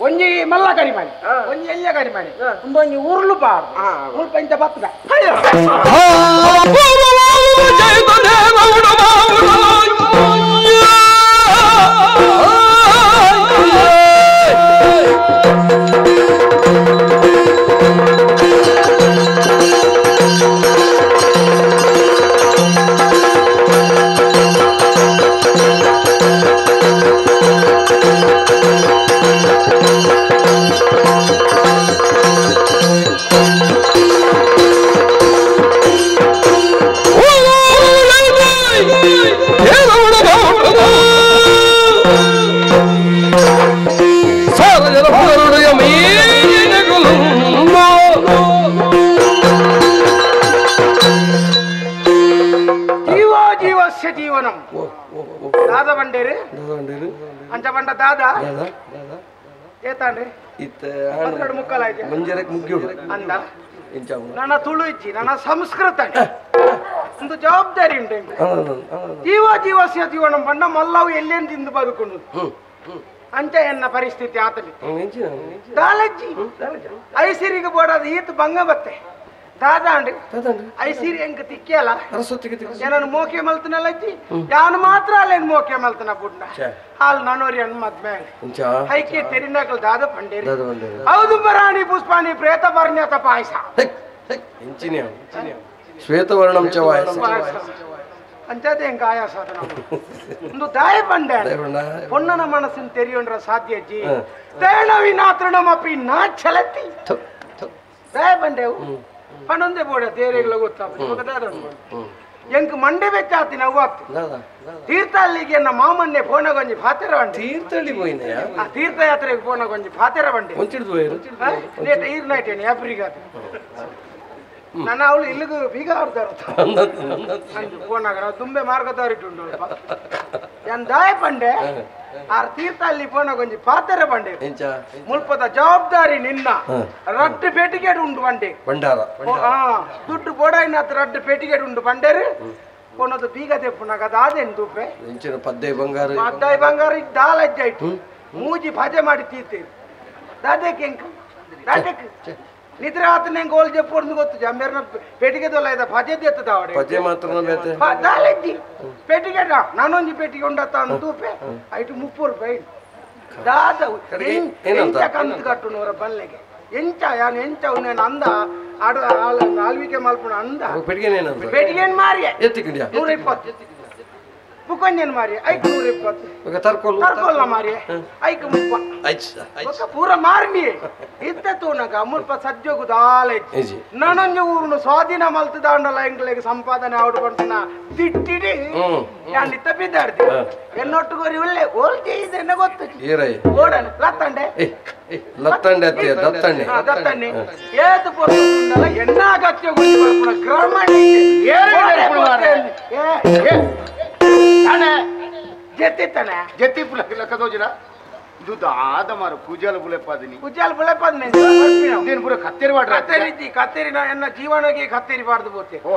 S2: ಒಂಜಿ ಮಲ್ಲ ಕರಿಮಣಿ ಒಂಜಿ ಎಳ್ಳ ಕರಿಮಣಿ ಒಂದೊಂಜಿ ಉರುಳು ಪಾಡು ಉರುಳು ಪಂಚ ಬತ್ತದ జీవనం దాదా బండేరు అంచ బండ దాదా ఏతాండి పదకొండు ముక్కలు అయితే అంద ನನ್ನ ತುಳು ಇಜ್ಜಿ ನನ್ನ ಸಂಸ್ಕೃತ ಒಂದು ಜವಾಬ್ದಾರಿ ಉಂಟು ಜೀವಸ್ಯ ಜೀವನ ಬಣ್ಣ ಮಲ್ಲವು ಎಲ್ಲೇನು ತಿಂದು ಬದುಕೊಂಡು ಅಂಚ ಎನ್ನ ಪರಿಸ್ಥಿತಿ ಆತಲಿ ದಾಲಜ್ಜಿ ಐಸಿರಿಗೆ ಬೋಡದ ಈತ ಭಂಗ ಬತ್ತೆ ದಾದಾಂಡ್ ಐಸಿರಿ ಎಂಕ ತಿಕ್ಕಿಯಲ್ಲ ನಾನು ಮೋಕೆ ಮಲ್ತನಲ್ಲ ಅಜ್ಜಿ ಯಾನು ಮಾತ್ರ ಅಲ್ಲೇನು ಮೋಕೆ ಮಲ್ತನ ಬುಡ್ನ ಹಾಲ್ ನಾನೋರಿ ಅನ್ ಮದ್ಮೆ ಹೈಕೆ ತೆರಿನಾಕಲ್ ದಾದ ಪಂಡೇರಿ ಹೌದು ಬರಾಣಿ ಪುಷ್ಪಾಣಿ ಪ್ರೇತ ಬರ್ಣ್ಯತ ಪಾಯಸ
S6: ಶ್ವೇತವರ್ಣಂ ಚ ವಾಯಸ
S2: ಅಂಚದೆ ಎಂಕ ಆಯಾಸ ಒಂದು ದಾಯ ಪಂಡೆ ಪೊನ್ನನ ಮನಸ್ಸಿನ ತೆರಿಯೊಂಡ್ರ ಸಾಧ್ಯ ಅಜ್ಜಿ ತೇಣವಿನ ತೃಣಮಪಿ ನಾ ಛಲತಿ ದಾಯ ಪಂಡೆವು ಪಣೊಂದೆ ಬೋಡ ತೇರೆಗಳ ಗೊತ್ತಾಗ ಎಂಕ್ ಮಂಡೆ ಬೆಚ್ಚಾತಿ ನವ್ವಾತ್ತು ತೀರ್ಥಹಳ್ಳಿಗೆ ನಮ್ಮ ಮಾಮನ್ನೆ ಫೋನಗೊಂಜಿ ಫಾತೆರ ಬಂಡಿ
S6: ತೀರ್ಥಹಳ್ಳಿ ಪೋಯಿನ
S2: ತೀರ್ಥಯಾತ್ರೆಗೆ ಫೋನಗೊಂಜಿ ಫಾತೆರ ಬಂಡಿ ಈರ್ನೈಟೇನೆ ಆಫ್ರಿಕಾದ ನನ್ನ ಅವಳು ಇಲ್ಲಿಗೂ ಬೀಗ ಆಡ್ತಾರ ಫೋನಾಗ ತುಂಬೆ ಮಾರ್ಗದಾರಿಟ್ಟು ಎನ್ ದಾಯ ಪಂಡೆ ಆರ್ ತೀರ್ಥಹಳ್ಳಿ ಫೋನಗೊಂಜಿ ಪಾತೆರ ಬಂಡೆ ಮುಲ್ಪದ ಜವಾಬ್ದಾರಿ ನಿನ್ನ ರಡ್ಡು ಪೇಟಿಗೆಡ್ ಉಂಡು ಬಂಡೆ
S6: ಭಂಡಾರ
S2: ದುಡ್ಡು ಬೋಡಾಯಿನ ರಡ್ಡು ಪೇಟಿಗೆಡ್ ಉಂಡು ಬಂಡೇರು ಕೊನದು ಬೀಗ ತೆಪ್ಪುನಾಗ ಅದಾದೇನು ತುಪ್ಪೆ
S6: ಪದ್ದೆ ಬಂಗಾರ
S2: ಪದ್ದಾಯಿ ಬಂಗಾರ ದಾಲಜ್ಜ ಇಟ್ಟು ಮೂಜಿ ಭಜೆ ಮಾಡಿ ತೀರ್ತೀರಿ ದಾದಕ್ಕೆ ಎಂಕ ದಾದಕ್ಕೆ ನಿದ್ರೆ ಆತನ ಹೆಂಗೆ ಓಲ್ ಜಪ್ಪೊಂದು ಗೊತ್ತು ಜಂಬೇರ್ನ ಪೆಟ್ಟಿಗೆ ತೊಲ ಇದ್ದ ಭಜೆ ತೆತ್ತದ ಅವಡೆ
S6: ಪದ್ಯ ಮಾತ್ರ
S2: ದಾಲಜ್ಜಿ ಪೆಟ್ಟಿಗೆ ನಾನೊಂದು ಪೆಟ್ಟಿಗೆ ಉಂಡತ್ತ ಅಂತೂಪೆ ಐಟು 30 ರೂಪಾಯಿ ದಾದ ಎಂಚ ಕಂತು ಕಟ್ಟು ನೂರ ಬಲ್ಲೆಗೆ ಎಂಚ ಯಾನು ಎಂಚ ಉನ್ನೇನು ಅಂದ ಆಡು ಆಳ್ವಿಕೆ ಮಲ್ಪುಣ ಅಂದ ಪೆಟ್ಟಿಗೆ ಮಾರಿಯ 120 ಬುಕೊಂಜನ್ ಮಾರಿ ಐಕ್ 120 ತರ್ಕೊಲ್ಲ ಮಾರಿ ಐಕ್ 30 ಪೂರ ಮಾರ್ಮಿ ಇತ್ತ ತೂನಗ ಮುಲ್ಪ ಸಜ್ಜೋಗು ದಾಲೈಜಿ ನನಂಜ ಊರುನು ಸ್ವಾಧೀನ ಮಲ್ತದಾಂಡಲ ಎಂಗ್ಲೆಗೆ ಸಂಪಾದನೆ ಆವಡು ಬಂತನ ತಿಟ್ಟಿಡಿ ಯಾನ್ ಇತ್ತ ಬಿದ್ದಾಡ್ತಿ ಎನ್ನೊಟ್ಟುಗೋರಿ ಒಳ್ಳೆ ಓಲ್ಕೆ ಇದೆನ್ನ ಗೊತ್ತು ಓಡನ ಲತ್ತಂಡೆ
S6: ಲತ್ತಂಡೆ ಅತ್ತಿ ದತ್ತಂಡೆ
S2: ದತ್ತಂಡೆ ಏತು ಪೊರ್ಕೊಂಡಲ ಎನ್ನ ಅಗತ್ಯ ಗುರಿ ಬರ್ಪುಣ ಗ್ರಾಮಣಿ ಜೆತ್ತಿತ್ತಾನೆ
S3: ಜತಿ ಲೆಕ್ಕದೋಜಿನ ದುಡ್ಡು ಆದ ಮಾರು ಪೂಜಾಲ ಬುಲೆಪಾದಿನಿ
S2: ಪೂಜಾಲ ಬುಲೆಪಾದಿನಿ
S3: ನೀನು ಪೂರ ಕತ್ತೇರಿ ಮಾಡ್ರ
S2: ಕತ್ತೇರಿ ಎನ್ನ ಜೀವನಗೆ ಕತ್ತೇರಿ ಬಾರ್ದು ಬೋತೆ
S3: ಓ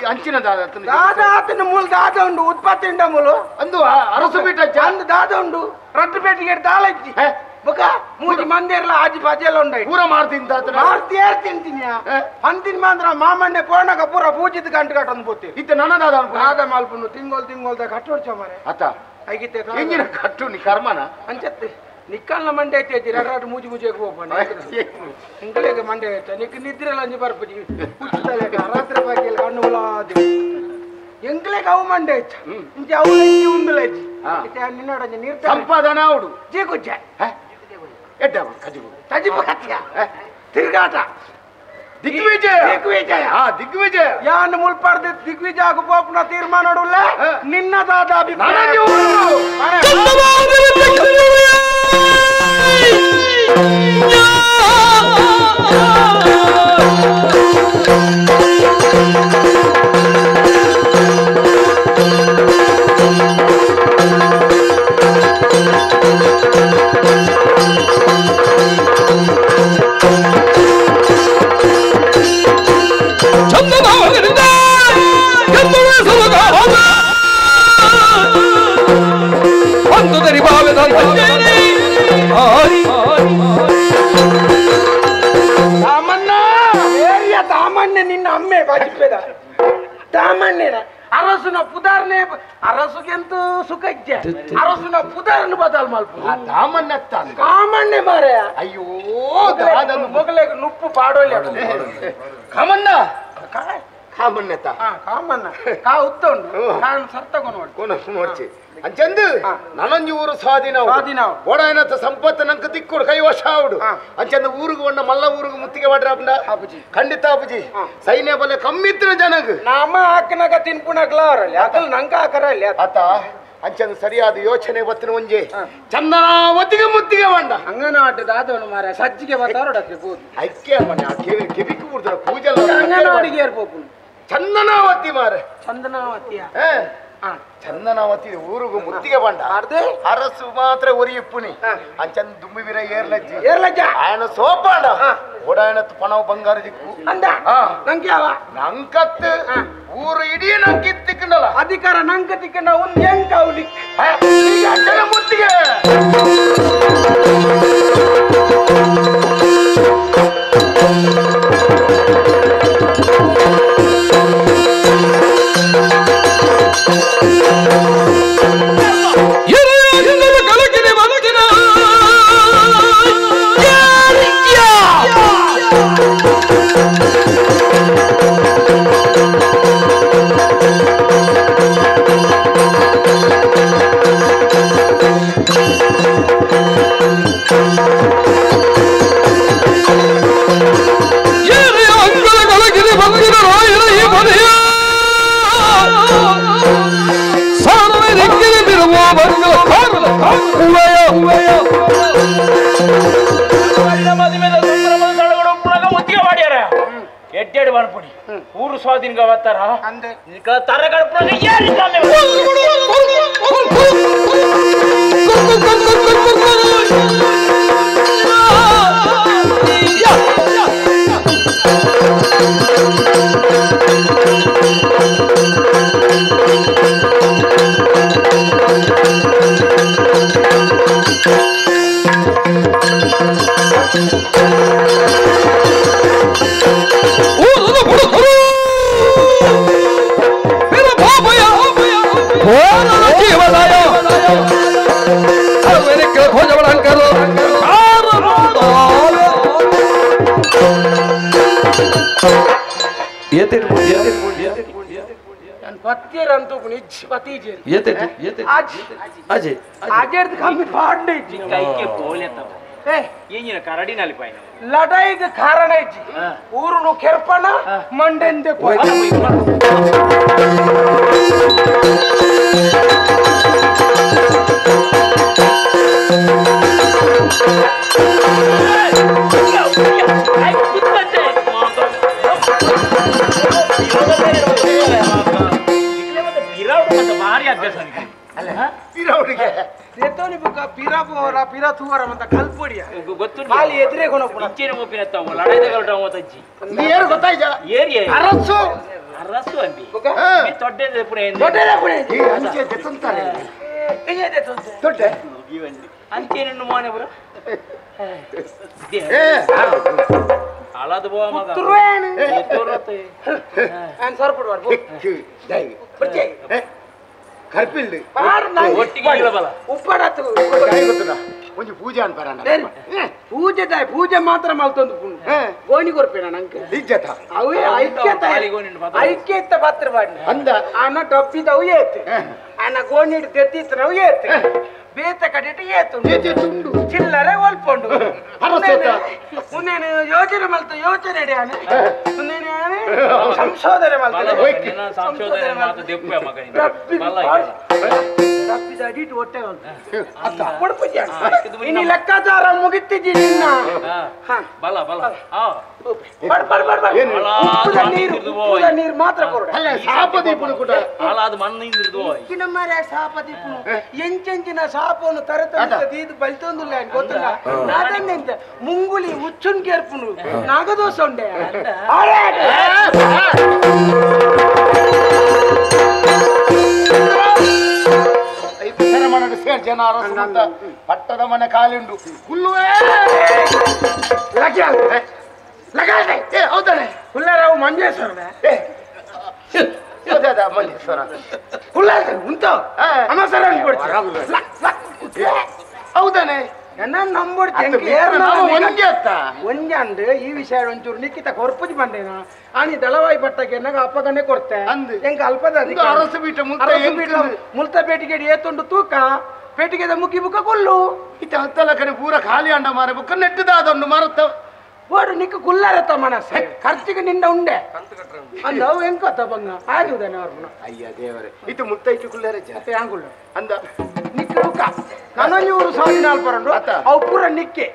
S3: ಅಂಚಿನ ದಾದ
S2: ದಾದ ಆತನ ಮೂಲ ದಾದ ಉಂಡು ಉತ್ಪತ್ತಿ ಉಂಡ ಮೂಲು
S3: ಅಂದು ಅರಸು ಬಿಟ್ಟ
S2: ಅಂದು ದಾದ ಉಂಡು ರಟ್ಟು ಪೇಟಿಗೆ ದಾಲಜ್ಜಿ ಬೊಕ ಮೂಜಿ ಮಂದಿರ್ಲ ಆಜಿ ಬಾಜೆಲ್ಲ ಉಂಡೈ
S3: ಪೂರ ಮಾಡ್ತೀನಿ
S2: ಮಾಡ್ತಿ ತಿಂತೀನಿ ಅಂತಿನ ಮಾತ್ರ ಮಾಮಣ್ಣೆ ಪೋಣಗ ಪೂರ ಪೂಜಿತ ಗಂಟು ಕಟ್ಟೊಂದು ಬೋತೆ
S3: ಇತ್ತ ನನ್ನ
S2: ದಾದ ಮಲ್ಪುನು ತಿಂಗೋಲ್ದ ಕಟ್ಟೋಡ್ಚ ಮಾರೆ
S3: ಅತ್ತ
S2: ಐಗಿತ್ತೆ
S3: ಹೆಂಗಿನ ಕಟ್ಟು ನೀ ಕರ್ಮನ
S2: ಅಂಚತ್ತೆ ನಿಕ್ಕಲ್ನ ಮಂಡೆ ಐತಿ ಎರಡು ಮೂಜಿ ಮುಜಿಗೆ ಹೋಗ್ಬಂಡ ಇಂಕಲೆಗೆ ಮಂಡೆ ಐತೆ ನಿಕ್ ನಿದ್ರೆಲ್ಲ ಅಂಜಿ ಬರ್ಪುಜಿ ಕುಚ್ಚಲೆ ರಾತ್ರಿ ಬಾಗಿಯಲ್ಲಿ ಕಣ್ಣು ಉಲಾದಿ ಎಂಕ್ಲೆಗೆ ಅವು ಮಂಡೆ ಐತ ಇಂಚೆ ಅವು ಉಂದುಲಜ್ಜಿ ನಿನ್ನೊಡಂಜಿ ನೀರ್
S3: ಸಂಪಾದನೆ ಅವಡು
S2: ಜೀ ಕುಜ್ಜೆ
S3: ಎಡ್ಡ ಕಜಿಬು
S2: ತಜಿಬು ಕತ್ಯ ತಿರುಗಾಟ
S3: ದಿಗ್ವಿಜಯ ದಿಗ್ವಿಜಯ
S2: ಯಾನ್ ಮುಲ್ಪಾರ್ದ ದಿಗ್ವಿಜಯ ಆಗು ಪೋಪುನ ತೀರ್ಮಾನ ನೋಡುಲ್ಲ ನಿನ್ನದಾದ ಅಭಿಪ್ರಾಯ ತಾಮಣ್ಣೆ ನಿನ್ನ ಅಮ್ಮೆ ಬಾಜಿಪೇದ ತಾಮಣ್ಣೆನ ಅರಸುನ ಪುದಾರ್ನೆ ಅರಸುಗೆಂತೂ ಸುಖಜ್ಜೆ ಅರಸುನ ಪುದಾರ್ನ ಬದಲ್ ಮಲ್ಪ ಕಾಮಣ್ಣೆ ಮಾರೆ
S3: ಅಯ್ಯೋ
S2: ಮೊಗಲೆಗೆ ನುಪ್ಪು ಪಾಡೋಲ್ಲ
S3: ಕಾಮಣ್ಣ ಕಾಮಣ್ಣತ
S2: ಕಾಮಣ್ಣ ಕಾ ಉತ್ತುಂಡು ನಾನು ಸರ್ತಗೊಂಡು
S3: ನೋಡ್ಚಿ ಅಂಚಂದು ನನಂಜಿ ಊರು ಸ್ವಾಧೀನ ಓಡಾಯನತ್ತ ಸಂಪತ್ತು ನಂಕ ತಿಕ್ಕುಡು ಕೈವಶ ಆವಡು ಅಂಚಂದ ಊರಿಗೆ ಒಣ್ಣ ಮಲ್ಲ ಊರಿಗೆ ಮುತ್ತಿಗೆ ಮಾಡ್ರ ಖಂಡಿತ ಅಪ್ಪಜಿ ಸೈನ್ಯ ಬಲೆ ಕಮ್ಮಿತ್ರ ಜನಗ
S2: ನಾಮ ಹಾಕನಾಗ ತಿನ್ಪುಣಕ್ಲಾರಲ್ಲ ಅಕಲ್ ನಂಗ ಹಾಕರಲ್ಲ
S3: ಆತ ಅಂಚಂದ ಸರಿಯಾದ ಯೋಚನೆ ಬತ್ತಿನ ಒಂಜೆ ಚಂದನಾವತಿಗೆ ಮುತ್ತಿಗೆ ಬಂಡ
S2: ಅಂಗನವಾಟದ ಆದವನು ಮಾರ ಸಜ್ಜಿಗೆ ಬರ್ತಾರೋಡಕ್ಕೆ ಬೋದು
S3: ಐಕ್ಯ ಕೆವಿಕು ಬಿಡ್ತಾರ ಪೂಜೆ
S2: ಅಂಗನವಾಡಿಗೆ ಏರ್ಪೋಪು
S3: ಚಂದನಾವತಿ ಮಾರ
S2: ಚಂದನಾವತಿಯ
S3: ಚಂದನಾವತಿ ಊರಿಗೂ ಮುತ್ತಿಗೆ ಬಂಡ ಅರಸು ಮಾತ್ರ ಒರಿಯಿಪ್ಪುನಿ ಅಂಚಂದ ದುಮ್ಮಿವಿರ ಏರ್ಲಜ್ಜಿ ఆయన ಸೋಪಾಂಡ ಓಡಾಯನ ಪಣವ ಬಂಗಾರ ದಿಕ್ಕು
S2: ಅಂದ ನಂಗೆ ಯಾವ
S3: ನಂಕತ್ ಊರು ಇಡೀ ನಂಗೆ ಕಿತ್ತಿಕ್ಕಂಡಲ್ಲ
S2: ಅಧಿಕಾರ ನಂಗೆ ತಿಕ್ಕಂಡ ಒಂದು ಹೆಂಗ್ ಅವಲಿಕ್
S3: ಈಗ ಅಡ್ಡನ ಮುತ್ತಿಗೆ
S7: ಎಡ್ಡೆಡು ಬಣ್ಪುಡಿ ಊರು ಸ್ವಾಧೀನ ಅವತ್ತಾರ
S2: ಅಂದೆ
S7: ತರಗಡ
S2: ಪತ್ಯರಂತೂ ನಿಜ ಪತೀಜೆ ಅಜೇರ್ದು ಕಮ್ಮಿ ಪಾಡ್ನೆ ಇಜ್ಜಿ
S7: ಕೈಗೆ ಪೋಲೆತ್ತವ ಏನಿನ ಕರಡಿನಲ್ಲಿ ಪಾಯಿನ
S2: ಲಡಾಯಿಗೆ ಕಾರಣ ಇಜ್ಜಿ ಊರುನು ಕೆರ್ಪಣ ಮಂಡೆಂದೆ
S7: ಭಾರಿ ಅಭ್ಯಾಸ ಗೊತ್ತು
S2: ಎದುರೇ
S7: ಇಚ್ಚೇನೆ ಒಪ್ಪಿನ ಲಡಾಯ್ದ ಅಜ್ಜಿ
S3: ನೀರು ಗೊತ್ತಾಯ್ತ
S7: ಏರಿ
S3: ಅರಸು
S7: ಅರಸು ಅಂಬಿ ತೊಡ್ಡೆ ಪುಣ ಅಂತೇನು ಮೋನೆ ಬರು ಅಳದು ಬೋ ಮಗ
S3: ಕರ್ಪಿಲ್ಡಿ
S7: ಒಟ್ಟಿಗೆ ಇಳಬಲ್ಲ
S2: ಉಪ್ಪಡತ್ತು
S3: ಒಂದು ಪೂಜೆ ಅನ್ಪಾರ
S2: ಪೂಜೆ ಮಾತ್ರ ಮಲ್ತೊಂದು ಗೋಣಿ ಕೊರ್ಪೇನ ನಂಗೆ ಅವೇ ಐಕ್ಯತ ಪಾತ್ರ ಮಾಡಿ
S3: ಅಂದ
S2: ಅನ್ನ ಟೊಪ್ಪಿದ ಅವು ಏತು ಅನ್ನ ಗೋಣಿ ಹಿಡಿದು ತೆತ್ತಿತ್ತು ನಾವು ಏತು ಬೇತ ಕಡಿಟ್ಟು ಏತು ಚಿಲ್ಲರೆ ಒಲ್ಪೊಂಡು ಮುಂದೇನು ಯೋಜನೆ ಮಲ್ತ ಯೋಚನೆ ಸಂಶೋಧನೆ
S7: ಸಂಶೋಧನೆ ಮಾತು ದೆಪ್ಪೆ ಮಗ
S2: ತಪ್ಪಿದ ಅಡಿಟ್ಟು ಹೊಟ್ಟೆ ಇನ್ನು ಲೆಕ್ಕಾಚಾರ ಮುಗಿತಿದ್ದಿ ನಿನ್ನ
S7: ಬಲ ಬಲ
S2: ನೀರು ಮಾತ್ರ ಕೊಡ
S7: ಹಾಳಾದ ಮಣ್ಣಿಂದ
S2: ಸಾಪದೀಪನು ಎಂಚೆಂಚಿನ ಸಾಪವನ್ನು ತರತೀದು ಬಲ್ತೊಂದಿಲ್ಲ ಗೊತ್ತಿಲ್ಲ ನಾದಂತ ಮುಂಗುಲಿ ಹುಚ್ಚುನ್ ಕೇರ್ಪುನು ನಾಗದೋಷ ಉಂಡೆ
S3: ಜನ ಅರಸು ಪಟ್ಟದ ಮನೆ ಕಾಲಿಂಡು ಹುಲ್ಲುವೇ ಹೌದಾನೆ
S2: ಹುಲ್ಲರಾವು ಮಂಜೇಶ್ವರ
S3: ಮಂಜೇಶ್ವರ
S2: ಉಂಟ ಅನಸರ
S3: ಹೌದಾನೆ
S2: ಒಂಜಂಡ್ ಈ ವಿಷಯ ಒಂಚೂರು ನಿಕ್ಕಿತ ಕೊರ್ಪುಜಿ ಬಂಡೇನ ಆನಿ ದಳವಾಯಿ ಬಟ್ಟಕ್ಕೆ ನಾಗ ಅಪ್ಪಗನ್ನೇ ಕೊಡ್ತೆ ಎಂಕ ಅಲ್ಪದ
S3: ಅರಸು ಬೀಟ
S2: ಮುಲ್ತ ಪೇಟಿಗೆ ಏತುಂಡು ತೂಕ ಪೇಟಿಗೆ ಮುಕ್ಕಿ ಬುಕ್ಕ ಕೊಲ್ಲು
S3: ಇತ್ತ ಹತ್ತಲ ಕಡೆ ಪೂರ ಖಾಲಿ ಅಂಡ ಮಾರ ಬುಕ್ಕ ನೆಟ್ಟದಾದೊಂದು ಮರತ್ತ
S2: ಓಡು ನಿಕ್ಕ ಕುಲ್ಲಾರತ್ತ ಮನಸ್ಸು ಖರ್ಚಿಗೆ ನಿಂದ ಉಂಡೆ ಅಂದ ಅವು ಎಂಕತ್ತ ಬಂಗ ಆಗುದಾನೆ ಅವ್ರನ್ನ
S3: ಅಯ್ಯ ದೇವರೇ ಇದು ಮುತ್ತೈತು ಕುಲ್ಲರೆ
S2: ಮತ್ತೆ ಹ್ಯಾಂಗುಳ್ಳ
S3: ಅಂದ
S2: ನಿಕ್ಕ ಬುಕ್ಕ ಕನಂಜೂರು ಸಾವಿನಾಲ್ ಬರಂಡು ಅವು ಪೂರ ನಿಕ್ಕೆ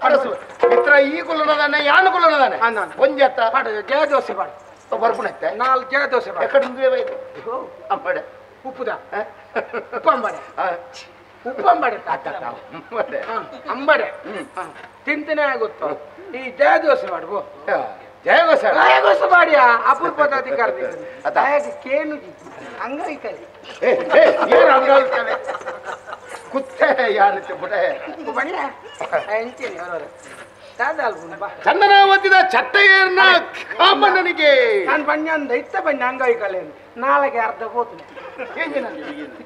S3: ಅರಸು ಮಿತ್ರ ಈ ಕುಲ್ಲನದಾನೆ ಯಾನು ಕುಲ್ಲನದಾನೆ ಒಂಜತ್ತ
S2: ಜಯ ದೋಸೆ ಬಾಡು
S3: ಬರ್ಪುಣತ್ತೆ
S2: 4 ಜಯ ದೋಸೆ ಬಾಡು
S3: ಎಕಡೆ ಅಂಬಡೆ
S2: ಉಪ್ಪುದ ಉಪ್ಪಂಬಡೆ ಉಪ್ಪಂಬಡೆ ಅಂಬಡೆ ತಿಂತನೇ ಆಗುತ್ತ ಈ ಜಯ ದೋಸೆ ಮಾಡ್ಬೋ ದಯಗೋಸ ಬಾಡಿಯ ಅಪೂರ್ವದ ಅಧಿಕಾರ ಕೇನು ಅಂಗೈಕಲೆ
S3: ಕುತ್ತೆ ಯಾರತ್ತೆ ಬುಡೆ
S2: ಬಣ್ಣ ಎಂಚೇನಿ ಅವರವರ
S3: ಚಂದನಾವತಿದ ಚಟ್ಟಯ್ಯನ ಕಾಮಣ್ಣನಿಗೆ
S2: ನಾನು ಬಣ್ಣ ಅಂದ ಇತ್ತ ಬಣ್ಣ ಅಂಗೈಕಲೆ ನಾಳೆಗೆ ಅರ್ಧ ಹೋತನೆ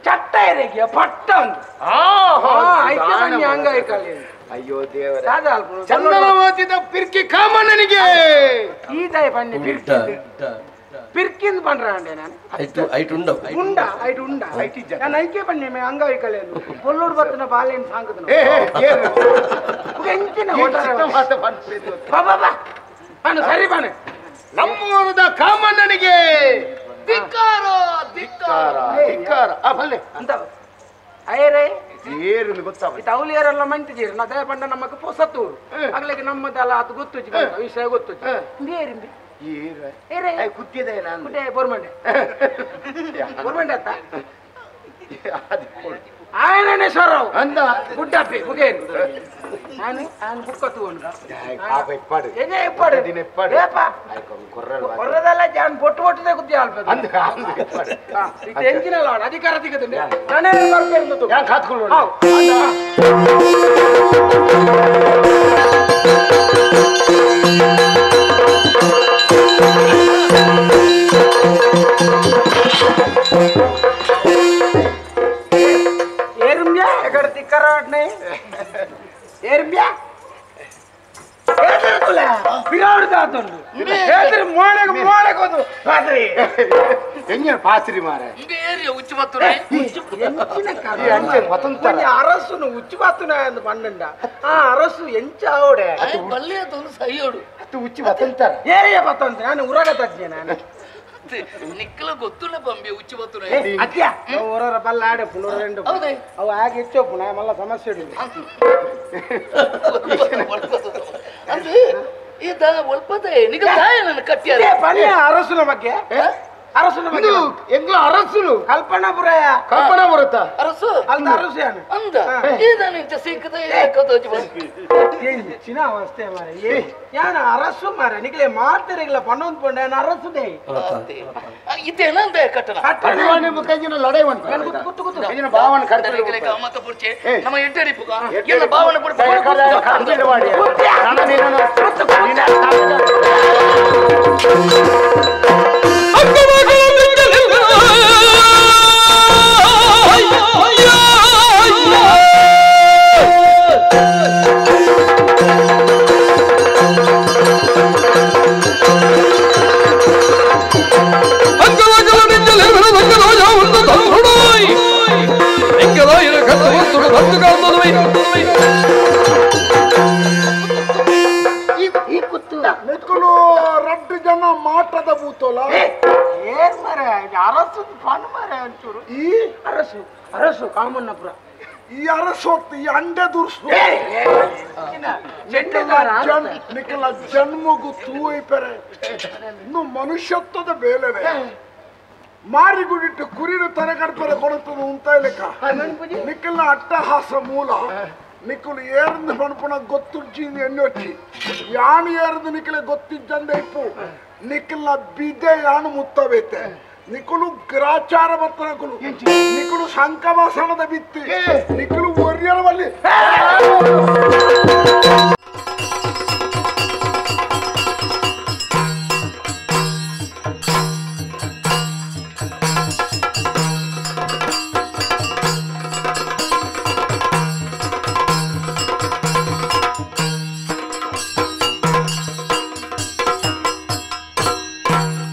S2: ಚಟ್ಟಯ್ಯರಿಗೆ ಪಟ್ಟ ಒಂದು ಅಂಗೈಕಲೆ
S3: ಅಯ್ಯೋ ದೇವರ ಚಂದನಾವತಿದ ಪಿರ್ಕಿ ಕಾಮಣ್ಣನಿಗೆ
S2: ಈ ದಯ ಬನ್ನಿ ಪಿರ್ಕಿಂದ ಪಂಡ್ರೆ ನಾನು ಉಂಡ ಐಟು ಉಂಡ ನಾನು ಐಕೆ ಬನ್ನಿ ಅಂಗವೈಕಲ್ಯ ಕೊಲ್ಲೂರು ಬತ್ತನ ಬಾಲ್ಯನ ಸಾಂಗದ ಎಂಚಿನ ಸರಿ ಬಾನೆ
S3: ನಮ್ಮೂರದ ಕಾಮಣ್ಣನಿಗೆ ಧಿಕ್ಕಾರ ಧಿಕ್ಕಾರ ಧಿಕ್ಕಾರ
S2: ಅಂತ ಅಯ್ಯರೇ
S3: ಏರು ಗೊತ್ತಾಗ
S2: ಅವಳಿಯರೆಲ್ಲ ಮಂತಿದ್ದೀರಿ ನಾ ದಯ ಪಂಡ ನಮಗೆ ಪೊಸತ್ತೂರು ಆಗ್ಲಿಕ್ಕೆ ನಮ್ಮದೆಲ್ಲ ಅದು ಗೊತ್ತು ವಿಷಯ ಗೊತ್ತು ಬೇರಿಂಬಿ
S3: ಕುತ್ತಿದೆ ನಾನು
S2: ಬೋರ್ಮಂಡೆ ಬೋರ್ಮಂಡೆ ಅತ್ತ ఆయననేశ్వరరావు
S3: అంద
S2: గుడ్డప్పి ముగేరు ఆయన బుక్క తూను
S3: ఎప్పాడు
S2: ఏనే ఎప్పాడు
S3: దీని ఎప్పాడు
S2: ఏపా కొర్రదల్ల జాన్ బొట్టు బొట్టుదే గుద్ది ఆల్పదు
S3: అంద ఎప్పాడు
S2: ఈ టెన్షన్ అలా అధికార దిగదండి నానే మార్కెందు
S3: యా కాత్కులు
S2: ఎక్కడ తిక్కరాట్నే ఏర్బ్యా ఏదరుకులే పిరాడు దాతుండు ఏదరు మోడకొదు పాత్రి
S3: ఎంజన పాత్రి మారే
S7: ఇంగేరియా ఉచ్చిమత్తునే
S2: ఎంచిన కర్ర అంటే మొత్తం అరసును ఉచ్చిమత్తునే అందు పన్నెండ ఆ అరసు ఎంచావుడే
S7: అది బల్లేతోను సయ్యోడు
S3: అటు ఉచ్చి వతంతార
S2: ఏరియా పతంత ನಾನು ಉರಗ ತಜ್ಜೆ ನಾನು
S7: ನಿಕ್ಕಲ ಗೊತ್ತುಲ್ಲ ಬಂಬಿ ಉಚ್ಚಿಮತ್ತುನೆ
S2: ಅತ್ಯ ಊರರ ಬಲ್ಲಾಡೆ ಪುನರ రెండు ಅವ ಆಗಿ ಇಚ್ಚೋಪು ನಾ ಮಲ್ಲ ಸಮಸ್ಯೆ ಇಡು
S7: ಅಂದ್ರೆ ಇದ ಒಲ್ಪದೆ ನಿಗ ತಾಯ ನನ್ನ ಕಟ್ಟಿಯಾರೆ
S2: ಪನಿ ಅರಸುನ ಬಗ್ಗೆ ಅರಸುನ ಬಗ್ಗೆ
S3: ಎಂಗ್ಲ ಅರಸುಲು
S2: ಕಲ್ಪನಾಪುರ
S3: ಕಲ್ಪನಾಪುರತ
S2: ಅರಸು ಅಲ್ದ ಅರಸುಯಾನು
S7: ಅಂದ ಇದನ್ನ ಇಂತ ಸಿಕ್ಕದ ಏಕದೋಜಿ ಬಂದಿ
S2: ಚಿನ ಅವಸ್ಥೆ ಮಾರೆ ಯಾನ ಅರಸು ಮಾರೆ ನಿಗಲೆ ಮಾತರಿಗಲ ಪನ್ನೊಂದು ಪೊಂಡೆ ನಾನು ಅರಸುದೆ
S7: ಇದೇನಂದ ಕಟ್ಟನ
S3: ಅಡ್ವಾಣಿ ಮುಖಂಜಿನ ಲಡೈ ವನ್
S2: ಕುತ್ತು ಕುತ್ತು
S3: ಎಂಜಿನ ಭಾವನ ಕರ್ತಲೆ
S7: ಕಾಮತ ಪುರ್ಚೆ ನಮ್ಮ ಎಟ್ಟರಿ ಪುಗ ಎಲ್ಲ ಭಾವನ ಪುರ
S3: ಕಂಪ್ಲೀಟ್ ಮಾಡಿ ನಾನು ನೀನು ರಡ್ಡು ಜನ ಮಾಟದ ಬೂತೋಲ
S2: ಏನ್ ಮಾರೆ ಅರಸು ಪನ್ ಮಾರೆ ಅಂಚೂರು
S3: ಈ
S2: ಅರಸು ಅರಸು ಕಾಮಣ್ಣಪುರ
S3: ಈ ಅರಸೊತ್ತು ಈ ಅಂಡೆ ದುರ್ಸು ನಿಖಲ ಜನ್ಮಗು ತೂಯಿಪೆರೆ ಇನ್ನು ಮನುಷ್ಯತ್ವದ ಬೇಲೆನೆ ಮಾರಿಗುಡಿಟ್ಟು ಕುರಿನ ತರಗಡ್ಪರೆ ಕೊಡುತ್ತದೆ ಉಂಟಾ ಲೆಕ್ಕ ನಿಖಲ ಅಟ್ಟಹಾಸ ಮೂಲ ನಿಕ್ಕಲು ಏರ್ದು ಪಣಪುಣ ಗೊತ್ತುಜ್ಜಿಂದ ಎಣ್ಣೊಚ್ಚಿ ಯಾನು ಏರ್ದು ನಿಕ್ಕಲೆ ಗೊತ್ತಿದ್ದಂದೆ ಇಪ್ಪು ನಿಕ್ಕಲ ಬಿದೆ ಯಾನು ಮುತ್ತಬೇತೆ ನಿಕ್ಕಲು ಗ್ರಾಚಾರ ಬತ್ತನಕಲು ನಿಕ್ಕಲು ಶಂಕವಾಸನದ ಬಿತ್ತಿ ನಿಕ್ಕಲು ಒರ್ಯರವಲ್ಲಿ